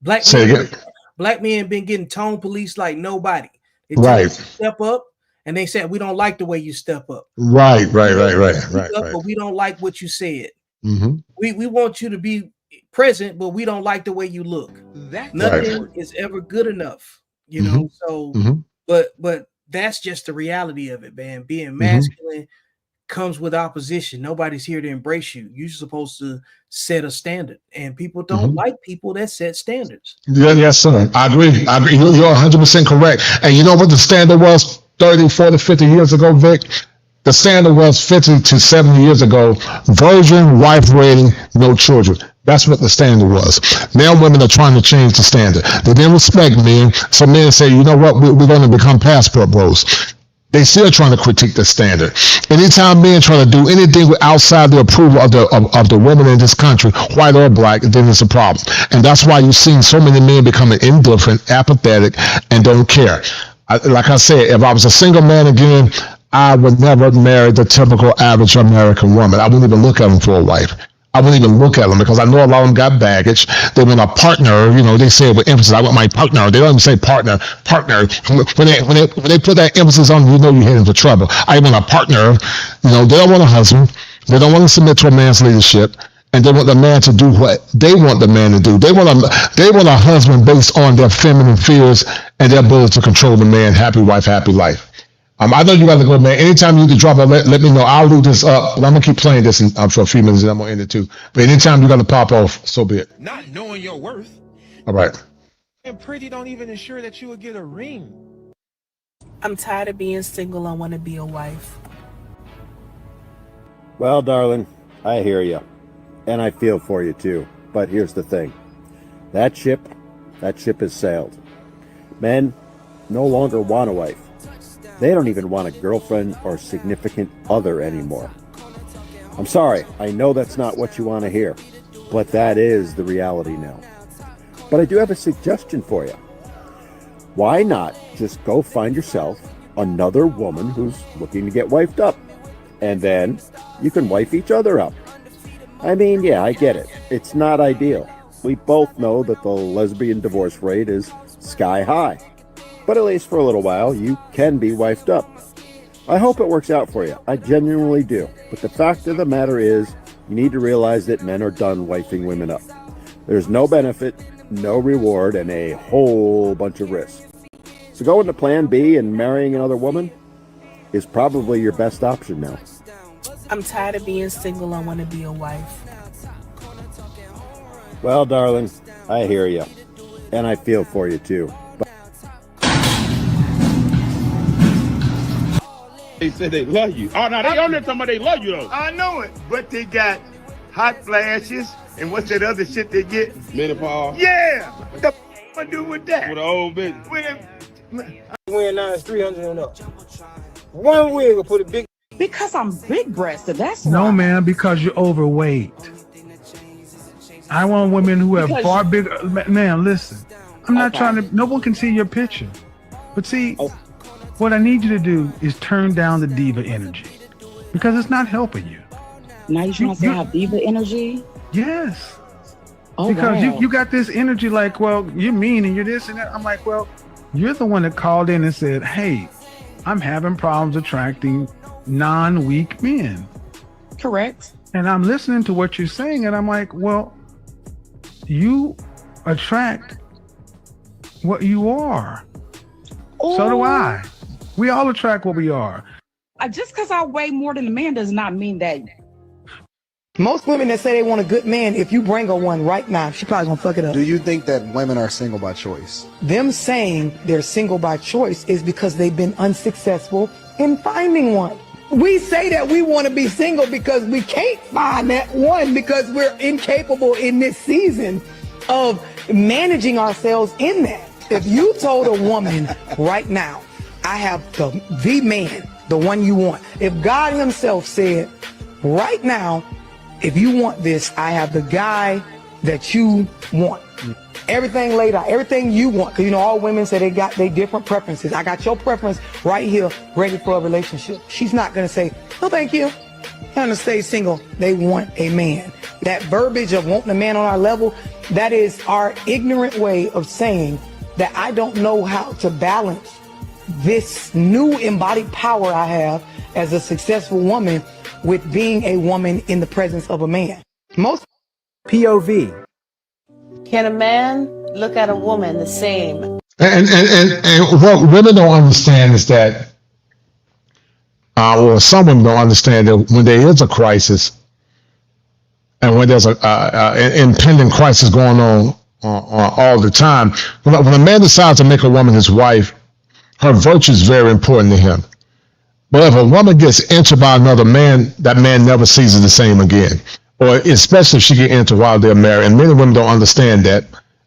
Black men been getting tone police like nobody. They step up, and they said, we don't like the way you step up. Right. But we don't like what you said. We want you to be present, but we don't like the way you look. Nothing is ever good enough, So, but that's just the reality of it, man. Being masculine comes with opposition. Nobody's here to embrace you. You're supposed to set a standard, and people don't like people that set standards. Yes, sir. I agree. You're 100% correct. And you know what the standard was 30, 40, 50 years ago, Vic? The standard was 50 to 70 years ago, virgin, wife waiting, no children. That's what the standard was. Now women are trying to change the standard. They didn't respect men, so men say, you know what, we're going to become passport bros. They still trying to critique the standard. Anytime men try to do anything outside the approval of the women in this country, white or black, then it's a problem. And that's why you're seeing so many men becoming indifferent, apathetic, and don't care. Like I said, if I was a single man again, I would never marry the typical average American woman. I wouldn't even look at them for a wife. I wouldn't even look at them because I know a lot of them got baggage. They want a partner, you know, they say it with emphasis, I want my partner. They don't even say partner. When they put that emphasis on, you know you're heading for trouble. I want a partner. You know, they don't want a husband. They don't want to submit to a man's leadership. And they want the man to do what they want the man to do. They want a husband based on their feminine fears and their ability to control the man. Happy wife, happy life. I know you got to go, man. Anytime you can drop it, let me know. I'll leave this up, but I'm going to keep playing this for a few minutes, and I'm going to end it too. But anytime you got to pop off, so be it. Not knowing your worth. All right. And pretty don't even ensure that you will get a ring. I'm tired of being single. I want to be a wife. Well, darling, I hear you. And I feel for you too. But here's the thing. That ship has sailed. Men no longer want a wife. They don't even want a girlfriend or significant other anymore. I'm sorry, I know that's not what you want to hear, but that is the reality now. But I do have a suggestion for you. Why not just go find yourself another woman who's looking to get wifed up, and then you can wife each other up. I mean, yeah, I get it. It's not ideal. We both know that the lesbian divorce rate is sky high. But at least for a little while, you can be wifed up. I hope it works out for you. I genuinely do. But the fact of the matter is, you need to realize that men are done wifing women up. There's no benefit, no reward, and a whole bunch of risks. So going to plan B and marrying another woman is probably your best option now. I'm tired of being single. I want to be a wife. Well, darling, I hear you. And I feel for you too. They said they love you. Oh, no, they on there talking about they love you, though. I know it, but they got hot flashes, and what's that other shit they get? Menopause. Yeah! What the f*** I do with that? With an old bitch. When now it's 300 and up. One wig will put a big... Because I'm big-breasted, that's why. No, man, because you're overweight. I want women who have far bigger... Man, listen. I'm not trying to... No one can see your picture. But see... What I need you to do is turn down the diva energy because it's not helping you. Now you're trying to say I have diva energy? Yes. Oh, because wow. you got this energy like, well, you're mean and you're this and that. I'm like, well, you're the one that called in and said, hey, I'm having problems attracting non-weak men. Correct. And I'm listening to what you're saying and I'm like, well, you attract what you are. Ooh. So do I. We all attract what we are. Just because I weigh more than a man does not mean that. Most women that say they want a good man, if you bring her one right now, she probably gonna fuck it up. Do you think that women are single by choice? Them saying they're single by choice is because they've been unsuccessful in finding one. We say that we want to be single because we can't find that one because we're incapable in this season of managing ourselves in that. If you told a woman right now, I have the man, the one you want. If God himself said, right now, if you want this, I have the guy that you want. Everything laid out, everything you want. Because you know, all women say they got their different preferences. I got your preference right here, ready for a relationship. She's not going to say, no, thank you. I'm going to stay single. They want a man. That verbiage of wanting a man on our level, that is our ignorant way of saying that I don't know how to balance this new embodied power I have as a successful woman with being a woman in the presence of a man. Most POV. Can a man look at a woman the same? And what women don't understand is that, or some women don't understand that when there is a crisis, and when there's a impending crisis going on all the time, when a man decides to make a woman his wife, her virtue is very important to him. But if a woman gets entered by another man, that man never sees her the same again. or especially if she get into while they're married. And many women don't understand that,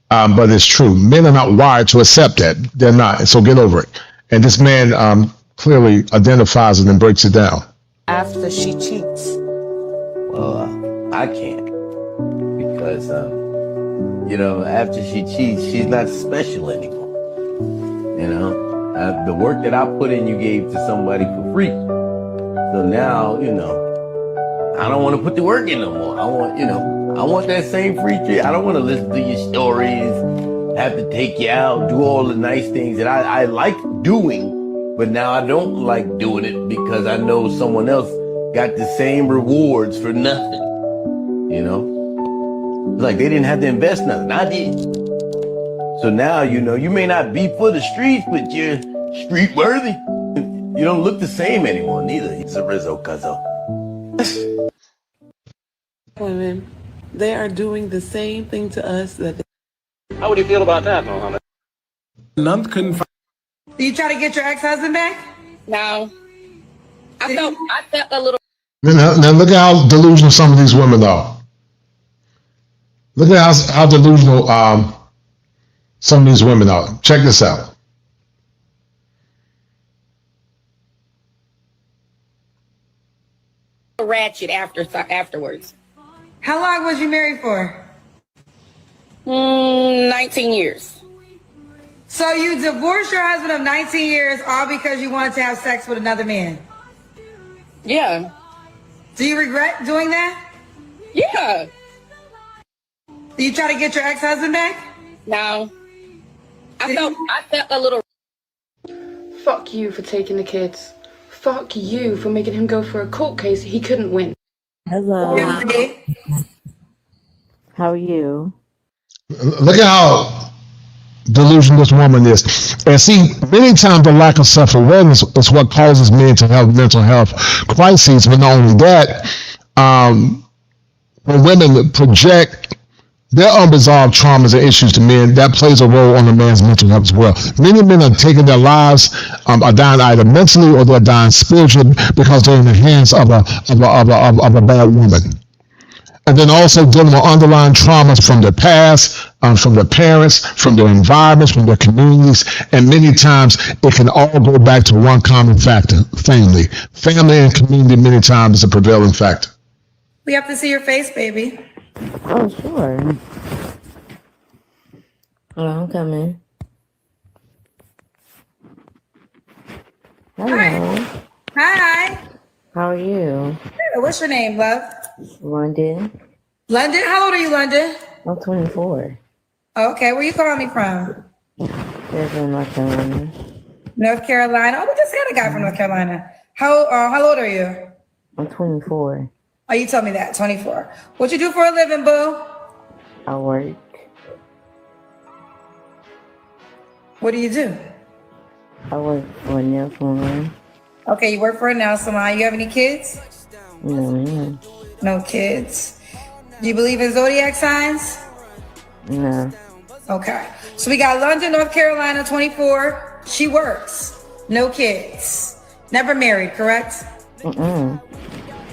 but it's true. Men are not wired to accept that. They're not. So get over it. And this man clearly identifies it and breaks it down. After she cheats? Well, I can't, because after she cheats, she's not special anymore. The work that I put in, you gave to somebody for free. So now, I don't want to put the work in no more. I want that same free treat. I don't want to listen to your stories, have to take you out, do all the nice things that I like doing, but now I don't like doing it because I know someone else got the same rewards for nothing. Like they didn't have to invest nothing. I did. So now, you may not be for the streets, but you're street worthy. You don't look the same anymore, neither. It's a Rizzo cuzzo. Women, they are doing the same thing to us that they... How would you feel about that, Mohammed? None couldn't find. Do you try to get your ex-husband back? No. I felt a little. Now look at how delusional some of these women are. Look at how delusional some of these women are. Check this out. Ratchet afterwards. How long was you married for? 19 years. So you divorced your husband of 19 years all because you wanted to have sex with another man? Yeah. Do you regret doing that? Yeah. Do you try to get your ex-husband back? No. I felt a little. Fuck you for taking the kids. Fuck you for making him go for a court case he couldn't win. Hello. How are you? Look at how delusional this woman is. And see, many times the lack of self-awareness is what causes men to have mental health crises. But not only that, when women project their unresolved traumas and issues to men, that plays a role on the man's mental health as well. Many men are taking their lives, are dying either mentally or they're dying spiritually because they're in the hands of a bad woman. And then also dealing with underlying traumas from their past, from their parents, from their environments, from their communities. And many times it can all go back to one common factor, family. Family and community many times is a prevailing factor. We have to see your face, baby. Oh, sure. Oh, I'm coming. Hello. Hi. How are you? What's your name, love? London. London? How old are you, London? I'm 24. Okay, where you calling me from? Fairfield, North Carolina. North Carolina. Oh, we just got a guy from North Carolina. How old are you? I'm 24. Oh, you told me that, 24. What you do for a living, boo? I work. What do you do? I work for a nail salon. Okay, you work for a nail salon. You have any kids? No, ma'am. No kids. Do you believe in zodiac signs? No. Okay. So we got London, North Carolina, 24. She works. No kids. Never married, correct? Mm-mm.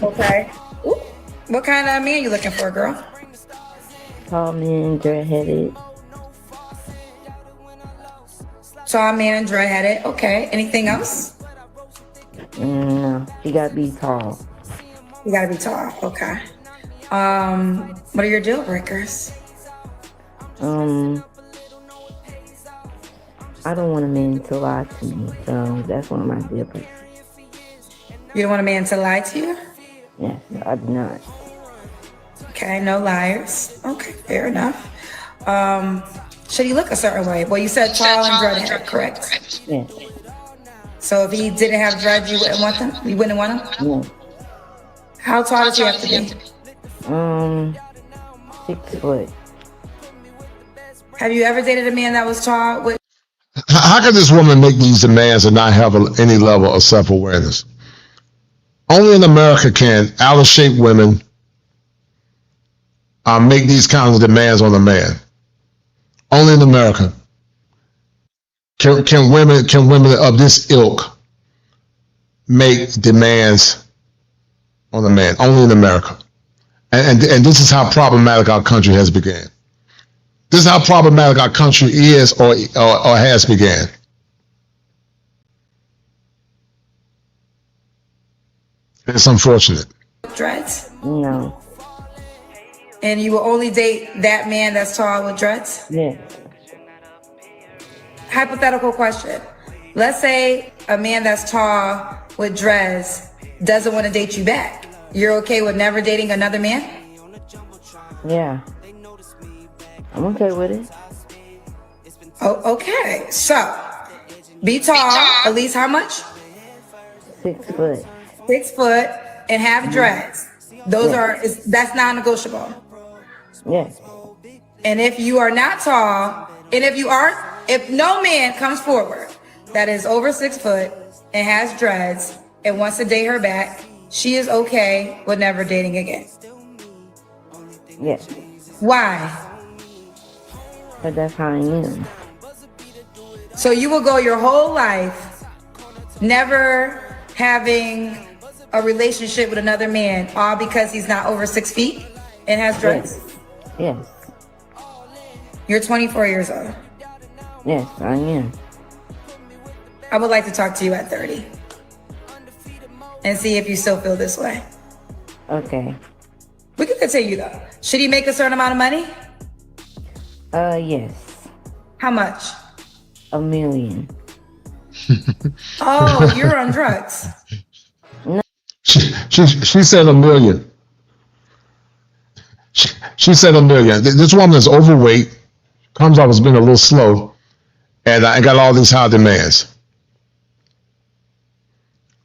Okay. Ooh. What kind of man you looking for, girl? Tall man, dread-headed. Tall man, dread-headed. Okay. Anything else? No. You gotta be tall. You gotta be tall. Okay. What are your deal breakers? I don't want a man to lie to me, so that's one of my deal breakers. You don't want a man to lie to you? Yes, I do not. Okay, no liars. Okay, fair enough. Should he look a certain way? Well, you said tall and dreadhead, correct? Yes. So if he didn't have dreads, you wouldn't want them? You wouldn't want him? No. How tall does he have to be? 6 foot. Have you ever dated a man that was tall? How can this woman make these demands and not have any level of self-awareness? Only in America can out-of-shape women make these kinds of demands on a man. Only in America can women of this ilk make demands on a man. Only in America. And this is how problematic our country has began. This is how problematic our country is or has began. It's unfortunate. Dreads? No. And you will only date that man that's tall with dreads? Yeah. Hypothetical question. Let's say a man that's tall with dreads doesn't want to date you back. You're okay with never dating another man? Yeah. I'm okay with it. Oh, okay. So, be tall, at least how much? 6 foot. 6 foot and have dreads. That's non-negotiable. Yes. And if you are not tall, and if no man comes forward that is over 6 foot and has dreads and wants to date her back, she is okay with never dating again. Yes. Why? But that's how I am. So you will go your whole life never having a relationship with another man, all because he's not over 6 feet and has dreads? Yes. You're 24 years old. Yes, I am. I would like to talk to you at 30 and see if you still feel this way. Okay. We can continue though. Should he make a certain amount of money? Yes. How much? $1 million. Oh, you're on drugs. No. She said $1 million. She said $1 million. This woman is overweight, comes off as being a little slow, and I got all these high demands.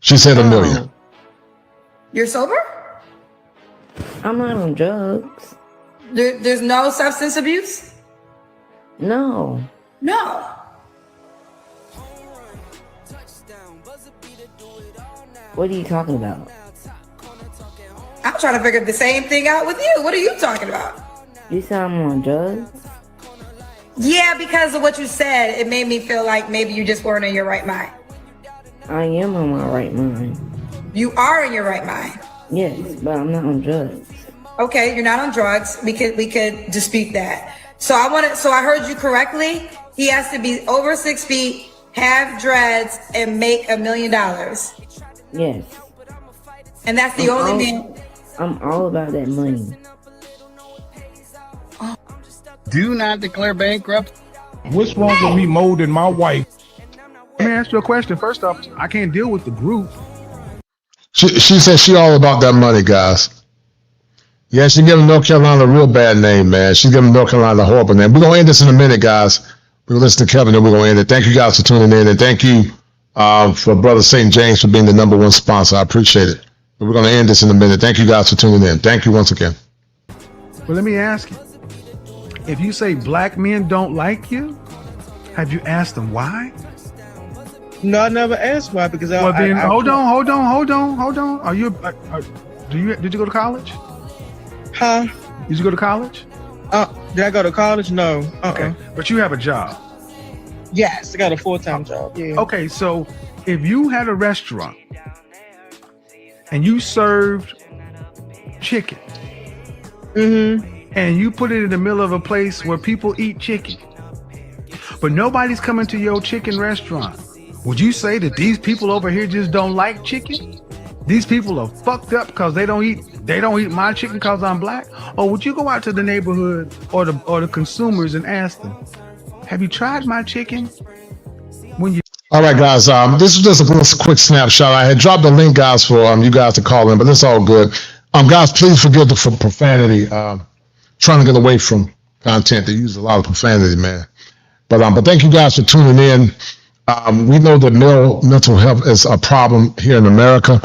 She said $1 million. You're sober? I'm not on drugs. There's no substance abuse? No. No. What are you talking about? I'm trying to figure the same thing out with you. What are you talking about? You said I'm on drugs? Yeah, because of what you said, it made me feel like maybe you just weren't in your right mind. I am on my right mind. You are in your right mind. Yes, but I'm not on drugs. Okay, you're not on drugs. We could dispute that. So I heard you correctly. He has to be over 6 feet, have dreads, and make $1 million. Yes. And that's the only man. I'm all about that money. Do not declare bankrupt. What's wrong with me molding my wife? Let me ask you a question. First off, I can't deal with the group. She said she all about that money, guys. Yeah, she giving North Carolina a real bad name, man. She's giving North Carolina a horrible name. We're going to end this in a minute, guys. We're going to listen to Kevin and we're going to end it. Thank you guys for tuning in. And thank you for Brother St. James for being the #1 sponsor. I appreciate it. But we're going to end this in a minute. Thank you guys for tuning in. Thank you once again. Well, let me ask you. If you say black men don't like you, have you asked them why? No, I never asked why because hold on. Are you? Did you go to college? Huh? Did you go to college? Did I go to college? No. Okay, but you have a job. Yes, I got a full-time job. Yeah. Okay, so if you had a restaurant and you served chicken, and you put it in the middle of a place where people eat chicken, but nobody's coming to your chicken restaurant, would you say that these people over here just don't like chicken? These people are fucked up because they don't eat my chicken because I'm black? Or would you go out to the neighborhood or the consumers and ask them, have you tried my chicken? All right, guys. This was just a quick snapshot. I had dropped the link, guys, for you guys to call in, but it's all good. Guys, please forgive the profanity. Trying to get away from content that uses a lot of profanity, man. But thank you guys for tuning in. We know that male mental health is a problem here in America.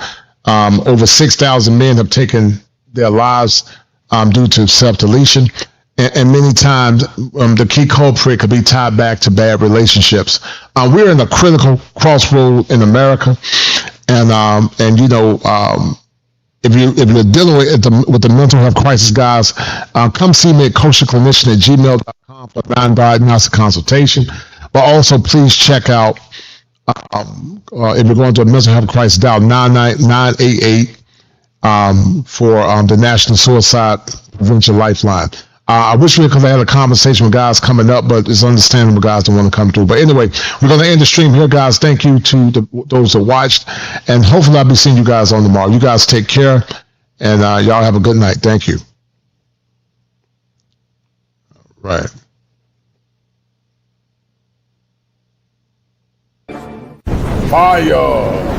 Over 6,000 men have taken their lives due to self-deletion. And many times the key culprit could be tied back to bad relationships. We're in a critical crossroad in America. And you know, if you're dealing with the mental health crisis, guys, come see me at Kosher Clinician at gmail.com for non-diagnostic consultation. But also, please check out, if you're going to a mental health crisis, dial 988 for the National Suicide Prevention Lifeline. I wish we could have had a conversation with guys coming up, but it's understandable guys don't want to come through. But anyway, we're going to end the stream here, guys. Thank you to those that watched, and hopefully I'll be seeing you guys on tomorrow. You guys take care, and y'all have a good night. Thank you. Right. Fire.